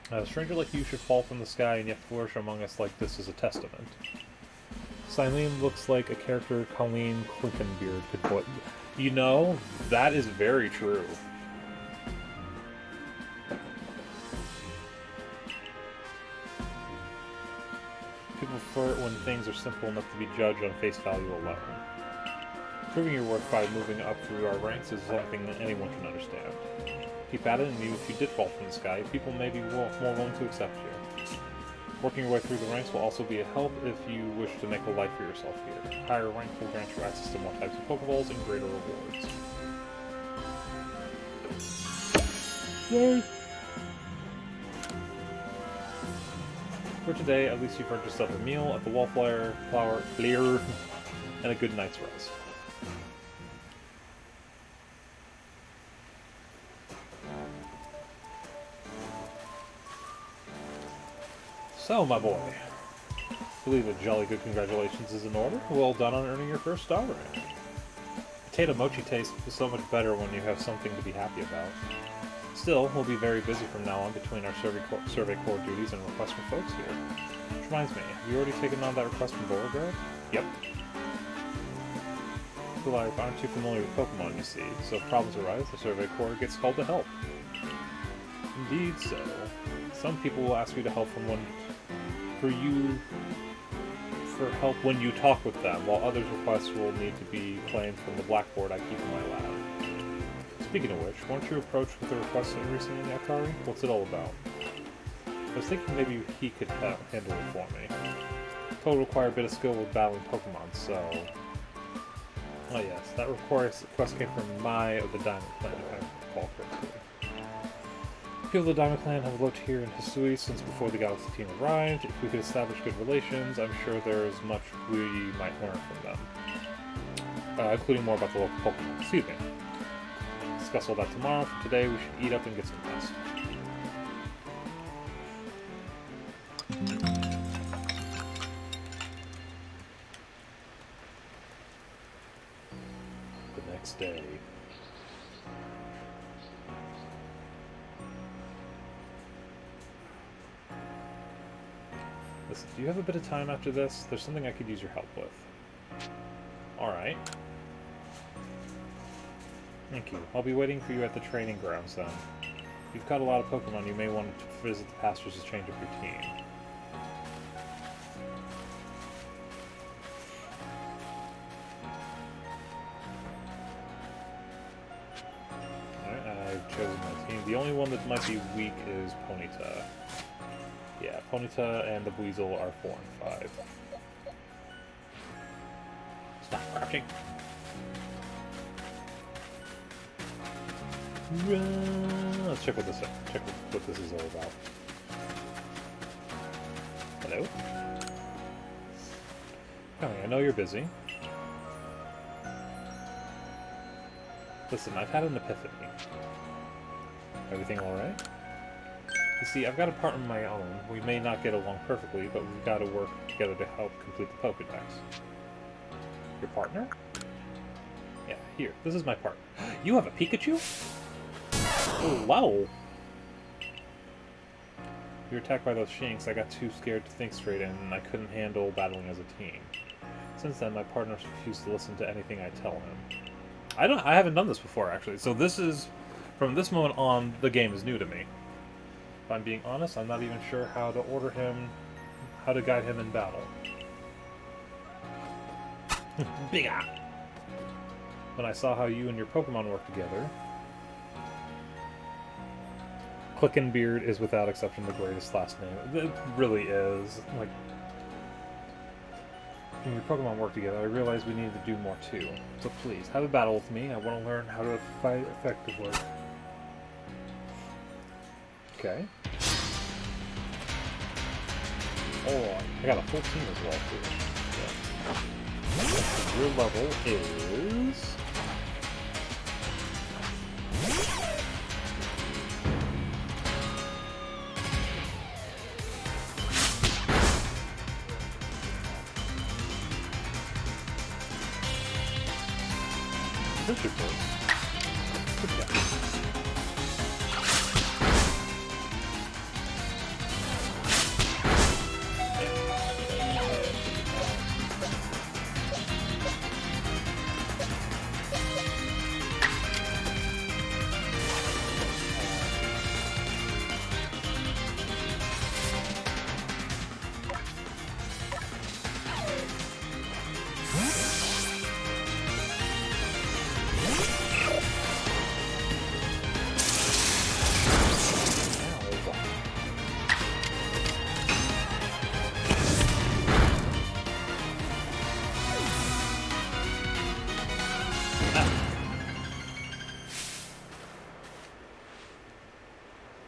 Speaker 1: A stranger like you should fall from the sky and yet flourish among us like this is a testament. Silene looks like a character Colleen Clinkenbeard could put. You know, that is very true. People prefer it when things are simple enough to be judged on face value alone. Proving your worth by moving up through our ranks is something that anyone can understand. Keep at it, and even if you did fall from the sky, people may be more willing to accept you. Working your way through the ranks will also be a help if you wish to make a life for yourself here. Higher rank will grant you access to more types of Pokeballs and greater rewards. Yay! For today, at least you've earned yourself a meal at the Wallflower Flare, and a good night's rest. So, my boy, I believe a jolly good congratulations is in order. Well done on earning your first star rank. Potato mochi tastes so much better when you have something to be happy about. Still, we'll be very busy from now on between our survey corps duties and requests from folks here. Which reminds me, have you already taken on that request from Beauregard? Yep. People aren't too familiar with Pokemon, you see, so if problems arise, the survey corps gets called to help. Indeed so. Some people will ask you to help for help when you talk with them, while others' requests will need to be claimed from the blackboard I keep in my lab. Speaking of which, weren't you approached with a request recently, Akari? What's it all about? I was thinking maybe he could handle it for me. It'll require a bit of skill with battling Pokemon, so... Oh yes, that request came from Mai of the Diamond Clan, if I recall correctly. People of the Diamond Clan have lived here in Hisui since before the Galaxy team arrived. If we could establish good relations, I'm sure there is much we might learn from them. Including more about the local Pokemon. Excuse me. Discuss all that tomorrow. For today, we should eat up and get some rest. The next day. Listen, do you have a bit of time after this? There's something I could use your help with. Alright. Thank you. I'll be waiting for you at the training grounds then. You've caught a lot of Pokemon, you may want to visit the pastures to change up your team. team. The only one that might be weak is Ponyta. Yeah, Ponyta and the Weasel are 4 and 5. Stop crouching. Let's check what this is. Check what this is all about. Hello? I know you're busy. Listen, I've had an epiphany. Everything alright? You see, I've got a partner of my own. We may not get along perfectly, but we've got to work together to help complete the Pokédex. Your partner? Yeah, here. This is my partner. You have a Pikachu? Oh, wow! You were attacked by those Shinx. I got too scared to think straight, and I couldn't handle battling as a team. Since then, my partner's refused to listen to anything I tell him. I haven't done this before, actually. So this is, from this moment on, the game is new to me. If I'm being honest, I'm not even sure how to order him, how to guide him in battle. Bigga! When I saw how you and your Pokemon work together, Clickenbeard is without exception the greatest last name. It really is. Like, when your Pokemon work together, I realized we needed to do more too. So please, have a battle with me. I want to learn how to fight effectively. Okay. Oh, I got a full team as well too. Yeah. Your level is... This should work. Good job.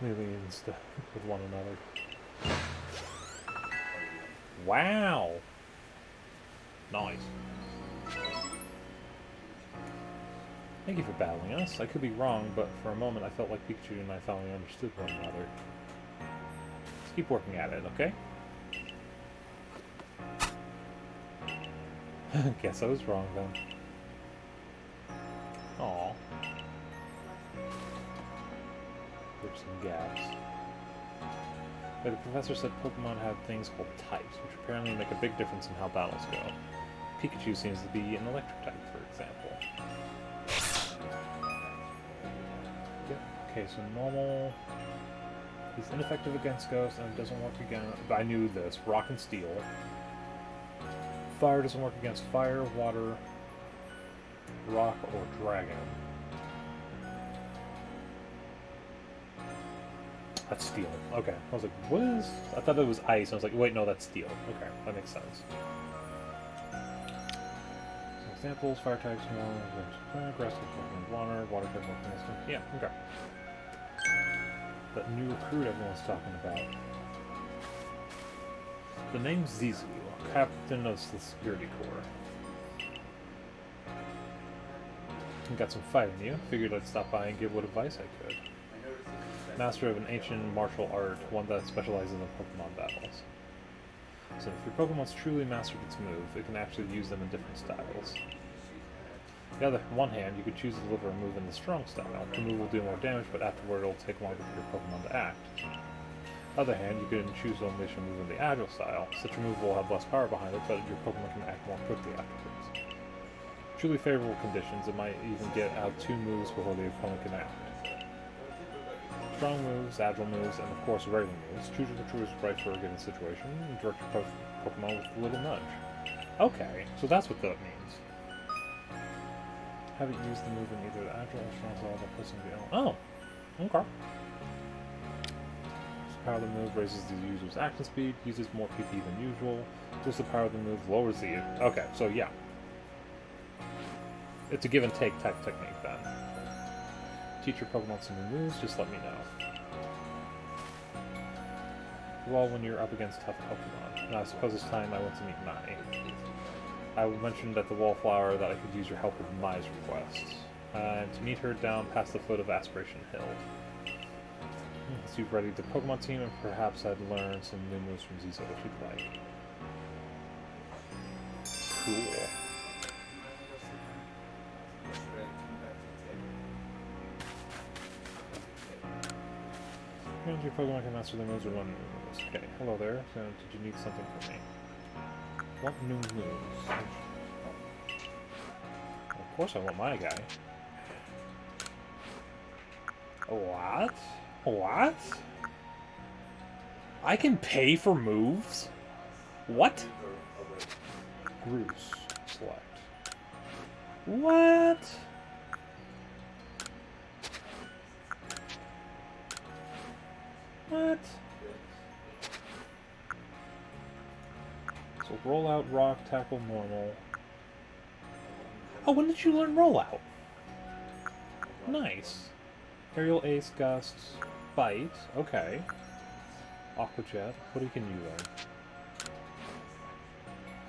Speaker 1: Aliens with one another. Wow! Nice. Thank you for battling us. I could be wrong, but for a moment I felt like Pikachu and I finally understood one another. Let's keep working at it, okay? Guess I was wrong then. Aww. There's some gaps. But the professor said Pokemon have things called types, which apparently make a big difference in how battles go. Pikachu seems to be an electric type, for example. Yep. Okay, so normal. He's ineffective against Ghost and doesn't work against... I knew this. Rock and Steel. Fire doesn't work against Fire, Water, Rock, or Dragon. That's Steel. Okay. I was like, what is... I thought it was Ice. I was like, wait, no, that's Steel. Okay, that makes sense. Some examples, Fire types, Grass types working Water, Water types working against him. Yeah, okay. That new recruit everyone's talking about. The name's Zizu, captain of the security corps. Got some fight in you. Figured I'd stop by and give what advice I could. Master of an ancient martial art, one that specializes in Pokemon battles. So if your Pokemon's truly mastered its move, it can actually use them in different styles. On the other one hand, you could choose to deliver a move in the strong style. The move will do more damage, but afterward it will take longer for your Pokemon to act. On the other hand, you can choose to unleash a move in the agile style. Such a move will have less power behind it, but your Pokemon can act more quickly afterwards. Truly favorable conditions, it might even get out 2 moves before the opponent can act. Strong moves, agile moves, and of course regular moves. Choose your choice right for a given situation and direct your Pokemon with a little nudge. Okay, so that's what that means. Have it use the move in either the agile or strong style by pressing the L. Oh! Okay. Power of the move raises the user's action speed, uses more PP than usual. Boosts the power of the move, lowers the... Okay, so yeah. It's a give and take type technique then. Teach your Pokemon some new moves, just let me know. Well, when you're up against tough Pokemon. Now, I suppose it's time I went to meet Mai. I mentioned at the Wallflower that I could use your help with Mai's request. To meet her down past the foot of Aspiration Hill. So you've readied the Pokemon team, and perhaps I'd learn some new moves from Zizo if you'd like. Cool. Your Pokemon can master the moves or learn new moves. Okay, hello there. So, did you need something from me? What new moves? Of course I want my guy. What? What? I can pay for moves? What? Groose. Select. What? What? So roll out, rock, tackle, normal. Oh, when did you learn rollout? Nice. Aerial, Ace, Gust, Bite. Okay. Aqua Jet. What can you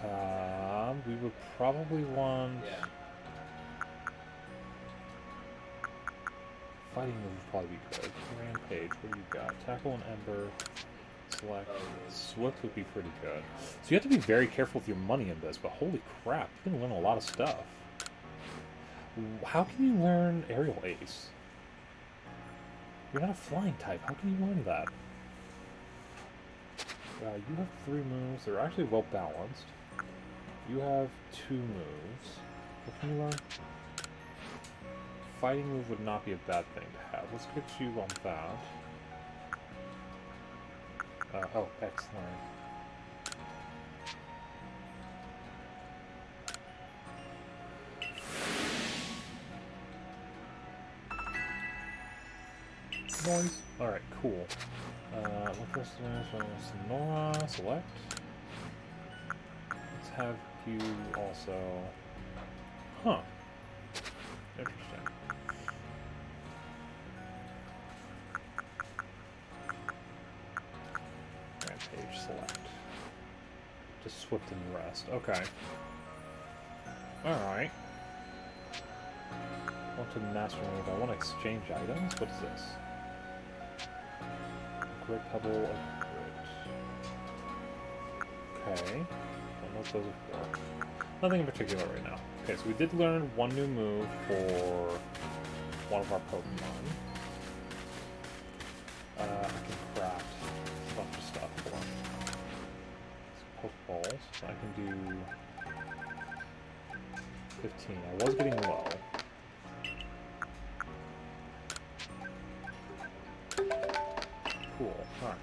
Speaker 1: learn? We would probably want... Fighting move would probably be good. Rampage. What do you got? Tackle and Ember. Select. Swift would be pretty good. So you have to be very careful with your money in this, but holy crap, you can learn a lot of stuff. How can you learn Aerial Ace? You're not a flying type. How can you learn that? You have 3 moves. They're actually well balanced. You have 2 moves. What can you learn? Fighting move would not be a bad thing to have. Let's get you on that. Oh, excellent. Noise. Alright, cool. What Sonora, select. Let's have you also... Huh. Interesting. Rampage, select. Just Swift and rest. Okay. Alright. Want to master move. I want to exchange items. What is this? Grit Pebble of Grit. Okay. Don't know what those are for. Nothing in particular right now. Okay, so we did learn one new move for one of our Pokemon. I can craft a bunch of stuff for Pokeballs. So I can do 15. I was getting low. Cool. Alright.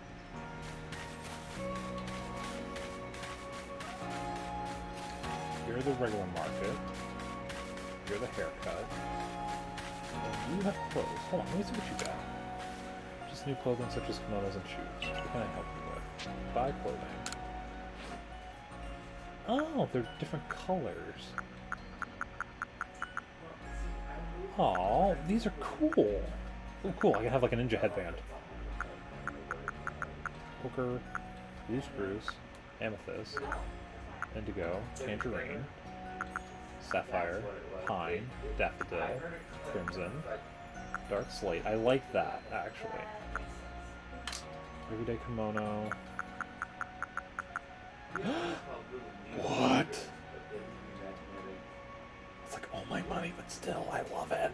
Speaker 1: You're the regular market. You're the haircut. And you have clothes. Hold on, let me see what you got. Just new clothing such as kimonos and shoes. What can I help you with? Buy clothing. Oh, they're different colors. Oh, these are cool. Oh, cool. I can have like a ninja headband. Poker, blue spruce, amethyst, indigo, tangerine, sapphire, pine, daffodil, crimson, dark slate. I like that, actually. Everyday kimono. What? It's like all my money, but still, I love it.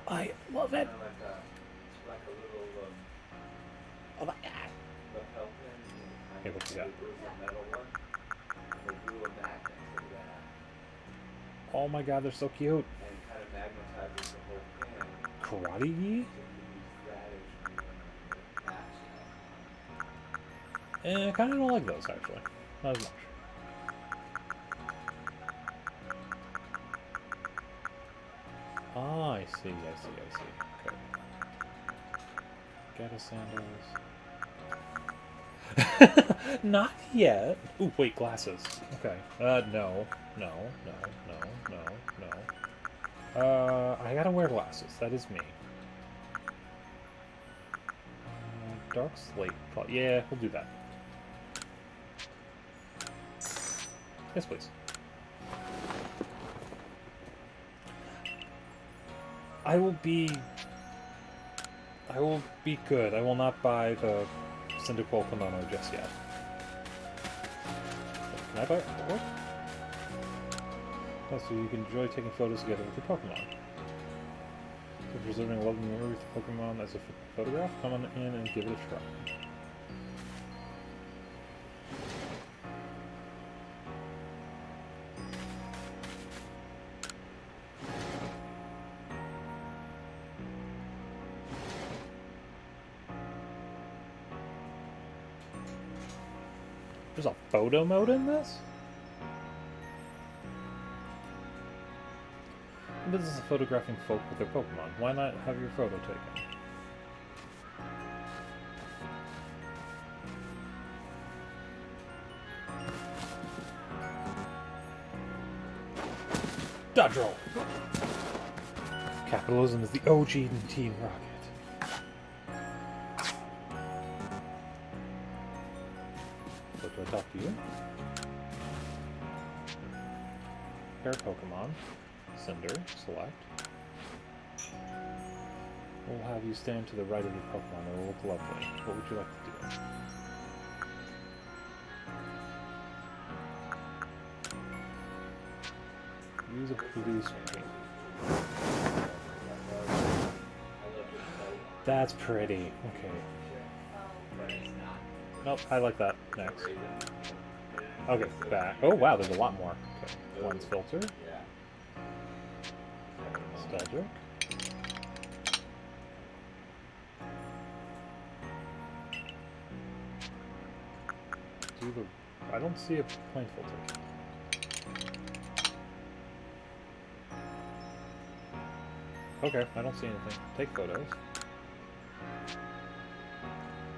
Speaker 1: I love it. Oh my god. Hey, what you got? Oh my god, they're so cute. Karate-gi? I kind of don't like those, actually. Not as much. I see. Okay. Get a sandals. Not yet. Ooh, wait, glasses. Okay. No. I gotta wear glasses. That is me. Dark slate. Yeah, we'll do that. Yes, please. I will be good. I will not buy the Cyndaquil kimono just yet. Can I buy it? What? Oh, so you can enjoy taking photos together with your Pokemon. So preserving a loving memory with your Pokemon as a photograph? Come on in and give it a try. There's a photo mode in this? This is photographing folk with their Pokemon. Why not have your photo taken? Dodge roll! Capitalism is the OG in Team Rocket. So do I talk to you? Pair Pokemon. Cinder, select. We'll have you stand to the right of your Pokemon. It will look lovely. What would you like to do? Use a blue screen. That's pretty. Okay. Nope, I like that. Next. Okay, back. Oh wow, there's a lot more. Okay. Lens filter. Nostalgic. I don't see a plane filter. Okay, I don't see anything. Take photos.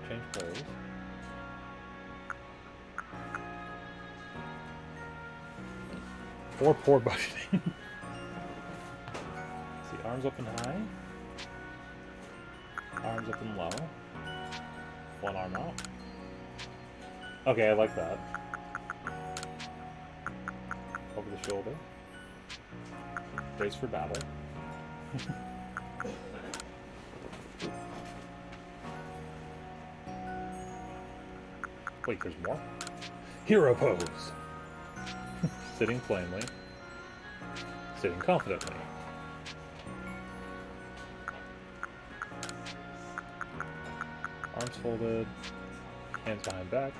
Speaker 1: Change pose. Or poor budgeting. See, arms up and high. Arms up and low. One arm out. Okay, I like that. Over the shoulder. Brace for battle. Wait, there's more? Hero pose! Sitting plainly. Sitting confidently. Arms folded. Hands behind back.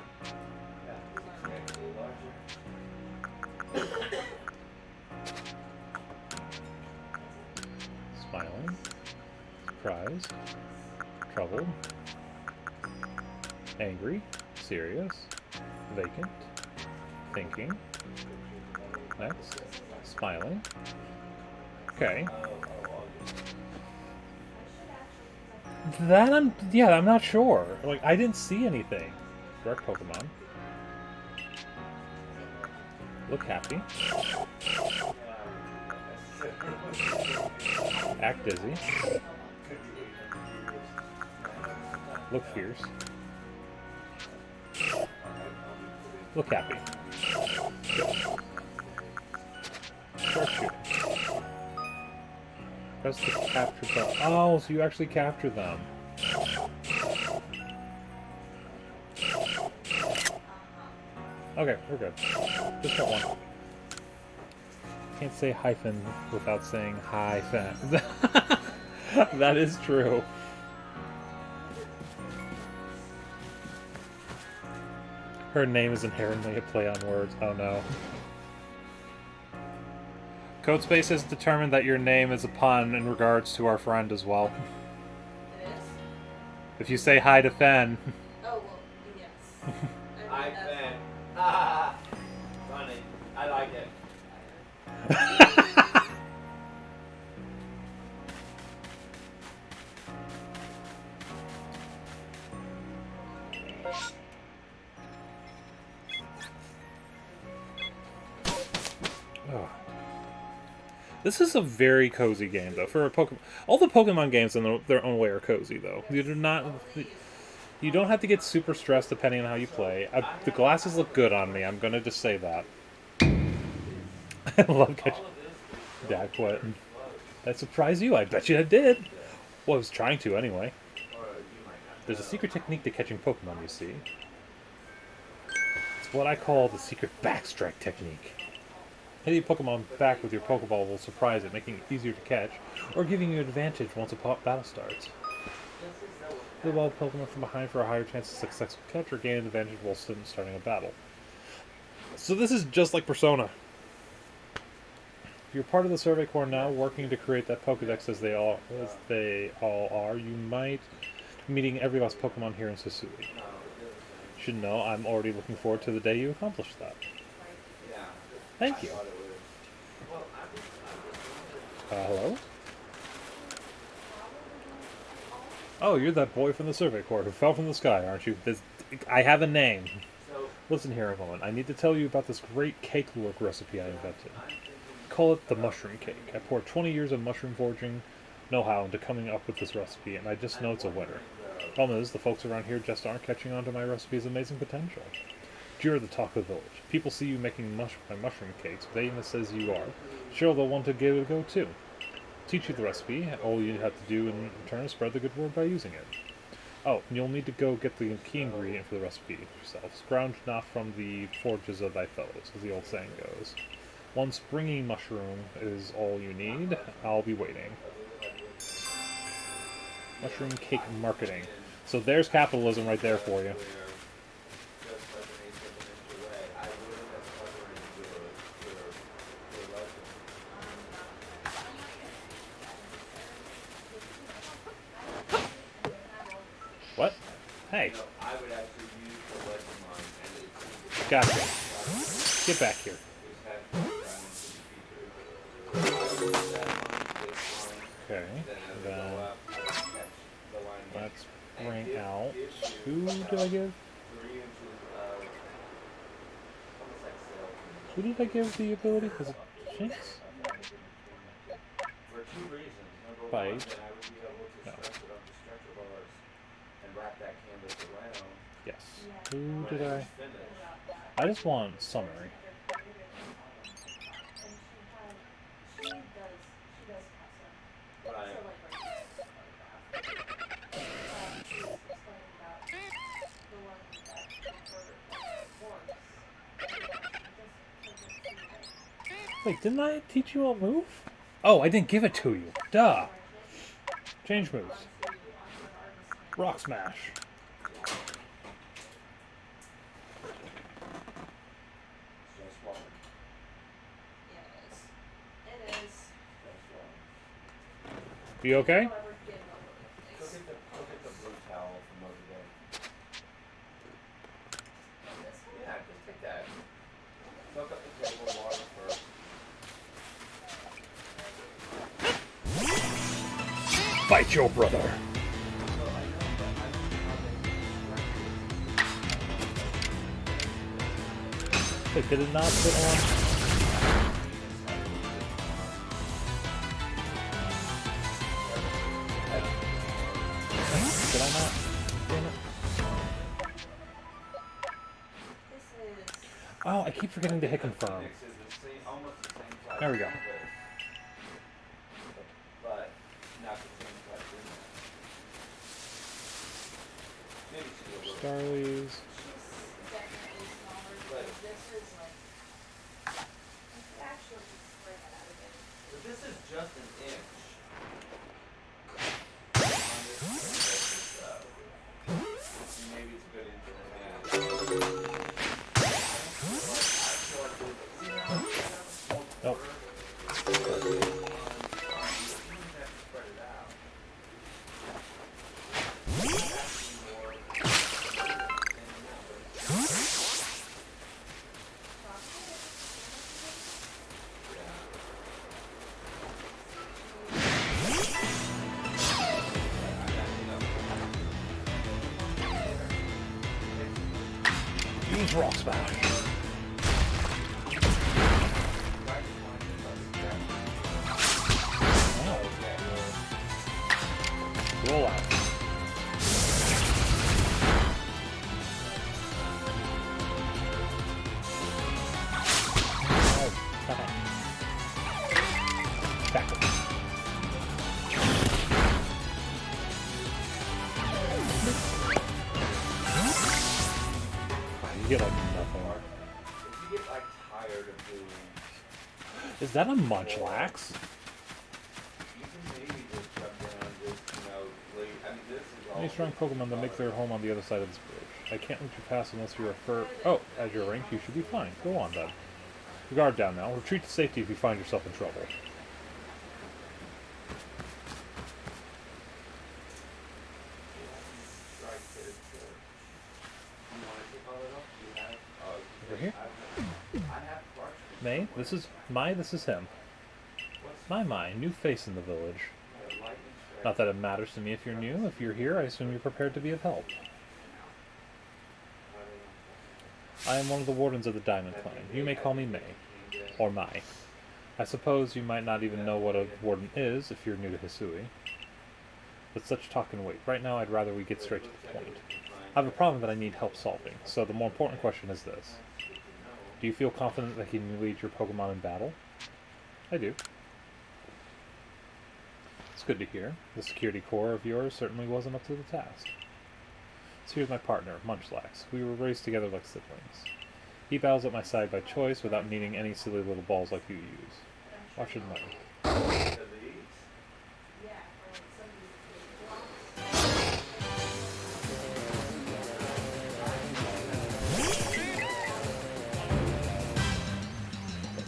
Speaker 1: Smiling. Surprised. Troubled. Angry. Serious. Vacant. Thinking. Next. Smiling. Okay. That I'm not sure. Like, I didn't see anything. Direct Pokemon. Look happy. Act dizzy. Look fierce. Look happy. Start shooting. Press the capture button. Oh, so you actually capture them. Okay, we're good. Just got one. Can't say hyphen without saying hyphen. That is true. Her name is inherently a play on words. Oh no. Codespace has determined that your name is a pun in regards to our friend as well.
Speaker 2: It is?
Speaker 1: If you say hi to Phoen.
Speaker 2: Oh, well, yes.
Speaker 3: Hi, Phoen. Ha Funny. I like it.
Speaker 1: Oh. This is a very cozy game, though. For a Pokemon, all the Pokemon games in their own way are cozy, though. You do not, you don't have to get super stressed depending on how you play. The glasses look good on me. I'm gonna just say that. I love catching Dak. What? That surprised you? I bet you it did. Well, I was trying to anyway. There's a secret technique to catching Pokemon. You see, it's what I call the secret backstrike technique. Hitting a Pokemon back with your Pokeball will surprise it, making it easier to catch, or giving you an advantage once a battle starts. Hit a wild Pokemon from behind for a higher chance of successful catch, or gain an advantage while starting a battle. So this is just like Persona. If you're part of the Survey Corps now, working to create that Pokedex as they all are, you might be meeting every last Pokemon here in Sasui. You should know I'm already looking forward to the day you accomplish that. Thank you. Hello? Oh, you're that boy from the Survey Corps who fell from the sky, aren't you? I have a name. Listen here a moment. I need to tell you about this great cake lurk recipe I invented. Call it the mushroom cake. I poured 20 years of mushroom foraging know-how into coming up with this recipe, and I just know it's a winner. Problem is, the folks around here just aren't catching on to my recipe's amazing potential. You're the talk of the village. People see you making my mushroom cakes, but Ava says you are. Sure, they'll want to give it a go too. Teach you the recipe. All you have to do in return is spread the good word by using it. Oh, and you'll need to go get the key ingredient for the recipe yourself. Scrounge not from the forges of thy fellows, as the old saying goes. One springy mushroom is all you need. I'll be waiting. Mushroom cake marketing. So there's capitalism right there for you. What? Hey. Gotcha. Get back here. Okay. Then let's bring out. Who did I give? Who did I give the ability? Was it Jinx? Bite. No. Yes. Who did I? I just want summary. Wait, didn't I teach you a move? Oh, I didn't give it to you. Duh. Change moves. Rock Smash. You okay? Fight your brother. Wait, did it not put on? Did I not? Damn it. Oh, I keep forgetting to hit confirm. There we go. Starlies.
Speaker 3: This is just an inch. Maybe it's a good inch and a half.
Speaker 1: Nope. Use Rock Smash. Oh. Roll out. Oh, haha. Tackle. You get like nothing.
Speaker 3: If you get like tired of doing,
Speaker 1: Is that a Munchlax?
Speaker 3: you can maybe just jump in and just, leave. I mean, this is all.
Speaker 1: Any strong Pokemon that make their home on the other side of this bridge. I can't let you pass unless you're a fur. Oh, as your rank, you should be fine. Go on, then. Guard down now. Retreat to safety if you find yourself in trouble. Over here. May, this is him. My, new face in the village. Not that it matters to me if you're new. If you're here, I assume you're prepared to be of help. I am one of the wardens of the Diamond Clan. You may call me May. Or Mai. I suppose you might not even know what a warden is if you're new to Hisui. But such talk can wait. Right now, I'd rather we get straight to the point. I have a problem that I need help solving, so the more important question is this. Do you feel confident that you can lead your Pokemon in battle? I do. It's good to hear. The security core of yours certainly wasn't up to the task. So here's my partner, Munchlax. We were raised together like siblings. He battles at my side by choice without needing any silly little balls like you use. Watch your money.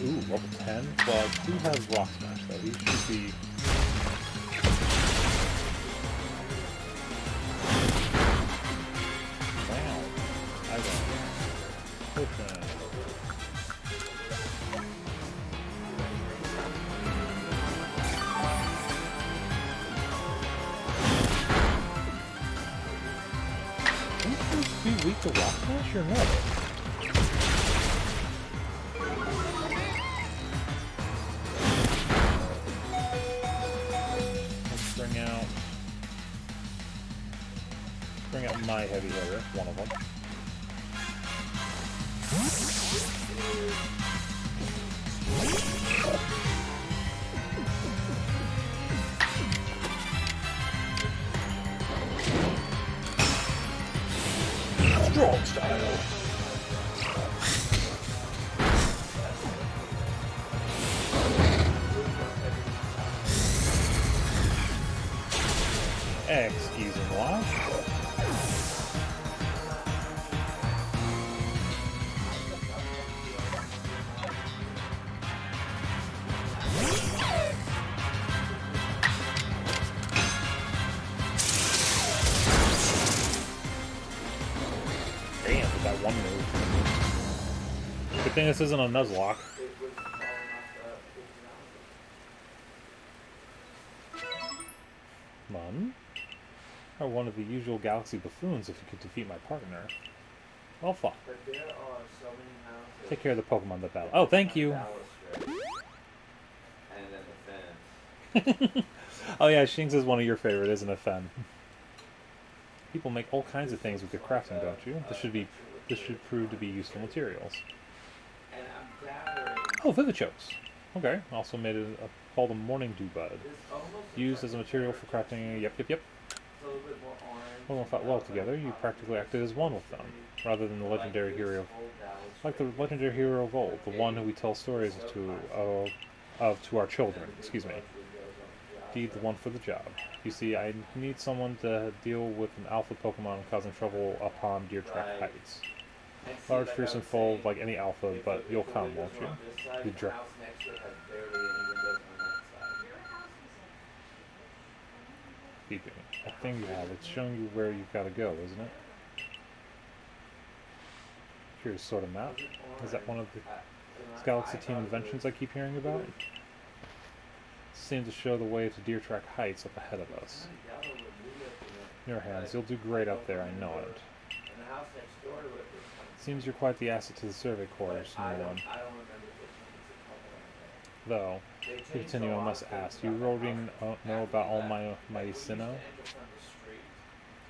Speaker 1: Ooh, level 10? Well, he has Rock Smash though. He should be... Wow. I got Potion. Are you supposed to be weak to Rock Smash or no? Bring out my heavy hitter, one of them. Strong style. Excusez-moi. Damn, with that one move. Good thing this isn't a Nuzlocke. Mum? Are one of the usual galaxy buffoons if you could defeat my partner. Well fought. Take care of the Pokemon that battle. Oh, thank you! Oh yeah, Shinx is one of your favorite, isn't it, Phoen? People make all kinds of things with your crafting, don't you? This should prove to be useful materials. Oh, Vivichokes. Okay, also made it called a Morning Dew Bud. Used as a material for crafting. Yep. When we fought well together, you practically acted as one with them, rather than the legendary hero. Like the legendary hero of old, the one who we tell stories to our children. Excuse me. Indeed, the one for the job. You see, I need someone to deal with an alpha Pokemon causing trouble upon Deer Track Heights. Large, fierce, and full like any alpha, but you'll come, won't you? Beeping. That thing you have, it's showing you where you've got to go, isn't it? Here's sort of map. Is that one of the Galaxy Team inventions I keep hearing about? Seems to show the way to Deer Track Heights up ahead of us. In your hands, you'll do great up there, I know it.
Speaker 3: And the house next door to it was
Speaker 1: Seems you're quite the asset to the survey corps,
Speaker 3: I
Speaker 1: new
Speaker 3: don't,
Speaker 1: one.
Speaker 3: I don't remember which one was a couple of them.
Speaker 1: Though,
Speaker 3: They
Speaker 1: to
Speaker 3: changed
Speaker 1: continue,
Speaker 3: a
Speaker 1: I
Speaker 3: lot
Speaker 1: must
Speaker 3: of things
Speaker 1: ask, you
Speaker 3: about the
Speaker 1: already
Speaker 3: house.
Speaker 1: know
Speaker 3: After
Speaker 1: about
Speaker 3: we left,
Speaker 1: Almighty
Speaker 3: like, we used to
Speaker 1: Sinnoh?
Speaker 3: enter from the street.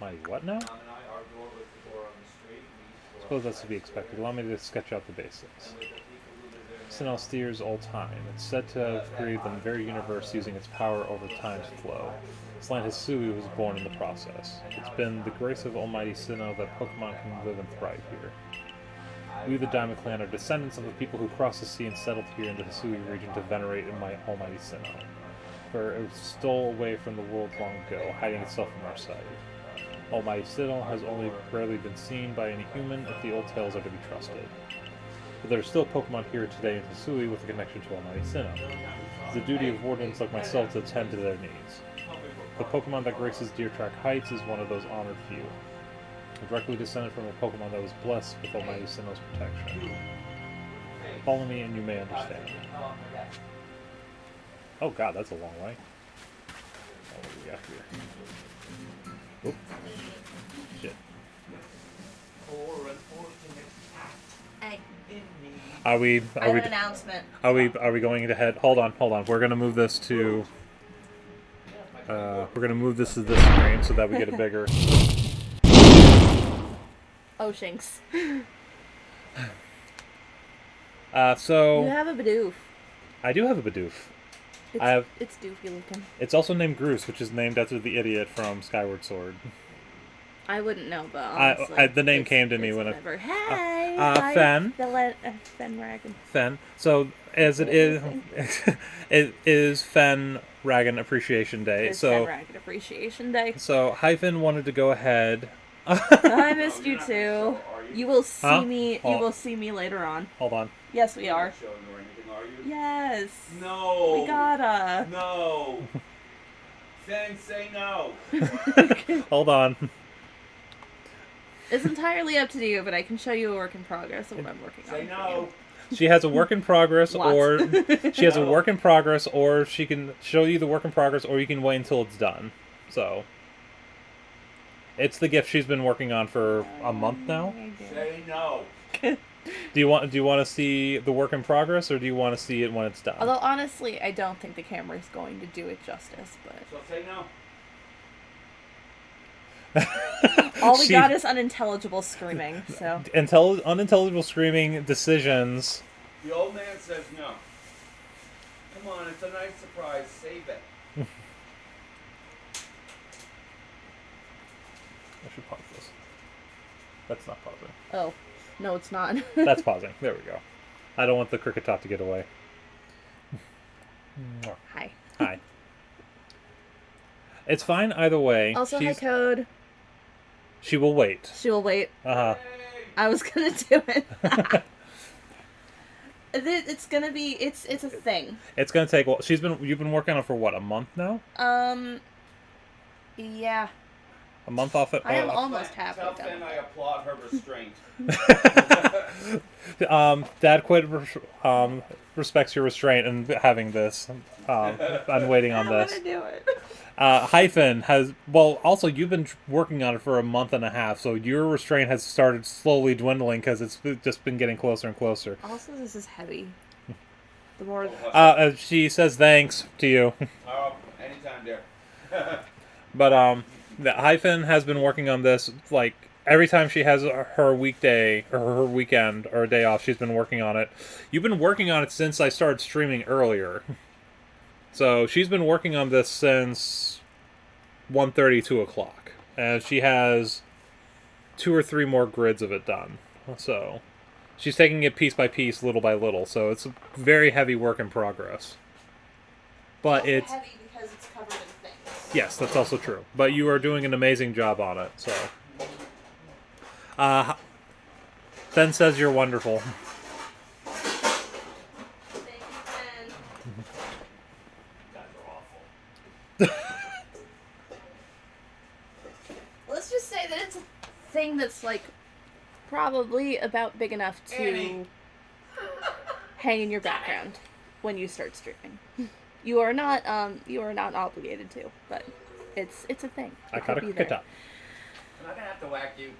Speaker 1: Mighty what now?
Speaker 3: Mom and I, our door was the door on the street. We used to go
Speaker 1: Suppose that's to
Speaker 3: outside
Speaker 1: be expected.
Speaker 3: stairs,
Speaker 1: Allow me to sketch out the basics.
Speaker 3: and with the people who live there
Speaker 1: Sinnoh
Speaker 3: now,
Speaker 1: steers all time. It's said to have created the very universe using its power over time's flow. This land Hisui was born in the process. It's been the grace of Almighty Sinnoh that Pokemon can live and thrive here. We, the Diamond Clan, are descendants of the people who crossed the sea and settled here in the Hisui region to venerate Almighty Sinnoh. For it stole away from the world long ago, hiding itself from our sight. Almighty Sinnoh has only rarely been seen by any human if the old tales are to be trusted. But there are still Pokemon here today in Hisui with a connection to Almighty Sinnoh. It's the duty of wardens like myself to attend to their needs. The Pokemon that graces Deer Track Heights is one of those honored few. Directly descended from a Pokemon that was blessed with Almighty Sinnoh's protection. Follow me and you may understand. Oh god, that's a long way. Oh, what do we got here? Oop. Shit.
Speaker 2: Hey,
Speaker 1: Are we
Speaker 2: I
Speaker 1: are
Speaker 2: have
Speaker 1: we
Speaker 2: an announcement.
Speaker 1: are we going to head? Hold on. We're gonna move this to we're gonna move this to this screen so that we get a bigger
Speaker 2: Oh, Shinx.
Speaker 1: so
Speaker 2: You have a Bidoof.
Speaker 1: I do have a Bidoof.
Speaker 2: It's doofy looking.
Speaker 1: It's also named Groose, which is named after the idiot from Skyward Sword.
Speaker 2: I wouldn't know, but honestly,
Speaker 1: the name came to me when
Speaker 2: whatever. Hey,
Speaker 1: Phoen.
Speaker 2: Phoen Ragon.
Speaker 1: Fen. So as it is, it is Fen Ragon Appreciation Day.
Speaker 2: It's
Speaker 1: So
Speaker 2: Phoen Ragon Appreciation Day.
Speaker 1: so Hyphen wanted to go ahead.
Speaker 2: I missed you too. You will see
Speaker 1: Huh?
Speaker 2: me. You
Speaker 1: Oh.
Speaker 2: will see me later on.
Speaker 1: Hold on.
Speaker 2: Yes, we are.
Speaker 3: showing or anything, are you?
Speaker 2: Yes.
Speaker 3: No.
Speaker 2: We gotta.
Speaker 3: No. Then say no.
Speaker 1: Hold on.
Speaker 2: It's entirely up to you, but I can show you a work in progress of what I'm working on.
Speaker 3: Say
Speaker 2: for
Speaker 3: no.
Speaker 1: She has a work in progress,
Speaker 2: What?
Speaker 1: or she has a
Speaker 3: No.
Speaker 1: work in progress, or she can show you the work in progress, or you can wait until it's done. So it's the gift she's been working on for a month now.
Speaker 3: Say no.
Speaker 1: Do you want to see the work in progress, or do you want to see it when it's done?
Speaker 2: Although honestly, I don't think the camera's going to do it justice. But
Speaker 3: So say no.
Speaker 2: all we
Speaker 1: She-
Speaker 2: got is unintelligible screaming. So
Speaker 1: unintelligible screaming decisions.
Speaker 3: The old man says no. Come on, it's a nice surprise. Save it.
Speaker 1: I should pause this. That's not pausing.
Speaker 2: oh, no, it's not.
Speaker 1: That's pausing. There we go. I don't want the cricket top to get away.
Speaker 2: Hi.
Speaker 1: Hi. It's fine either way.
Speaker 2: Also, hi
Speaker 1: She's-
Speaker 2: Code.
Speaker 1: She will wait.
Speaker 2: She will wait.
Speaker 1: Uh-huh.
Speaker 3: Hey.
Speaker 2: I was gonna do it. It's gonna be. It's a thing.
Speaker 1: It's gonna take. Well, you've been working on it for what, a month now?
Speaker 2: Yeah.
Speaker 1: A month off it.
Speaker 2: I am almost
Speaker 3: Tell
Speaker 2: halfway
Speaker 3: Finn
Speaker 2: done.
Speaker 3: I applaud her restraint.
Speaker 1: Dad respects your restraint in having this. I'm waiting on
Speaker 2: I'm
Speaker 1: this.
Speaker 2: gonna do it.
Speaker 1: Hyphen has. Well, also you've been working on it for a month and a half, so your restraint has started slowly dwindling because it's just been getting closer and closer.
Speaker 2: Also, this is heavy. The more.
Speaker 1: She says thanks to you.
Speaker 3: Oh, anytime, dear.
Speaker 1: But the Hyphen has been working on this like every time she has her weekday or her weekend or a day off. She's been working on it. You've been working on it since I started streaming earlier. So she's been working on this since 1:30, 2 o'clock, and she has 2 or 3 more grids of it done. So she's taking it piece by piece, little by little. So it's a very heavy work in progress. But
Speaker 2: Also
Speaker 1: it's
Speaker 2: heavy because it's covered in things.
Speaker 1: yes, that's also true. But you are doing an amazing job on it. So, Ben says you're wonderful.
Speaker 2: Thank you, Ben.
Speaker 3: Guys are awful.
Speaker 2: Let's just say that it's a thing that's like probably about big enough to
Speaker 3: Annie.
Speaker 2: hang in your background when you start streaming. You are not obligated to, but it's a thing.
Speaker 1: I
Speaker 2: It
Speaker 1: got a
Speaker 2: could be
Speaker 1: cricket
Speaker 2: there.
Speaker 1: top.
Speaker 3: Am I gonna have to whack you?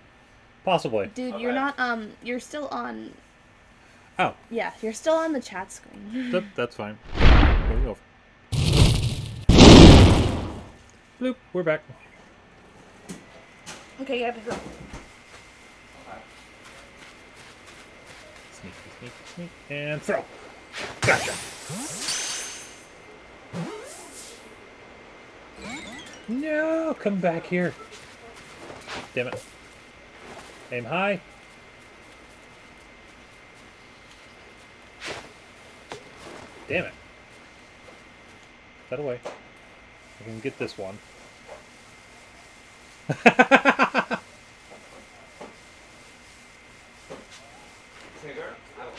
Speaker 1: Possibly.
Speaker 2: Dude, you're
Speaker 3: Okay.
Speaker 2: not, you're still on,
Speaker 1: Oh,
Speaker 2: yeah, you're still on the chat screen.
Speaker 1: that's fine. Here we go. Bloop, we're back.
Speaker 2: Okay, yeah, pick up.
Speaker 3: Okay.
Speaker 1: Sneaky, sneaky, sneak, and throw. Gotcha. No, come back here. Damn it. Aim high. Damn it. That away. I can get this one.
Speaker 3: Tigger. Out.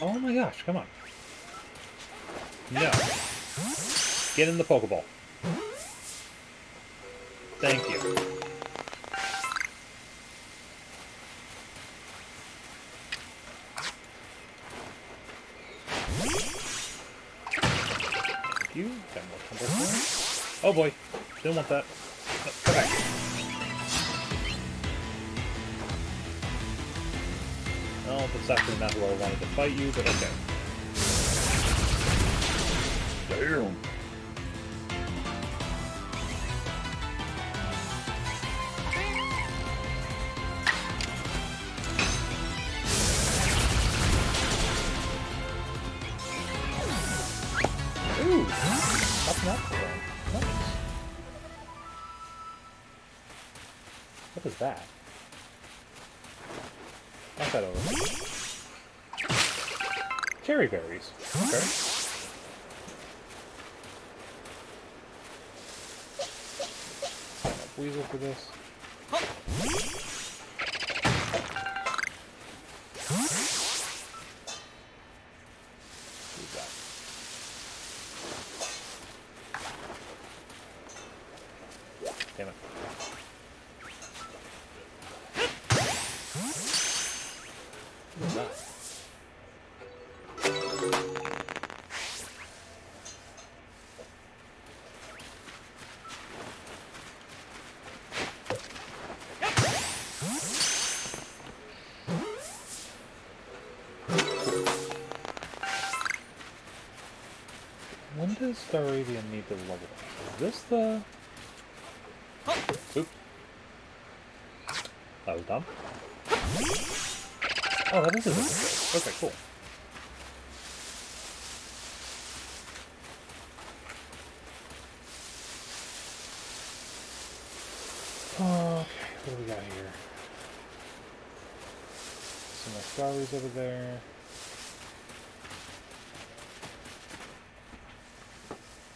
Speaker 1: Oh my gosh, come on. No. Get in the Pokeball. Thank you. Thank you. Got more Tumblestone. Oh boy. Didn't want that. No, come back. Oh, that's actually not who I wanted to fight you, but okay. Damn. Ooh, nothing else for them. Nice. What is that? Knock that over. Cherry berries. Okay. Sign up Weasel for this. Do that. Damn it. What is that? When does Staravian need to level up? Is this the... Oop. That was dumb. Oh, that is a mistake. Okay, cool. Okay, what do we got here? Some more strawberries over there.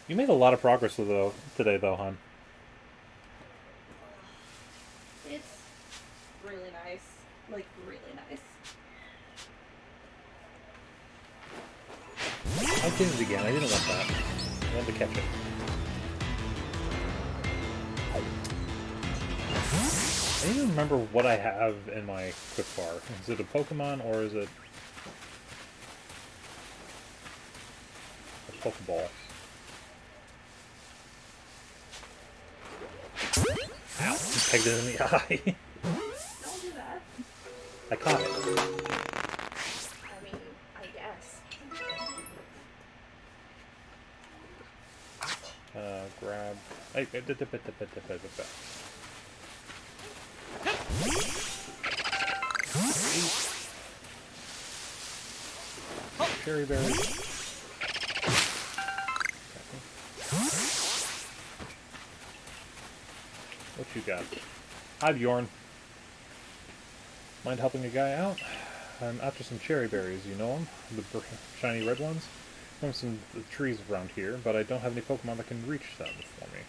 Speaker 1: You made a lot of progress with today, though, hon.
Speaker 2: It's really nice. Like, really nice.
Speaker 1: I did it again. I didn't want that. I wanted to catch it. I don't even remember what I have in my quick bar. Is it a Pokemon or is it a Pokeball? Ow! You pegged it in the eye.
Speaker 2: Don't do that.
Speaker 1: I caught it.
Speaker 2: I mean, I guess.
Speaker 1: Grab. Cherry berries. What you got? Hi, Bjorn. Mind helping a guy out? I'm after some cherry berries, you know them? The shiny red ones? From some trees around here, but I don't have any Pokemon that can reach them for me.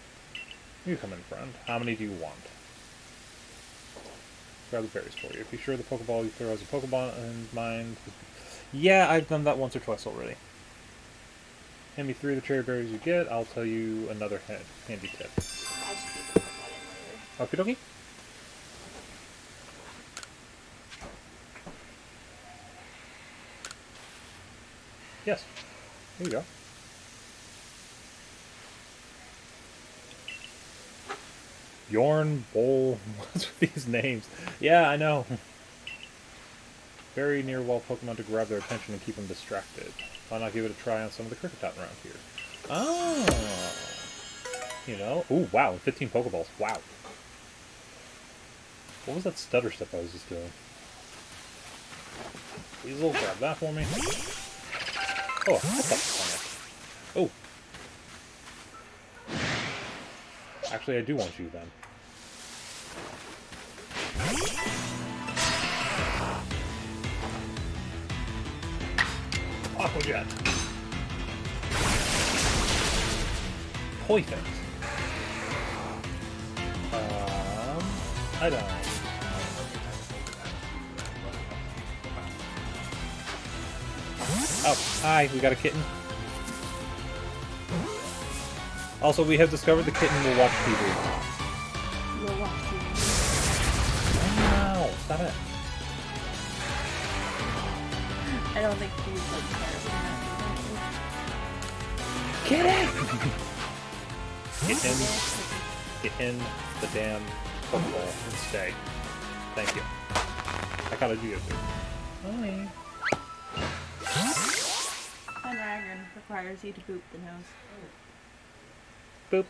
Speaker 1: You come in, friend. How many do you want? Grab the berries for you. Be sure the Pokeball you throw has a Pokeball in mind. Yeah, I've done that once or twice already. Hand me 3 of the cherry berries you get. I'll tell you another handy tip.
Speaker 2: I should keep it that in later.
Speaker 1: Okie dokie. Yes. Here you go. Bjorn, Bull, what's with these names? Yeah, I know. Very near wild Pokemon to grab their attention and keep them distracted. Why not give it a try on some of the Kricketot around here? Oh! You know? Ooh, wow, 15 Pokeballs. Wow. What was that stutter step I was just doing? Weasel, grab that for me. Oh, what's up, plant? Oh. Actually, I do want you then. Aqua Jet. Poison. I don't know. Oh, hi, we got a kitten. Also, we have discovered the kitten will watch TV.
Speaker 2: We'll watch TV.
Speaker 1: No, stop it.
Speaker 2: I don't think he's like
Speaker 1: Get in the damn Pokeball and stay. Thank you. I gotta do it. Hi.
Speaker 2: Dragon requires you to boop the nose.
Speaker 1: Boop.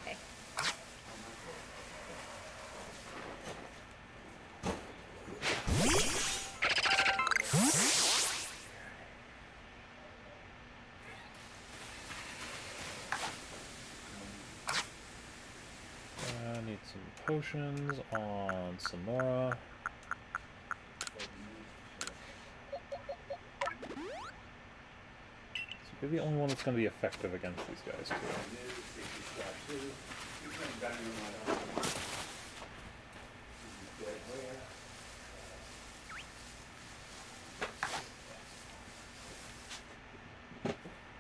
Speaker 2: Okay.
Speaker 1: I need some potions on Sonora. So you're the only one that's going to be effective against these guys, too.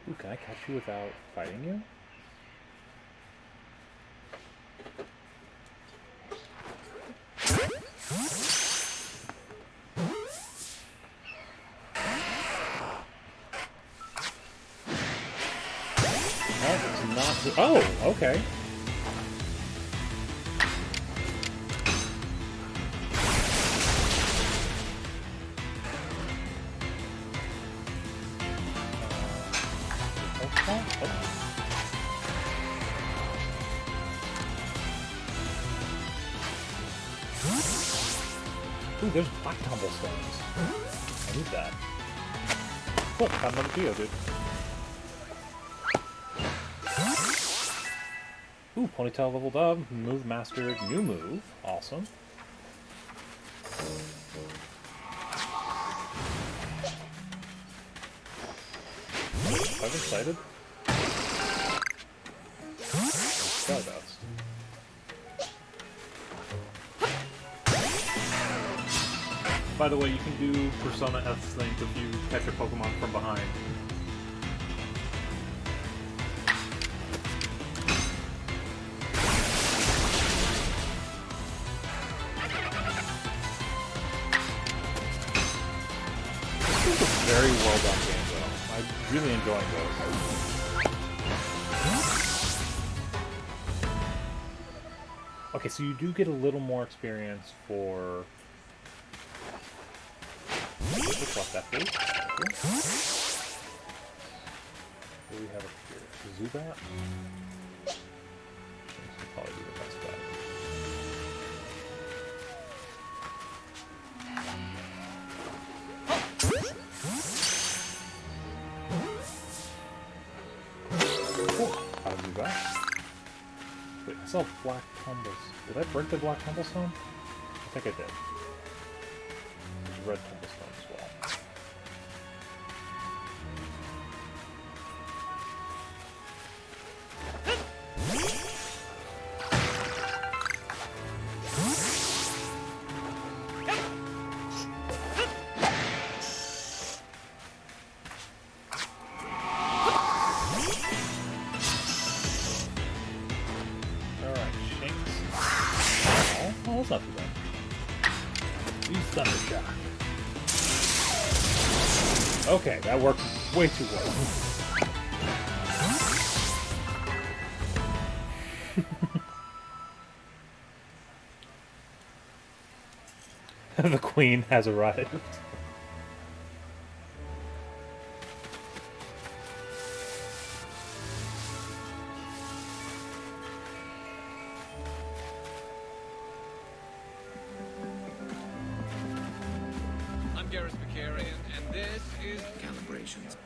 Speaker 1: Ooh, can I catch you without fighting you? Oh, okay. Ooh, there's black tumblestones. I need that. Cool, got another Geo, dude. Ooh, Ponytail leveled up. Move mastered. New move. Awesome. I'm excited. Stardust. By the way, you can do Persona S things if you catch a Pokemon from behind. Very well done game, though. I'm really enjoying those. Okay, so you do get a little more experience for... Let's watch that, please. What do we have up here? Zubat? This will probably be the best bet. Wait, I saw black tumbles. Did I break the black tumblestone? I think I did. There's red tumblestone as well. That's not too bad. Use Thunder Shock. Okay, that worked way too well. The queen has arrived.
Speaker 4: I'm Garrus Vicarian, and this is Calibrations.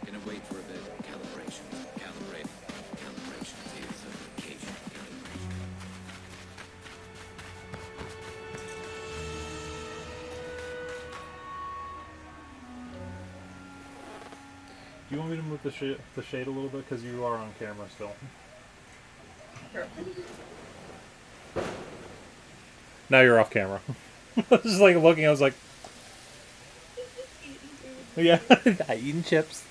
Speaker 4: Gonna wait for a bit. Calibrations. Calibrating. Calibrations is a vacation calibration.
Speaker 1: Do you want me to move the shade a little bit? Because you are on camera still.
Speaker 2: Sure.
Speaker 1: Now you're off camera. I was just like looking, I was like... Yeah, eating chips.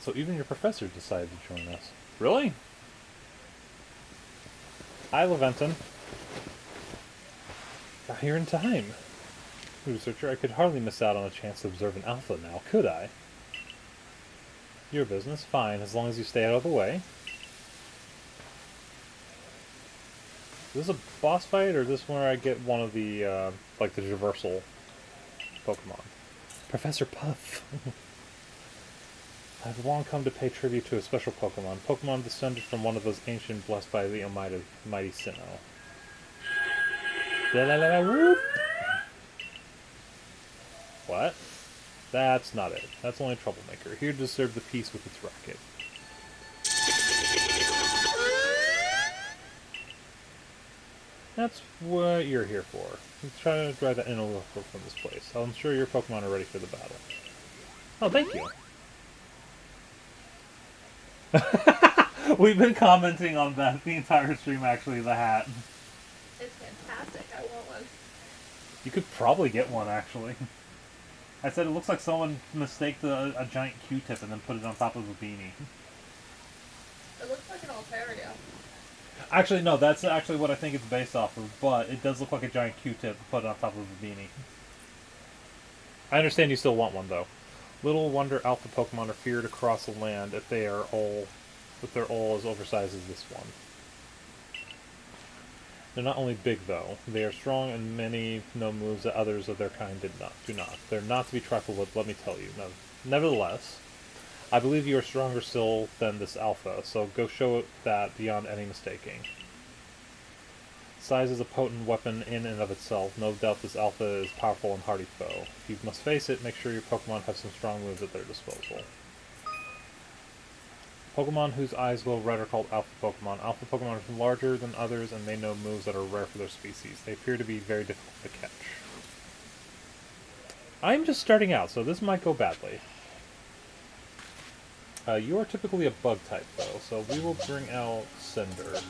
Speaker 1: So even your professor decided to join us. Really? Hi, Leventon. Got here in time. Researcher, I could hardly miss out on a chance to observe an alpha now, could I? Your business, fine, as long as you stay out of the way. Is this a boss fight, or is this where I get one of the, like the traversal Pokemon? Professor Puff. I've long come to pay tribute to a special Pokemon. Pokemon descended from one of those ancient blessed by the mighty Sinnoh. La la la la whoop! What? That's not it. That's only a troublemaker. Here to disturb the peace with its racket. That's what you're here for. Let's try to drive that inner local from this place. I'm sure your Pokemon are ready for the battle. Oh, thank you. We've been commenting on that the entire stream, actually, the hat.
Speaker 2: It's fantastic. I want one.
Speaker 1: You could probably get one, actually. I said it looks like someone mistaked a giant Q-tip and then put it on top of a beanie.
Speaker 2: It looks like an Altaria.
Speaker 1: Actually, no, that's actually what I think it's based off of, but it does look like a giant Q-tip put on top of a beanie. I understand you still want one, though. Little wonder alpha Pokemon are feared across the land if they're all as oversized as this one. They're not only big, though. They are strong, and many know moves that others of their kind do not. They're not to be trifled with, let me tell you. No, nevertheless, I believe you are stronger still than this alpha, so go show it that beyond any mistaking. Size is a potent weapon in and of itself. No doubt this alpha is a powerful and hardy foe. If you must face it, make sure your Pokemon have some strong moves at their disposal. Pokemon whose eyes glow red are called Alpha Pokemon. Alpha Pokemon are larger than others, and they know moves that are rare for their species. They appear to be very difficult to catch. I'm just starting out, so this might go badly. You are typically a bug type, though, so we will bring out Cinder.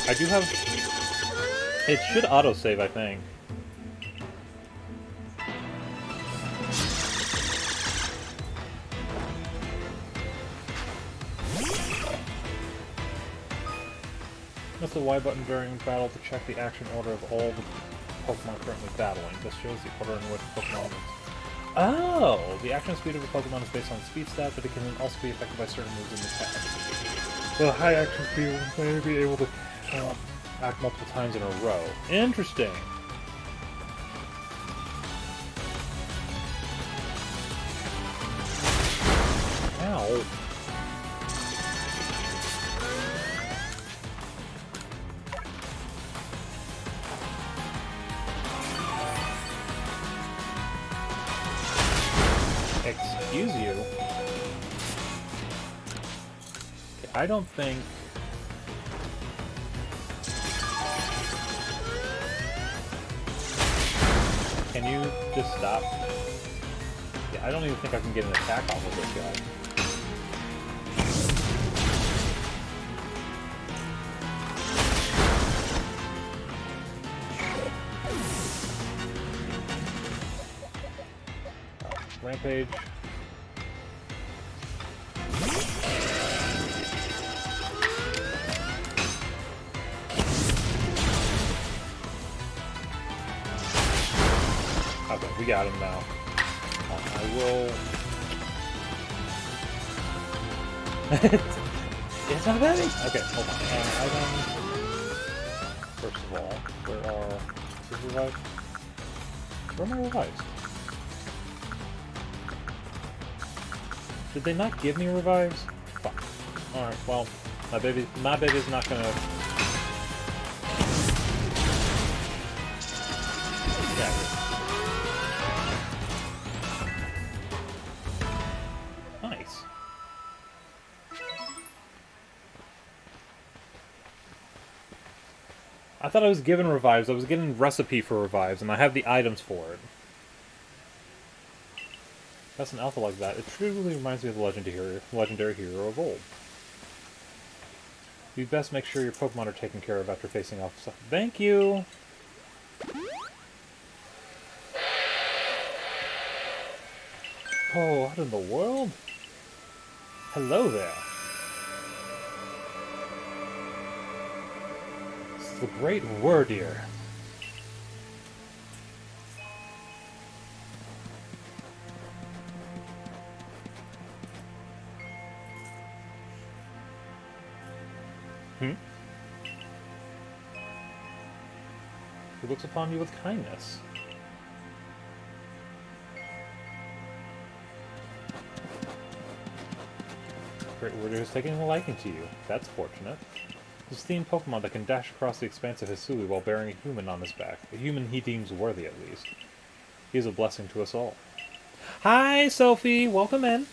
Speaker 1: I do have... It should autosave, I think. Press the Y button during battle to check the action order of all the Pokemon currently battling. This shows the order in which Pokemon is... Oh! The action speed of a Pokemon is based on speed stat, but it can also be affected by certain moves in the attack. With a high action speed, we may be able to act multiple times in a row. Interesting! Ow! Excuse you? Okay, I don't think... Can you just stop? Yeah, I don't even think I can get an attack off of this guy. Rampage. we got him now. I will... It's not heavy! Okay, hold on. Items. First of all, where are... Is revives? Where are my revives? Did they not give me revives? Fuck. Alright, well, my baby's not gonna... Yeah. Nice. I thought I was given revives. I was getting recipe for revives, and I have the items for it. That's an alpha like that. It truly reminds me of the legendary hero of old. You best make sure your Pokemon are taken care of after facing off. Thank you! Oh, what in the world? Hello there. It's the great Wordeer. He looks upon you with kindness. Great Warrior is taking a liking to you. That's fortunate. His themed Pokemon that can dash across the expanse of Hisui while bearing a human on his back. A human he deems worthy, at least. He is a blessing to us all. Hi, Sophie! Welcome in!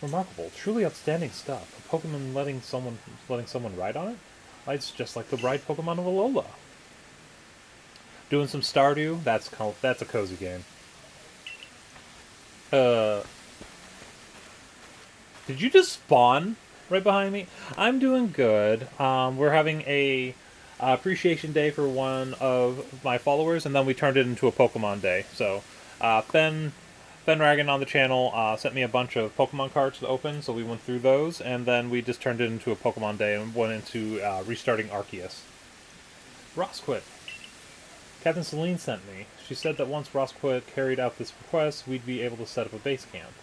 Speaker 1: Remarkable. Truly outstanding stuff. A Pokemon letting someone ride on it? It's just like the ride Pokemon of Alola. Doing some Stardew? That's a cozy game. Did you just spawn right behind me? I'm doing good. We're having a appreciation day for one of my followers, and then we turned it into a Pokemon day. So, Fenragon on the channel sent me a bunch of Pokemon cards to open, so we went through those, and then we just turned it into a Pokemon day and went into restarting Arceus. Rosquit. Captain Celine sent me. She said that once Rosquit carried out this request, we'd be able to set up a base camp.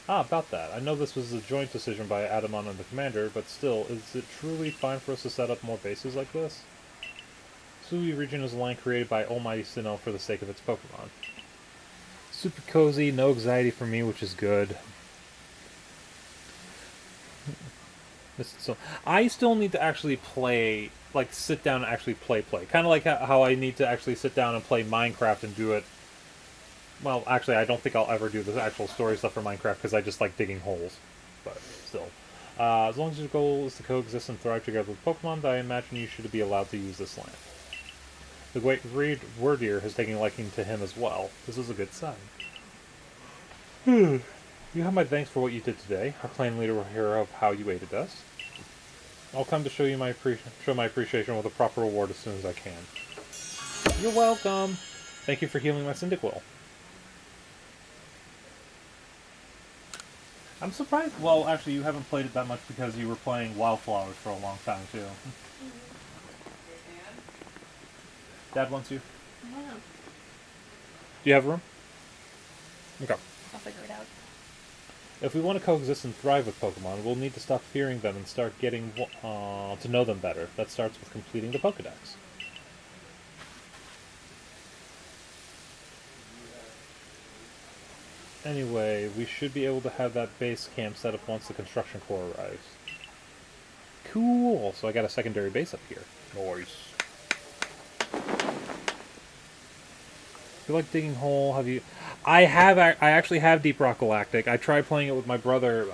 Speaker 1: Ah, about that. I know this was a joint decision by Adamon and the commander, but still, is it truly fine for us to set up more bases like this? Sui region is a land created by Almighty Sinnoh for the sake of its Pokemon. Super cozy, no anxiety for me, which is good. So I still need to actually play, like, sit down and actually play. Kind of like how I need to actually sit down and play Minecraft and do it. Well, actually, I don't think I'll ever do the actual story stuff for Minecraft because I just like digging holes. But still. As long as your goal is to coexist and thrive together with Pokemon, I imagine you should be allowed to use this land. The great Wordeer has taken a liking to him as well. This is a good sign. You have my thanks for what you did today. Our clan leader will hear of how you aided us. I'll come to show you my appreciation with a proper reward as soon as I can. You're welcome. Thank you for healing my Cyndaquil. I'm surprised. Well, actually, you haven't played it that much because you were playing Wildflowers for a long time too. Dad wants you.
Speaker 2: I don't know.
Speaker 1: Do you have room? Okay.
Speaker 2: I'll figure it out.
Speaker 1: If we want to coexist and thrive with Pokemon, we'll need to stop fearing them and start getting to know them better. That starts with completing the Pokedex. Anyway, we should be able to have that base camp set up once the construction corps arrives. Cool! So I got a secondary base up here. Nice. You like digging hole? Have you? I actually have Deep Rock Galactic. I tried playing it with my brother.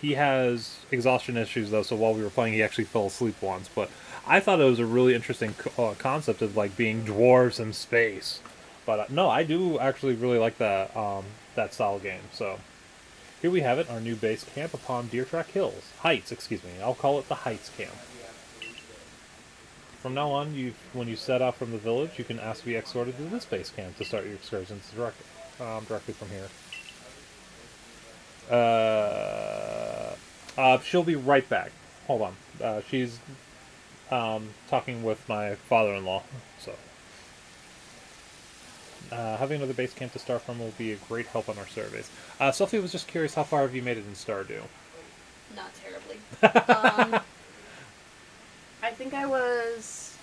Speaker 1: He has exhaustion issues though, so while we were playing, he actually fell asleep once. But I thought it was a really interesting concept of like being dwarves in space. But no, I do actually really like that that style game. So here we have it, our new base camp upon Deer Track Hills Heights. Excuse me. I'll call it the Heights camp. From now on, when you set off from the village, you can ask to be escorted to this base camp to start your excursions directly from here. She'll be right back. Hold on. She's talking with my father-in-law. So Having another base camp to start from will be a great help on our surveys. Sophie was just curious, how far have you made it in Stardew?
Speaker 2: Not terribly. I think I was.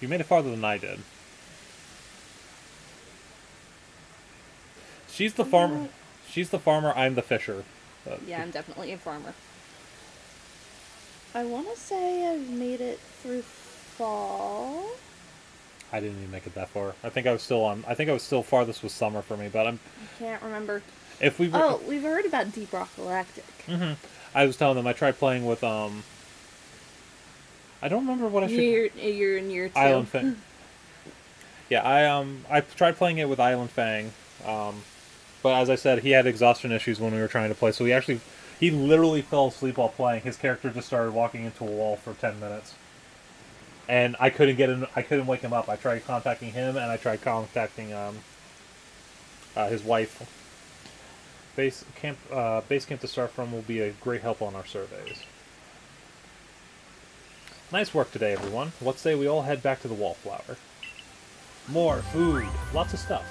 Speaker 1: You made it farther than I did. She's the farmer. She's the farmer. I'm the fisher.
Speaker 2: Yeah, I'm definitely a farmer. I want to say I've made it through fall.
Speaker 1: I didn't even make it that far. I think I was still on. I think I was still farthest was summer for me. But
Speaker 2: I can't remember.
Speaker 1: If we were,
Speaker 2: Oh, we've heard about Deep Rock Galactic.
Speaker 1: Mm-hmm. I was telling them I tried playing with I don't remember what I should.
Speaker 2: You're in year 2.
Speaker 1: Island Fang. Yeah, I tried playing it with Island Fang, but as I said, he had exhaustion issues when we were trying to play. So he literally fell asleep while playing. His character just started walking into a wall for 10 minutes, and I couldn't get him. I couldn't wake him up. I tried contacting him, and I tried contacting his wife. Base camp to start from will be a great help on our surveys. Nice work today, everyone. Let's say we all head back to the Wallflower. More food. Lots of stuff.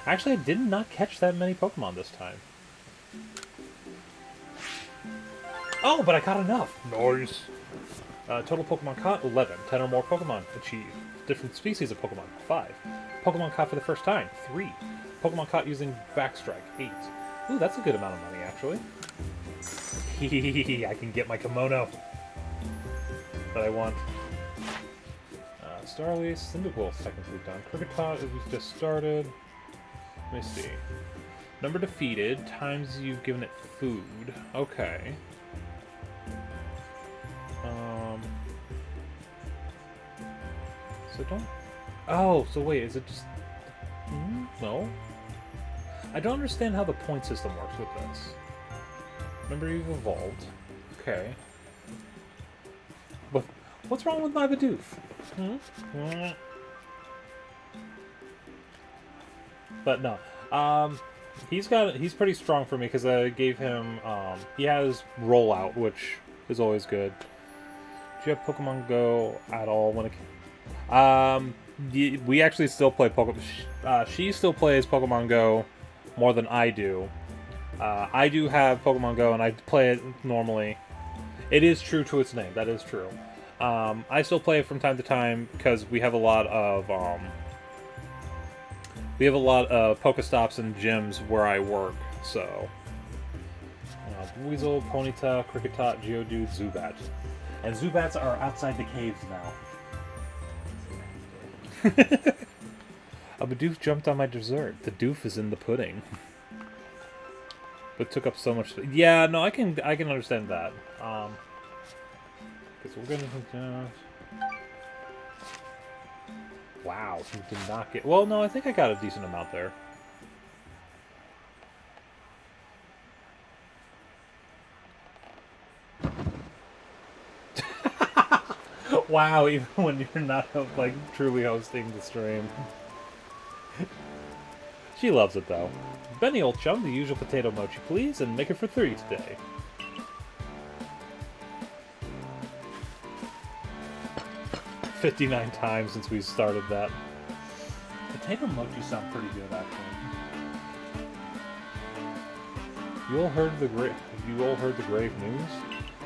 Speaker 1: Actually, I did not catch that many Pokemon this time. Oh, but I caught enough. Nice. Total Pokemon caught, 11. 10 or more Pokemon achieved. Different species of Pokemon, 5. Pokemon caught for the first time, 3. Pokemon caught using Backstrike, 8. Ooh, that's a good amount of money, actually. I can get my kimono that I want. Starly, Cyndaquil's technically done. Kricketot is just started. Let me see. Number defeated, times you've given it food. Okay. So don't... Oh, so wait, is it just... No? I don't understand how the point system works with this. Remember, you've evolved. Okay. But what's wrong with my Bidoof? But no. He's pretty strong for me because I gave him, he has rollout, which is always good. Do you have Pokemon Go at all when it we actually still play Pokemon. She still plays Pokemon Go more than I do. I do have Pokemon Go and I play it normally. It is true to its name. That is true. I still play it from time to time because we have a lot of Pokestops and gyms where I work. So Weasel, Ponyta, Kricketot, Geodude, Zubat, and Zubats are outside the caves now. A Bidoof jumped on my dessert. The doof is in the pudding. But took up so much. Yeah, no, I can understand that. Because we're gonna. Wow, he did not get. Well, no, I think I got a decent amount there. Wow, even when you're not like truly hosting the stream. She loves it though. Benny, old chum, the usual potato mochi, please, and make it for 3 today. "59 times since we started that. Potato mochi sound pretty good, actually. You all heard the grave news?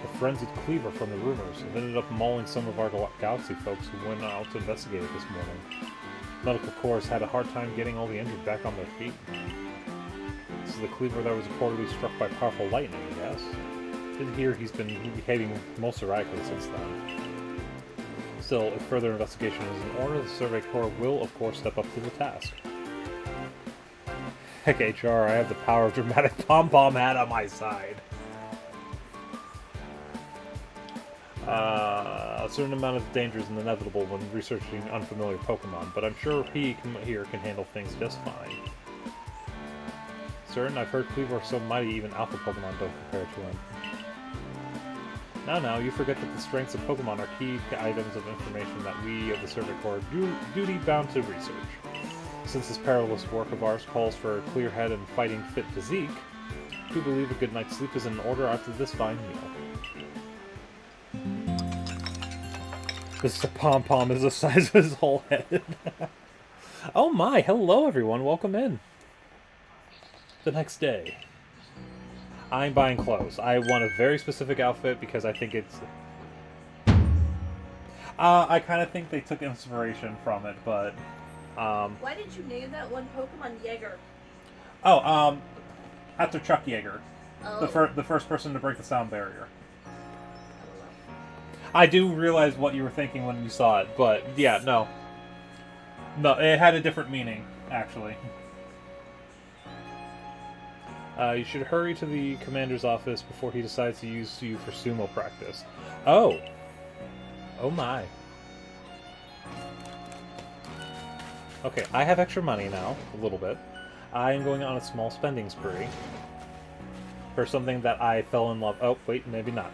Speaker 1: The frenzied Cleaver from the rumors have ended up mauling some of our Galaxy folks who went out to investigate it this morning. Medical Corps had a hard time getting all the injured back on their feet. This is the Cleaver that was reportedly struck by powerful lightning, I guess. Did hear he's been behaving most erratically since then. Still, if further investigation is in order, the Survey Corps will, of course, step up to the task. Heck, HR, I have the power of dramatic pom-pom hat on my side. A certain amount of danger is inevitable when researching unfamiliar Pokemon, but I'm sure here can handle things just fine. Certain, I've heard Cleaver so mighty even Alpha Pokemon don't compare to him. Now, you forget that the strengths of Pokemon are key items of information that we of the Survey Corps are duty-bound to research. Since this perilous work of ours calls for a clear head and fighting-fit physique, we believe a good night's sleep is in order after this fine meal. This pom-pom is the size of his whole head. Oh my, hello everyone, welcome in. The next day. I'm buying clothes. I want a very specific outfit because I think it's... I kind of think they took inspiration from it, but...
Speaker 2: Why did you name that one Pokemon Jaeger?
Speaker 1: Oh, after Chuck Yeager.
Speaker 2: Oh.
Speaker 1: The first person to break the sound barrier. I do realize what you were thinking when you saw it, but yeah, no. No, it had a different meaning, actually. You should hurry to the commander's office before he decides to use you for sumo practice. Oh. Oh my. Okay, I have extra money now, a little bit. I am going on a small spending spree for something that I fell in love... Oh, wait, maybe not.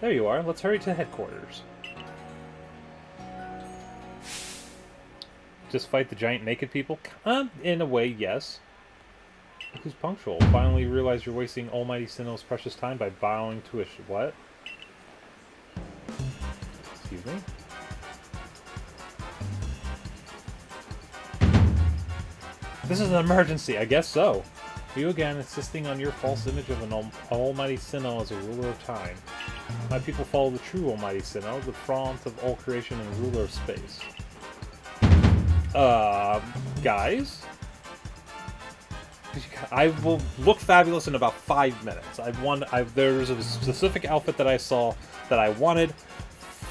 Speaker 1: There you are. Let's hurry to headquarters. Just fight the giant naked people? In a way, yes. Who's punctual? Finally realize you're wasting Almighty Sinnoh's precious time by bowing to a... What? Excuse me? This is an emergency, I guess so. You again, insisting on your false image of an Almighty Sinnoh as a ruler of time. My people follow the true Almighty Sinnoh, the font of all creation and ruler of space. Guys? I will look fabulous in about 5 minutes. There's a specific outfit that I saw that I wanted.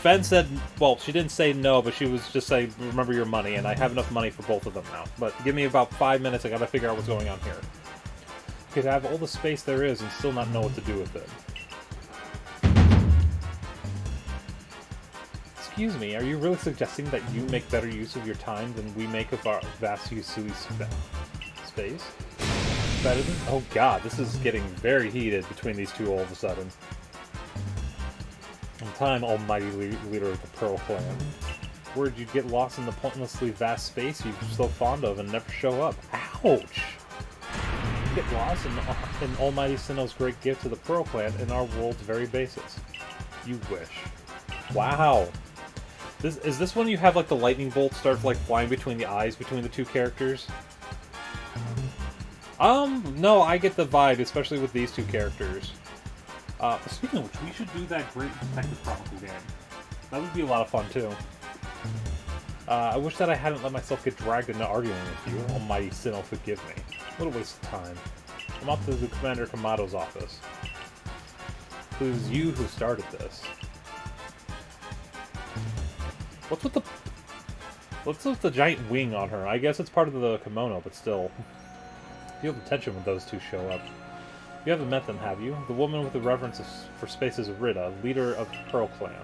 Speaker 1: Phoen said, well, she didn't say no, but she was just saying, remember your money, and I have enough money for both of them now. But give me about 5 minutes, I gotta figure out what's going on here. Could have all the space there is and still not know what to do with it. Excuse me, are you really suggesting that you make better use of your time than we make of our vast Usui space? Better than... Oh god, this is getting very heated between these two all of a sudden. In time, almighty leader of the Pearl Clan. Word you'd get lost in the pointlessly vast space you're so fond of and never show up. Ouch! Get lost in Almighty Sinnoh's great gift to the Pearl Clan in our world's very basis. You wish. Wow. Is this when you have like the lightning bolt start like flying between the eyes between the two characters? No, I get the vibe, especially with these two characters. Speaking of which, we should do that Great Detective Chronicle game. That would be a lot of fun too. I wish that I hadn't let myself get dragged into arguing with you. Almighty Sinnoh, forgive me. What a waste of time. I'm up to the Commander Kamado's office. It was you who started this. What's with the giant wing on her? I guess it's part of the kimono, but still. Feel the tension when those two show up. You haven't met them, have you? The woman with the reverence for space is Rita, leader of the Pearl Clan.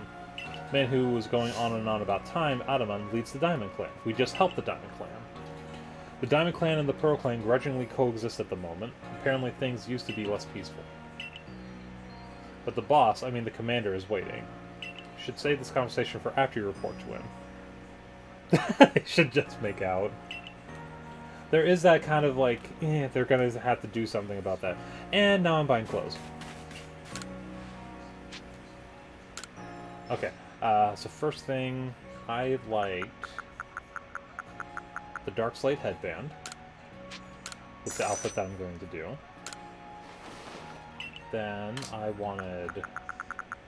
Speaker 1: Man who was going on and on about time, Adaman leads the Diamond Clan. We just helped the Diamond Clan. The Diamond Clan and the Pearl Clan grudgingly coexist at the moment. Apparently things used to be less peaceful. But the boss, I mean the commander, is waiting. You should save this conversation for after you report to him. They should just make out. There is that kind of like, they're gonna have to do something about that. And now I'm buying clothes. Okay, so first thing, I liked the Dark Slate headband. With the outfit that I'm going to do. Then I wanted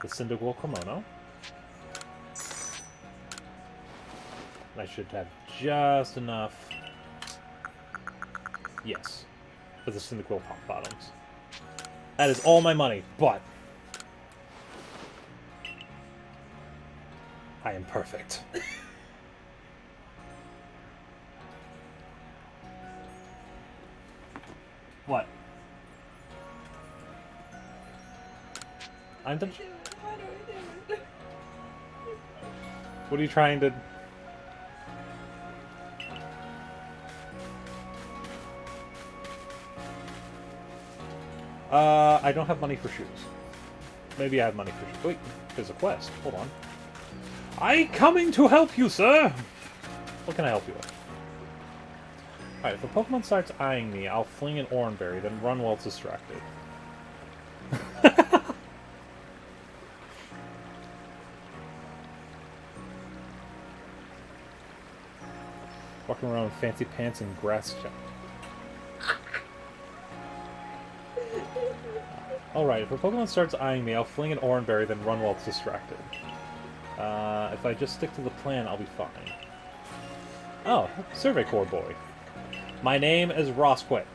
Speaker 1: the Cyndaquil kimono. I should have just enough. Yes. For the Cyndaquil pop bottoms. That is all my money, but I am perfect. What? I'm done. What are you trying to... I don't have money for shoes. Maybe I have money for shoes. Wait, there's a quest. Hold on. I coming to help you, sir! What can I help you with? Alright, if a Pokemon starts eyeing me, I'll fling an Oranberry, then run while it's distracted. walking around with fancy pants and grass chop. Alright, if a Pokemon starts eyeing me, I'll fling an Oran Berry, then run while it's distracted. If I just stick to the plan, I'll be fine. Oh, Survey Corps boy. My name is Rosquet.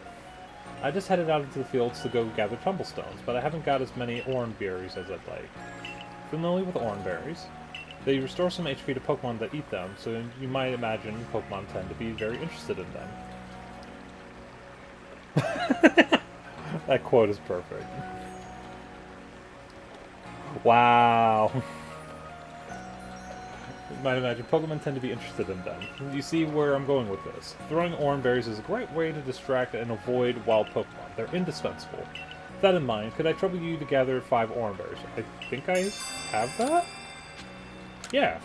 Speaker 1: I just headed out into the fields to go gather tumblestones, but I haven't got as many Oran Berries as I'd like. Familiar with Oran Berries? They restore some HP to Pokemon that eat them, so you might imagine Pokemon tend to be very interested in them. That quote is perfect. Wow. You might imagine Pokemon tend to be interested in them. You see where I'm going with this. Throwing Oran Berries is a great way to distract and avoid wild Pokemon. They're indispensable. With that in mind, could I trouble you to gather 5 Oran Berries? I think I have that? Yeah.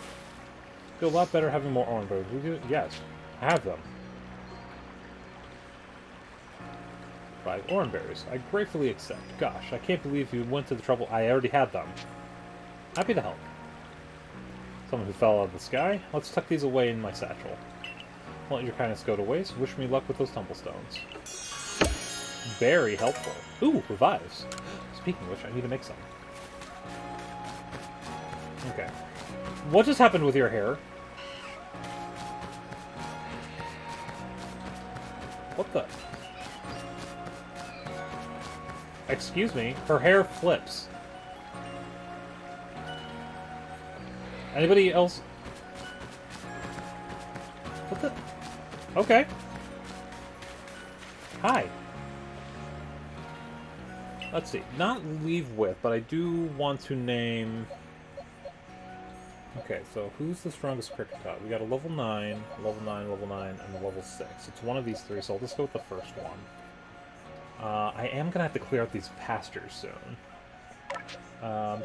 Speaker 1: Feel a lot better having more Oran Berries. Yes, I have them. 5 Oran Berries. I gratefully accept. Gosh, I can't believe you went to the trouble. I already had them. Happy to help. Someone who fell out of the sky. Let's tuck these away in my satchel. Won't let your kindness go to waste. Wish me luck with those tumblestones. Very helpful. Ooh, revives. Speaking of which, I need to make some. Okay. What just happened with your hair? What the? Excuse me, her hair flips. Anybody else? What the? Okay. Hi. Let's see. Not leave with, but I do want to name... Okay, so who's the strongest Kricketot? We got a level 9, level 9, level 9, and a level 6. It's one of these three, so I'll just go with the first one. I am going to have to clear out these pastures soon.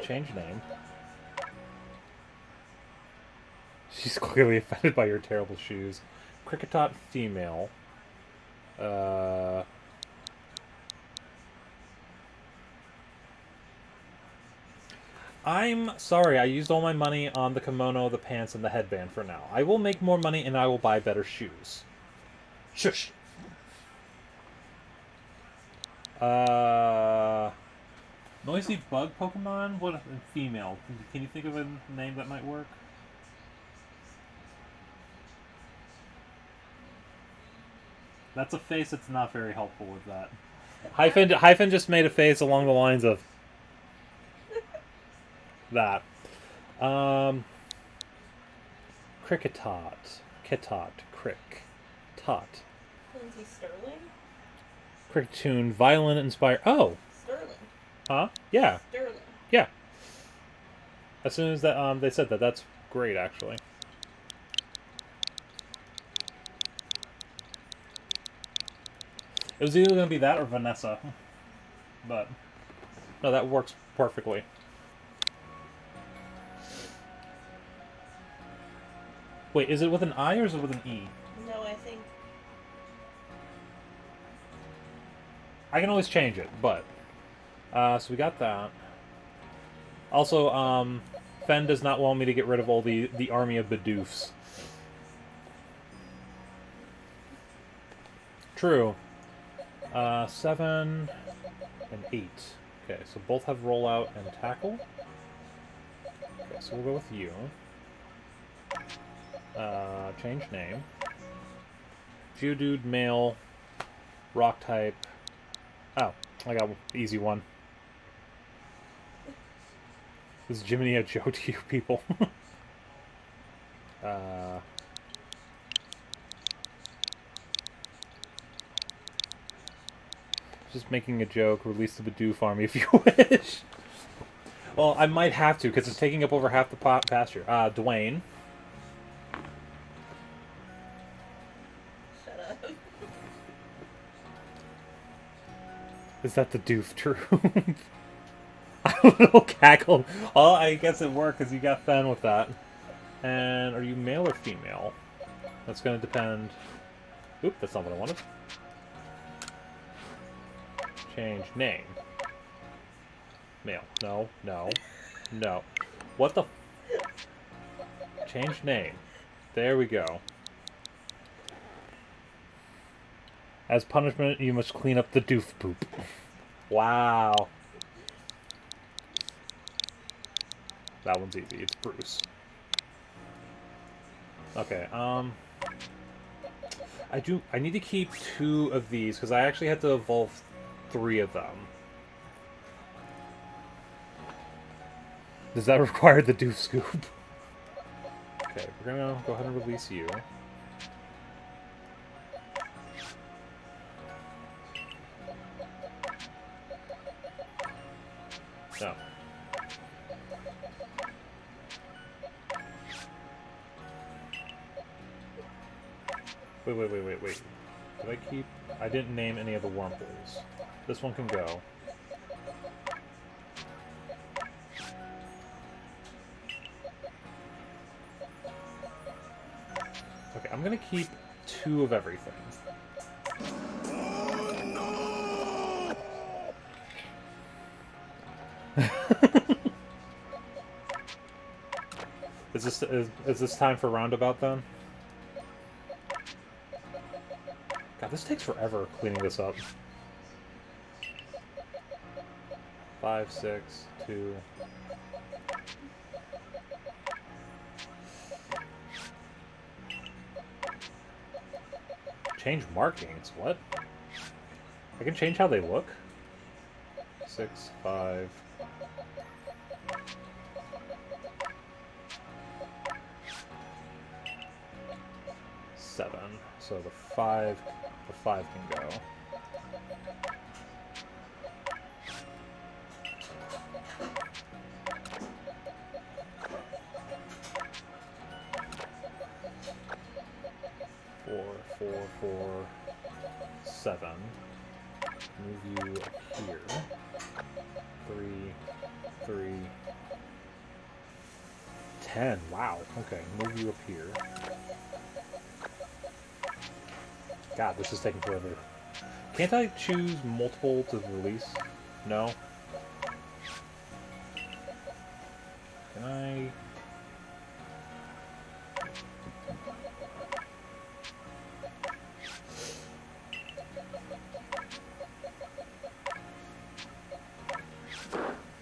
Speaker 1: Change name. She's clearly offended by your terrible shoes. Kricketot female. I'm sorry, I used all my money on the kimono, the pants, and the headband for now. I will make more money and I will buy better shoes. Shush! Noisy bug Pokemon? What? Female. Can you think of a name that might work? That's a face that's not very helpful with that. Hyphen just made a face along the lines of that. Kricketot. Kitot. Crick. Tot.
Speaker 2: Lindsay Sterling?
Speaker 1: Cricketune. Violin inspired. Oh!
Speaker 2: Sterling.
Speaker 1: Huh? Yeah.
Speaker 2: Sterling.
Speaker 1: Yeah. As soon as that they said that, that's great actually. It was either going to be that or Vanessa. But no, that works perfectly. Wait, is it with an I or is it with an E?
Speaker 2: No, I think...
Speaker 1: I can always change it, but... so we got that. Also, Phoen does not want me to get rid of all the army of Bidoofs. True. 7 and 8. Okay, so both have rollout and tackle. Okay, so we'll go with you. Change name. Geodude, male, rock type. Oh, I got the easy one. This is Jiminy a joke to you people. Just making a joke. Release the Bidoof army if you wish. Well, I might have to because it's taking up over half the pasture. Dwayne.
Speaker 2: Shut up.
Speaker 1: Is that the doof true? I don't know, cackle. Well, I guess it worked because you got Phoen with that. And are you male or female? That's going to depend. Oop, that's not what I wanted. Change name. Male. No, no, no. What the? Change name. There we go. As punishment, you must clean up the doof poop. Wow. That one's easy. It's Bruce. Okay, I need to keep 2 of these, because I actually had to evolve 3 of them. Does that require the doof scoop? Okay, we're gonna go ahead and release you. No. Wait. Did I keep... I didn't name any of the wormholes. This one can go. Okay, I'm gonna keep 2 of everything. Is this time for roundabout then? God, this takes forever cleaning this up. 5, 6, 2. Change markings? What? I can change how they look? 6, 5. So the 5 can go. Four, 7. Move you up here. 3, 10. Wow. Okay, move you up here. God, this is taking forever. Can't I choose multiple to release? No? Can I...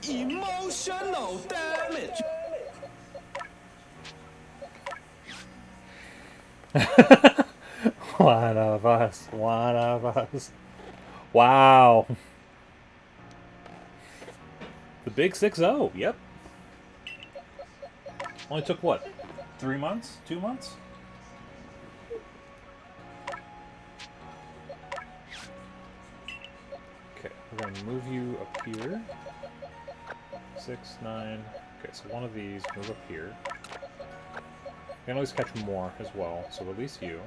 Speaker 4: Emotional damage.
Speaker 1: One of us. One of us. Wow. The big 6-0. Yep. Only took what? 3 months? 2 months? Okay, we're going to move you up here. 6, 9. Okay, so one of these move up here. You can always catch more as well, so release you.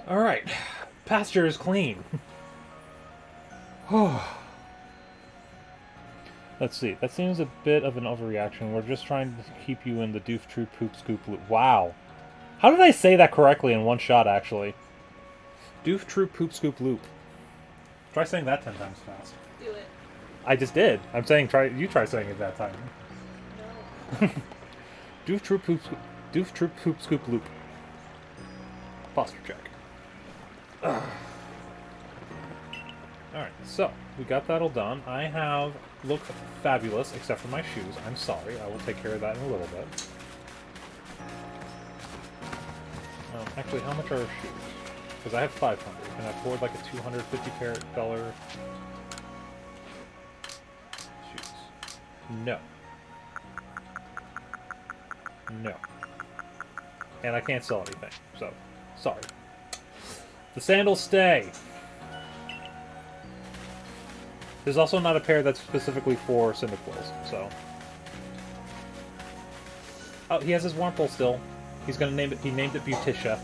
Speaker 1: Alright, pasture is clean. Let's see, that seems a bit of an overreaction. We're just trying to keep you in the doof true poop scoop loop. Wow. How did I say that correctly in one shot, actually? Doof true poop scoop loop. Try saying that 10 times fast.
Speaker 2: Do it.
Speaker 1: I just did. I'm saying you try saying it that time.
Speaker 2: No.
Speaker 1: Doof true poop scoop loop. Posture check. Alright, so we got that all done. I have looked fabulous, except for my shoes. I'm sorry. I will take care of that in a little bit. Actually, how much are our shoes? Because I have 500. Can I afford like a $250 shoes? No. No. And I can't sell anything, so sorry. The sandals stay. There's also not a pair that's specifically for Cyndaquils, so. Oh, he has his Wurmple still. He's gonna name it. He named it Beauticia.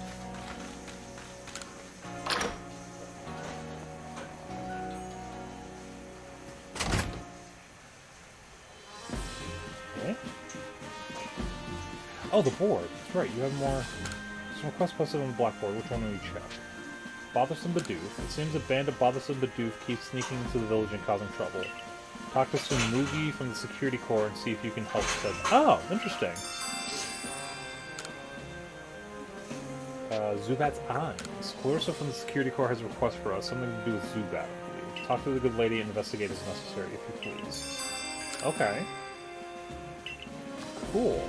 Speaker 1: Okay. Oh, the board. That's right. You have more Some requests posted on the blackboard. Which one will you check? Bothersome Bidoof. It seems a band of Bothersome Bidoof keeps sneaking into the village and causing trouble. Talk to Sumugi from the security corps and see if you can help them. Oh, interesting. Zubat's eyes. Clarissa from the security corps has a request for us. Something to do with Zubat, I believe. Talk to the good lady and investigate as necessary, if you please. Okay. Cool.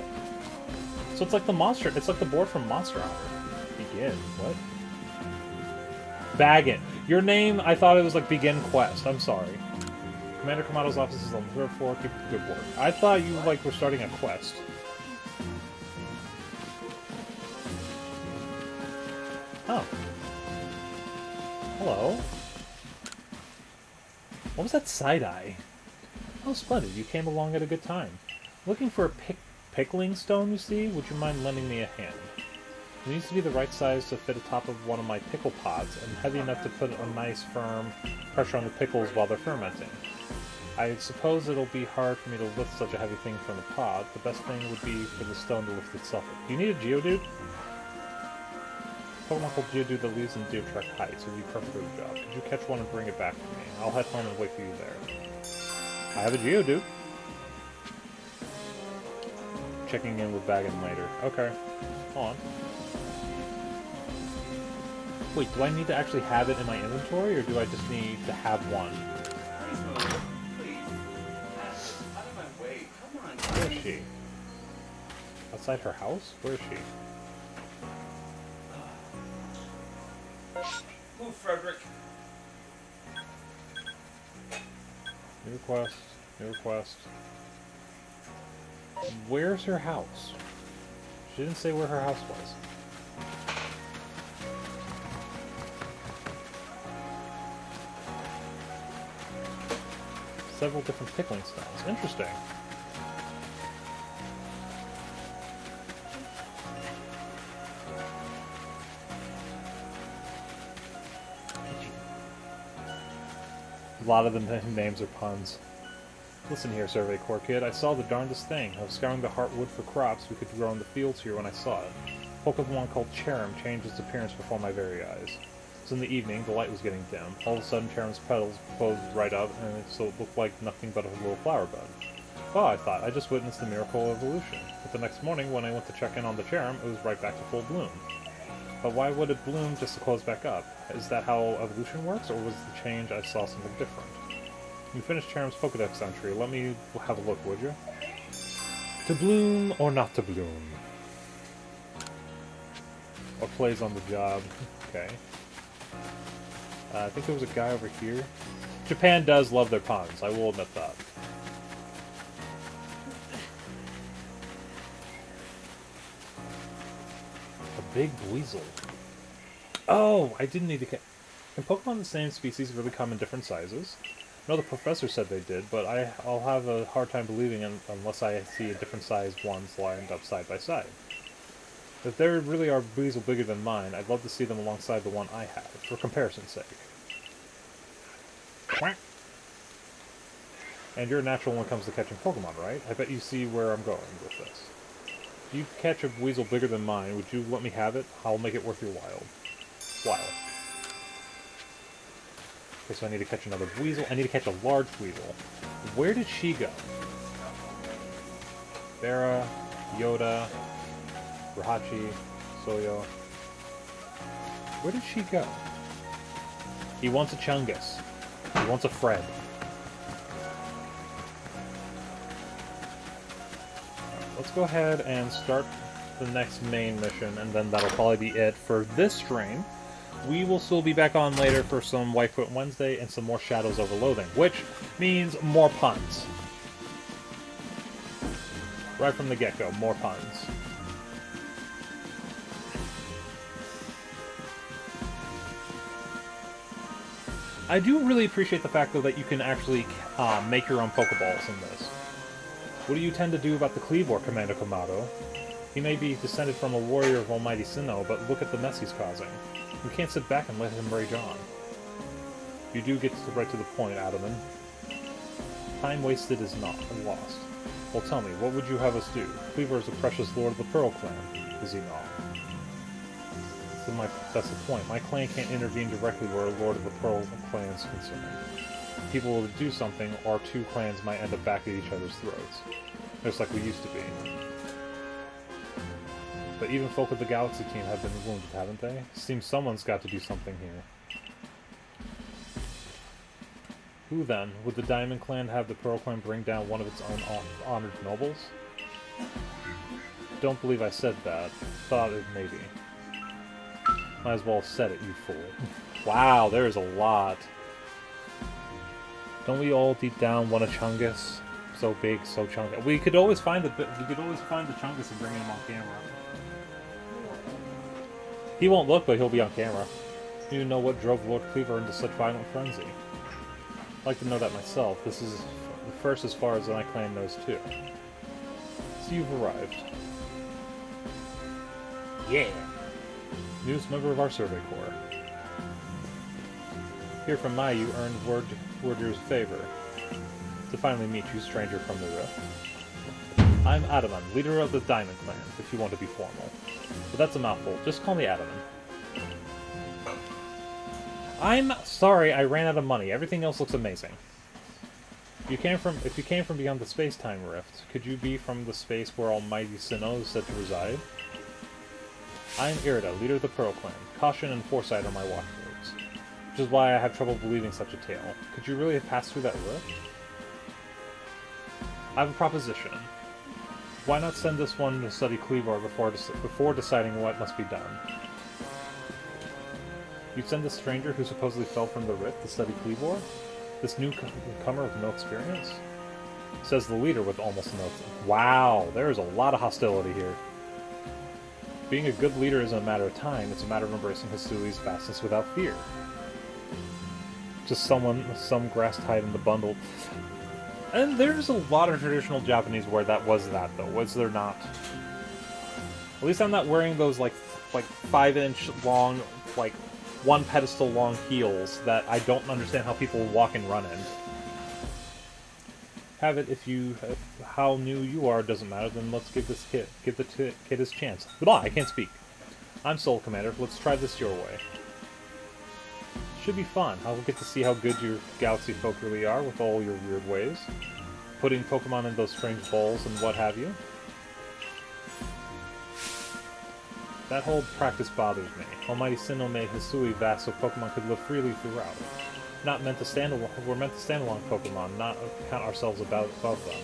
Speaker 1: So it's like the monster. It's like the board from Monster Hunter. Begin. What? Baggin. Your name, I thought it was like Begin Quest. I'm sorry. Commander Kamado's office is on the third floor. Keep up the good work. I thought you like were starting a quest. Oh. Hello. What was that side-eye? Oh, splendid. You came along at a good time. Looking for a pickling stone, you see? Would you mind lending me a hand? It needs to be the right size to fit atop of one of my pickle pods, and heavy enough to put a nice, firm pressure on the pickles while they're fermenting. I suppose it'll be hard for me to lift such a heavy thing from the pod. The best thing would be for the stone to lift itself. Do you need a Geodude? Pokemon called Geodude that lives in Geotrek Heights would be perfect for the job. Could you catch one and bring it back to me? I'll head home and wait for you there. I have a Geodude. Checking in with Baggin later. Okay. Hold on. Wait, do I need to actually have it in my inventory, or do I just need to have one?
Speaker 3: Please. Out of my way. Come on.
Speaker 1: Where is she? Outside her house? Where is she?
Speaker 3: Move, Frederick.
Speaker 1: New request. New request. Where's her house? She didn't say where her house was. Several different pickling styles. Interesting. A lot of the names are puns. Listen here, Survey Corps kid. I saw the darndest thing. I was scouring the heartwood for crops we could grow in the fields here when I saw it. Pokemon called Cherim changed its appearance before my very eyes. It was in the evening, the light was getting dim. All of a sudden, Cherim's petals closed right up, and so it looked like nothing but a little flower bud. Well, I thought, I just witnessed the miracle of evolution. But the next morning, when I went to check in on the Cherim, it was right back to full bloom. But why would it bloom just to close back up? Is that how evolution works, or was the change I saw something different? You finished Cherim's Pokedex entry. Let me have a look, would you? To bloom or not to bloom? Or plays on the job. Okay. I think there was a guy over here. Japan does love their puns, I will admit that. A big weasel. Oh, I didn't need to... Can Pokemon the same species really come in different sizes? No, the professor said they did, but I'll have a hard time believing it unless I see a different sized ones lined up side by side. If there really are weasel bigger than mine, I'd love to see them alongside the one I have, for comparison's sake. Quack. And you're a natural when it comes to catching Pokemon, right? I bet you see where I'm going with this. If you catch a weasel bigger than mine, would you let me have it? I'll make it worth your while. Okay, so I need to catch another weasel. I need to catch a large weasel. Where did she go? Vera, Yoda, Rahachi, Soyo. Where did she go? He wants a Chungus. He wants a Fred. Let's go ahead and start the next main mission, and then that'll probably be it for this stream. We will still be back on later for some Whitefoot Wednesday and some more Shadows over Loathing, which means more puns. Right from the get-go, more puns. I do really appreciate the fact, though, that you can actually make your own Pokeballs in this. What do you tend to do about the Cleavor, Commander Kamado? He may be descended from a warrior of Almighty Sinnoh, but look at the mess he's causing. You can't sit back and let him rage on. You do get right to the point, Adaman. Time wasted is not lost. Well, tell me, what would you have us do? Cleaver is the precious lord of the Pearl Clan, is he not? that's the point. My clan can't intervene directly where a Lord of the Pearl clan is concerned. People will do something, or two clans might end up back at each other's throats. Just like we used to be. But even folk of the Galaxy team have been wounded, haven't they? Seems someone's got to do something here. Who then? Would the Diamond Clan have the Pearl Clan bring down one of its own honored nobles? Don't believe I said that. Thought it maybe. Might as well have said it, you fool. Wow, there is a lot. Don't we all deep down want a Chungus? So big, so chunky. We could always find the Chungus and bring him on camera. He won't look, but he'll be on camera. You know what drove Lord Cleaver into such violent frenzy? I'd like to know that myself. This is the first as far as my clan knows too. So you've arrived. Yeah! Newest member of our Survey Corps. Here from Mai, you earned Warder's favor. To finally meet you, stranger from the Rift. I'm Adaman, leader of the Diamond Clan, if you want to be formal. But that's a mouthful. Just call me Adaman. I'm sorry I ran out of money. Everything else looks amazing. If you came from beyond the space-time rift, could you be from the space where Almighty Sinnoh is said to reside? I am Irida, leader of the Pearl Clan. Caution and foresight are my watchwords. Which is why I have trouble believing such a tale. Could you really have passed through that rift? I have a proposition. Why not send this one to study Cleavor before deciding what must be done? You'd send this stranger who supposedly fell from the rift to study Cleavor? This newcomer with no experience? Says the leader with almost no... Wow, there is a lot of hostility here. Being a good leader isn't a matter of time, it's a matter of embracing Hisui's vastness without fear. Just some grass tied in the bundle. And there's a lot of traditional Japanese where that was that, though, was there not? At least I'm not wearing those, like 5-inch long, like, one pedestal long heels that I don't understand how people walk and run in. Have it if how new you are doesn't matter, then let's give the kid his chance. Blah, I can't speak. I'm Soul Commander, let's try this your way. Should be fun. I'll get to see how good your galaxy folk really are with all your weird ways. Putting Pokemon in those strange bowls and what have you. That whole practice bothers me. Almighty Sinnoh made Hisui vast so Pokemon could live freely throughout. We're meant to stand along Pokemon, not count ourselves above them.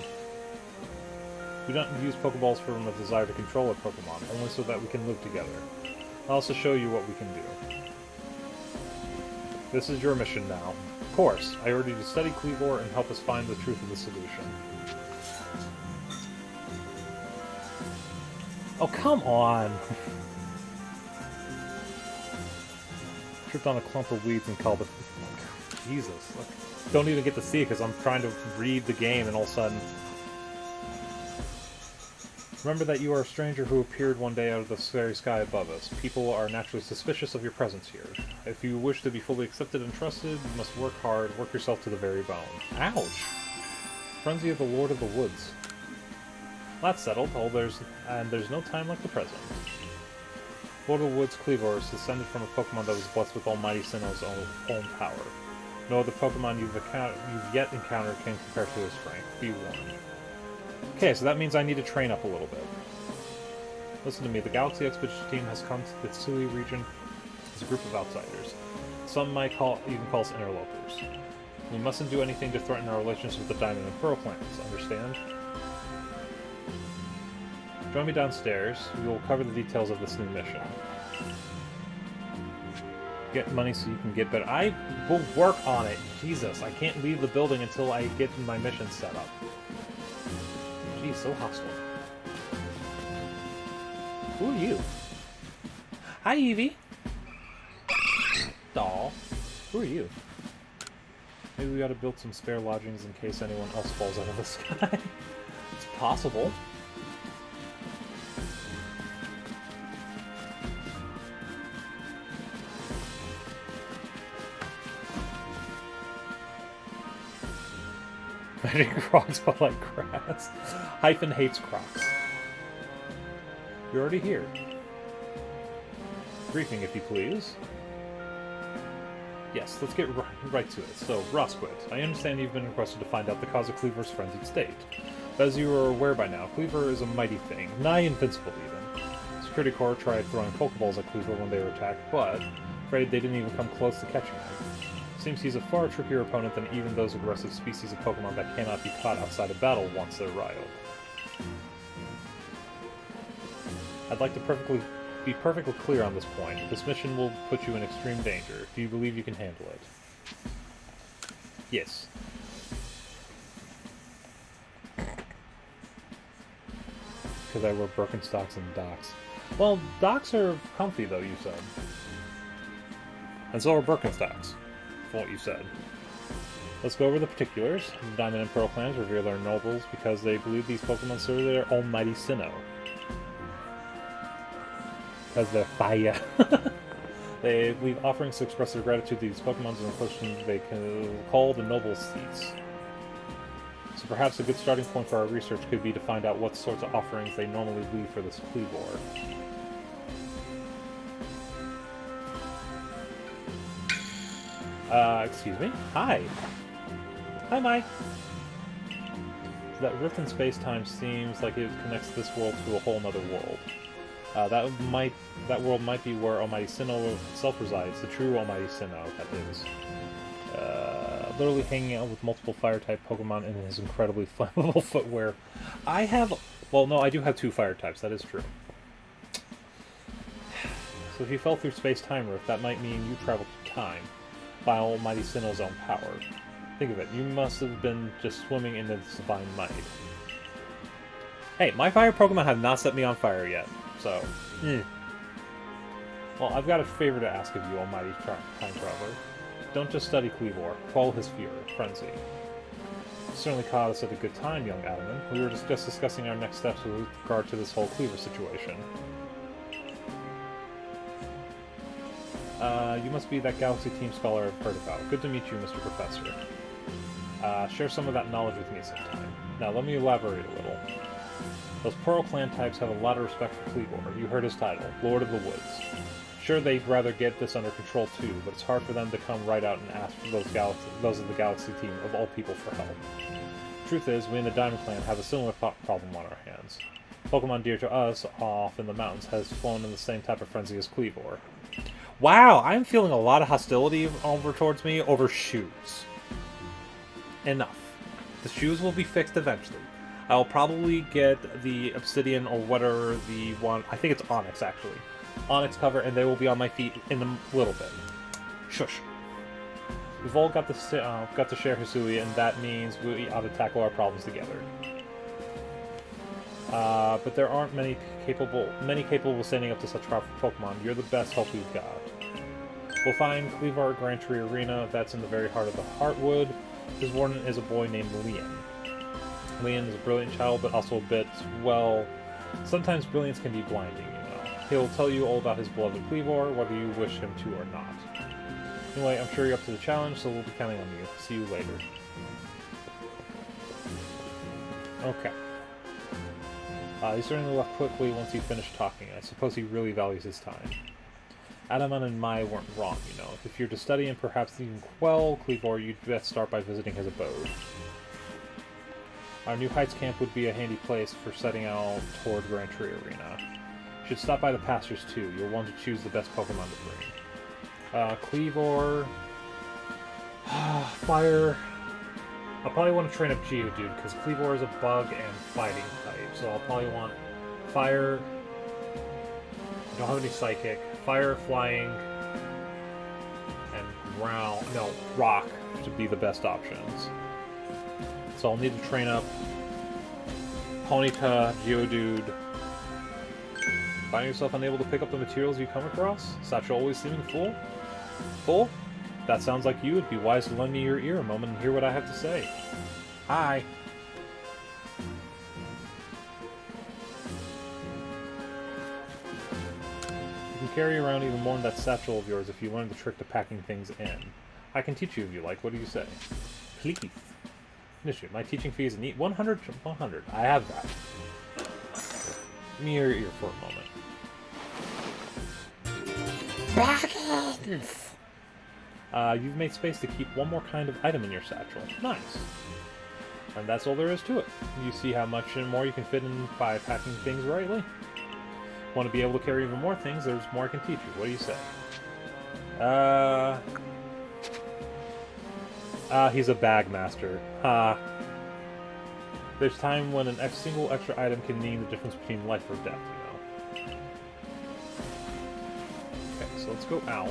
Speaker 1: We don't use Pokeballs from a desire to control a Pokemon, only so that we can live together. I'll also show you what we can do. This is your mission now. Of course, I ordered you to study Cleavor and help us find the truth of the solution. Oh, come on! Tripped on a clump of weeds and called it... Jesus. Don't even get to see it because I'm trying to read the game and all of a sudden... Remember that you are a stranger who appeared one day out of the very sky above us. People are naturally suspicious of your presence here. If you wish to be fully accepted and trusted, you must work hard, work yourself to the very bone. Ouch! Frenzy of the Lord of the Woods. That's settled, there's no time like the present. Lord of the Woods Cleavor is descended from a Pokemon that was blessed with Almighty Sinnoh's own power. No other Pokemon you've yet encountered can compare to his strength. Be warned. Okay, so that means I need to train up a little bit. Listen to me, the Galaxy Expedition team has come to the Tsui region as a group of outsiders. Some might even call us interlopers. We mustn't do anything to threaten our relations with the Diamond and Pearl clans, understand? Join me downstairs. We will cover the details of this new mission. Get money so you can get better. I will work on it. Jesus, I can't leave the building until I get my mission set up. Jeez, so hostile. Who are you? Hi, Eevee. Doll. Who are you? Maybe we gotta build some spare lodgings in case anyone else falls out of the sky. It's possible. Magic Crocs but like grass. Hyphen hates Crocs. You're already here. Briefing, if you please. Yes, let's get right to it. So, Rosquit, I understand you've been requested to find out the cause of Cleaver's frenzied state. But as you are aware by now, Cleaver is a mighty thing, nigh invincible even. Security Corps tried throwing Pokeballs at Cleaver when they were attacked, but afraid they didn't even come close to catching him. Seems he's a far trickier opponent than even those aggressive species of Pokemon that cannot be caught outside of battle once they're riled. I'd like to be perfectly clear on this point. This mission will put you in extreme danger. Do you believe you can handle it? Yes. Because I wear Birkenstocks and docks. Well, docks are comfy though, you said. And so are Birkenstocks, from what you said. Let's go over the particulars. The Diamond and Pearl clans revere their nobles because they believe these Pokemon serve their almighty Sinnoh. Because they're fire. They leave offerings to express their gratitude to these Pokemon in a question they can call the Noble Seats. So perhaps a good starting point for our research could be to find out what sorts of offerings they normally leave for this Kleavor. Excuse me? Hi! Hi, Mai! So that rift in space-time seems like it connects this world to a whole nother world. That world might be where Almighty Sinnoh itself resides, the true Almighty Sinnoh, that is. Literally hanging out with multiple fire-type Pokemon in his incredibly flammable footwear. Well, no, I do have 2 fire types, that is true. So if you fell through space-time rift, that might mean you traveled through time, by Almighty Sinnoh's own power. Think of it, you must have been just swimming in its divine might. Hey, my fire Pokemon have not set me on fire yet, so... Well, I've got a favor to ask of you, Almighty Time Traveler. Don't just study Kleavor, quell his fear, frenzy. You certainly caught us at a good time, young Adaman. We were just discussing our next steps with regard to this whole Kleavor situation. You must be that Galaxy Team scholar I've heard about. Good to meet you, Mr. Professor. Share some of that knowledge with me sometime. Now, let me elaborate a little. Those Pearl Clan types have a lot of respect for Kleavor. You heard his title, Lord of the Woods. Sure, they'd rather get this under control too, but it's hard for them to come right out and ask for those of the Galaxy Team, of all people, for help. Truth is, we in the Diamond Clan have a similar problem on our hands. Pokemon dear to us, off in the mountains, has flown in the same type of frenzy as Kleavor. Wow, I'm feeling a lot of hostility over towards me over shoes. Enough. The shoes will be fixed eventually. I'll probably get the Obsidian or whatever the one... I think it's Onyx, actually. Onyx cover, and they will be on my feet in a little bit. Shush. We've all got to share Hisui, and that means we ought to tackle our problems together. But there aren't many capable of standing up to such powerful Pokemon. You're the best help we've got. We'll find Kleavor at Grand Tree Arena. That's in the very heart of the Heartwood. His warden is a boy named Liam. Liam is a brilliant child, but also a bit, well, sometimes brilliance can be blinding, you know. He'll tell you all about his beloved Kleavor, whether you wish him to or not. Anyway, I'm sure you're up to the challenge, so we'll be counting on you. See you later. Okay. He certainly left quickly once he finished talking. I suppose he really values his time. Adaman and Mai weren't wrong, you know. If you're to study and perhaps even quell Kleavor, you'd best start by visiting his abode. Our New Heights camp would be a handy place for setting out toward Grand Tree Arena. You should stop by the pastures too. You'll want to choose the best Pokemon to bring. Kleavor... Fire... I'll probably want to train up Geodude, because Kleavor is a bug and fighting type, so I'll probably want Fire... I don't have any Psychic. Fire, Flying, and Ground... No, Rock should be the best options. So I'll need to train up Ponyta, Geodude. Find yourself unable to pick up the materials you come across? Satchel always seeming full? Full? If that sounds like you, it'd be wise to lend me your ear a moment and hear what I have to say. Hi. You can carry around even more in that satchel of yours if you learn the trick to packing things in. I can teach you if you like. What do you say? Please. Nishu, my teaching fee is a neat 100. I have that. Give me your ear for a moment. Baggins! You've made space to keep one more kind of item in your satchel. Nice. And that's all there is to it. You see how much more you can fit in by packing things rightly? Want to be able to carry even more things? There's more I can teach you. What do you say? He's a bag master. There's time when a single extra item can mean the difference between life or death, you know. Okay, so let's go out.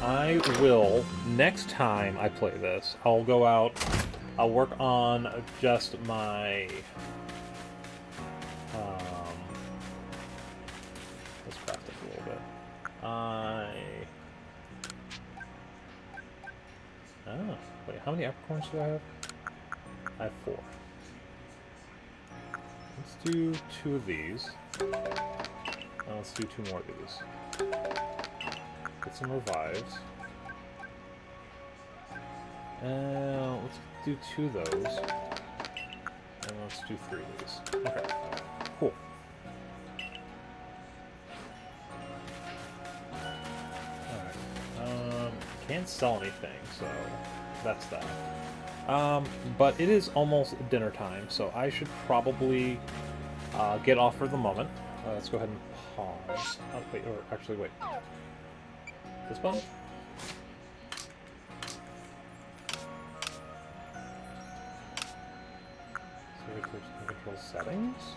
Speaker 1: I will, next time I play this, I'll go out, I'll work on just my, let's craft it a little bit. Oh, wait, how many apricorns do I have? I have 4. Let's do 2 of these. Let's do 2 more of these. Get some revives. Let's do 2 of those. And let's do 3 of these. Okay. Cool. Alright. Can't sell anything, so that's that. But it is almost dinner time, so I should probably get off for the moment. Let's go ahead and pause. Oh, wait, or actually, wait. This button? Control settings?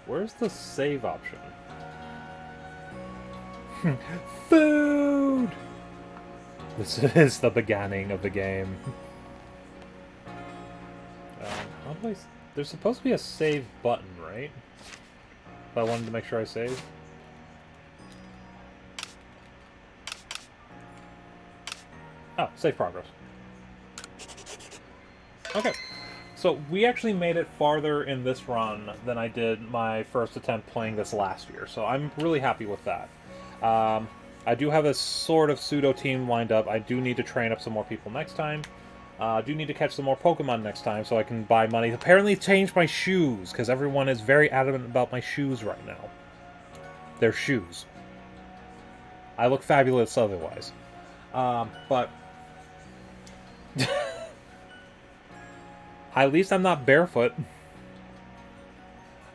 Speaker 1: Where's the save option? Food! This is the beginning of the game. How do I... There's supposed to be a save button, right? If I wanted to make sure I save. Oh, save progress. Okay. So, we actually made it farther in this run than I did my first attempt playing this last year. So, I'm really happy with that. I do have a sort of pseudo team lined up. I do need to train up some more people next time. I do need to catch some more Pokemon next time so I can buy money. Apparently change my shoes, because everyone is very adamant about my shoes right now. They're shoes. I look fabulous otherwise. But... at least I'm not barefoot.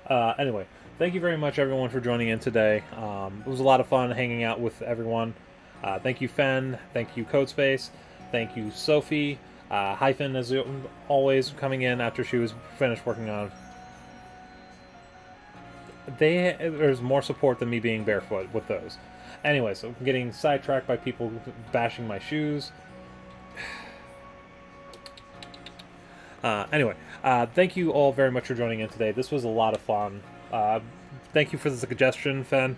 Speaker 1: Anyway, thank you very much, everyone, for joining in today. It was a lot of fun hanging out with everyone. Thank you, Phoen. Thank you, Codespace. Thank you, Sophie. Hyphen, as always, coming in after she was finished working on. There's more support than me being barefoot with those. Anyway, so I'm getting sidetracked by people bashing my shoes. Anyway, thank you all very much for joining in today. This was a lot of fun. Thank you for the suggestion, Phoen.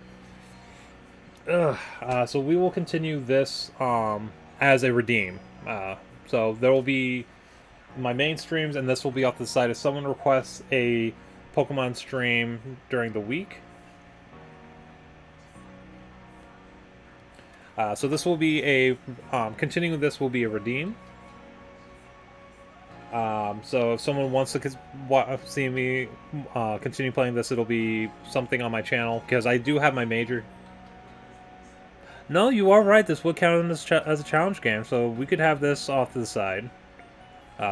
Speaker 1: So we will continue this as a redeem. So there will be my main streams, and this will be off to the side. If someone requests a Pokemon stream during the week, so this will be a continuing. This will be a redeem. So if someone wants to see me continue playing this, it'll be something on my channel, because I do have my major. No, you are right. This would count as a challenge game, so we could have this off to the side.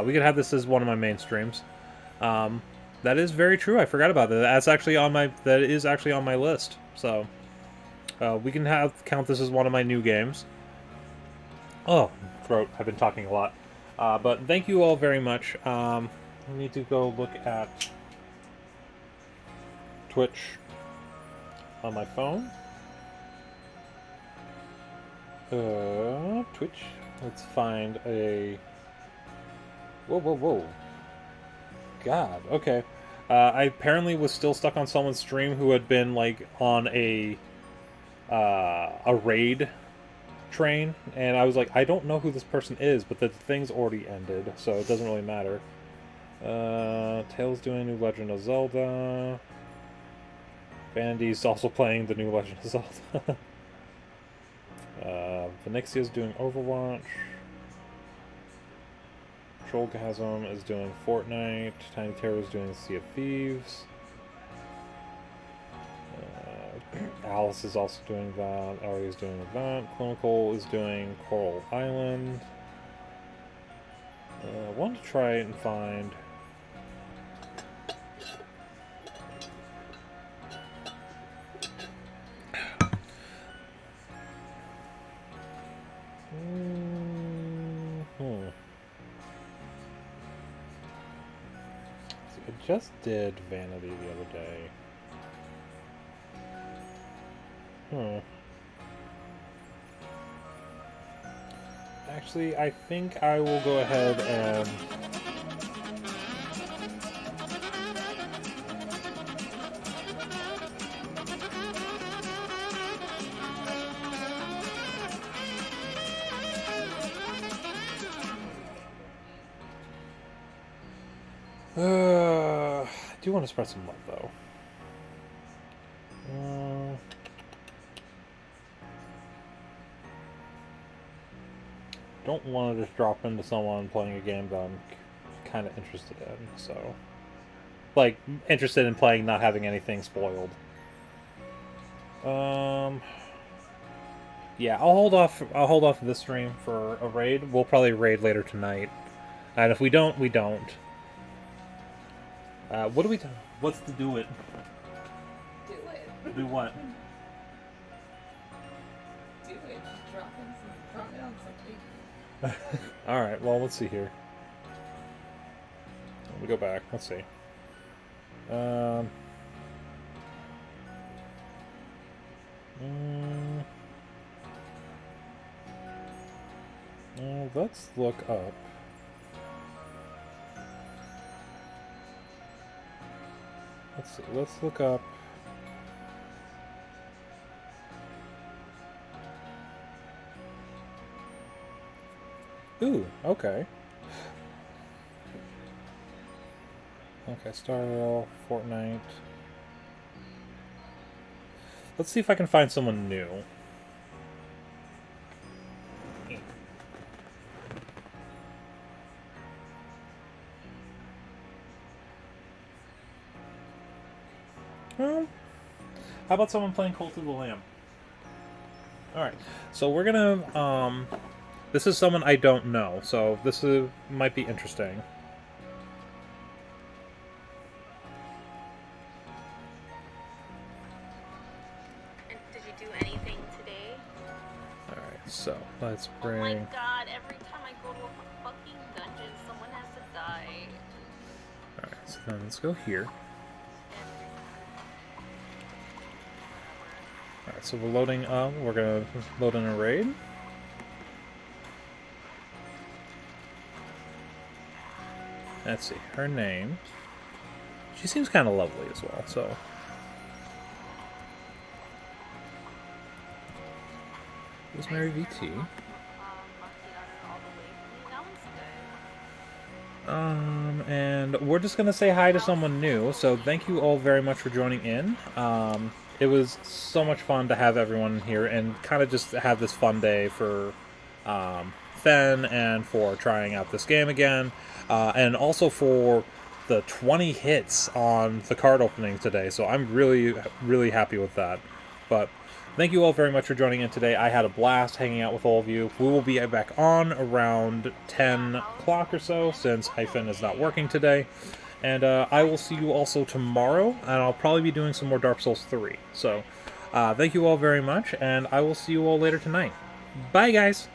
Speaker 1: We could have this as one of my main streams. That is very true. I forgot about that. That's actually on my. That is actually on my list. So we can count this as one of my new games. Oh, throat! I've been talking a lot. But thank you all very much. I need to go look at Twitch on my phone. Twitch. Let's find a... Whoa. God, okay. I apparently was still stuck on someone's stream who had been, like, on a raid train, and I was like, I don't know who this person is, but the thing's already ended, so it doesn't really matter. Tails doing New Legend of Zelda. Vandy's also playing the New Legend of Zelda. Venixia's doing Overwatch. Trollgasm is doing Fortnite. Tiny Terror is doing Sea of Thieves. Alice is also doing that. Ari is doing that. Clinical is doing Coral Island. I want to try and find... I just did Vanity the other day. Actually, I think I will go ahead and... I do want to spread some love, though. Don't want to just drop into someone playing a game that I'm kind of interested in, so... Like, interested in playing, not having anything spoiled. Yeah, I'll hold off this stream for a raid. We'll probably raid later tonight. And if we don't, we don't. What do we do? What's to do it?
Speaker 5: Do it.
Speaker 1: Do what?
Speaker 5: Do it. Drop it on something.
Speaker 1: Alright, well, let's see here. Let me go back. Let's see. Let's look up. Let's see. Let's look up. Ooh, okay. Okay, Starville, Fortnite. Let's see if I can find someone new. How about someone playing Cult of the Lamb? Alright, so we're gonna, this is someone I don't know, so this might be interesting.
Speaker 6: And did you do anything today?
Speaker 1: Alright, so let's
Speaker 6: Oh my
Speaker 1: bring...
Speaker 6: god, every time I go to a fucking dungeon, someone has to die.
Speaker 1: Alright, so then let's go here. Alright, so we're loading up. We're gonna load in a raid. Let's see, her name. She seems kind of lovely as well, so. Who's Mary VT? And we're just gonna say hi to someone new, so thank you all very much for joining in. It was so much fun to have everyone here and kind of just have this fun day for Phoen and for trying out this game again, and also for the 20 hits on the card opening today, so I'm really, really happy with that. But thank you all very much for joining in today. I had a blast hanging out with all of you. We will be back on around 10 o'clock or so, since Hyphen is not working today. And I will see you also tomorrow, and I'll probably be doing some more Dark Souls 3. So, thank you all very much, and I will see you all later tonight. Bye, guys!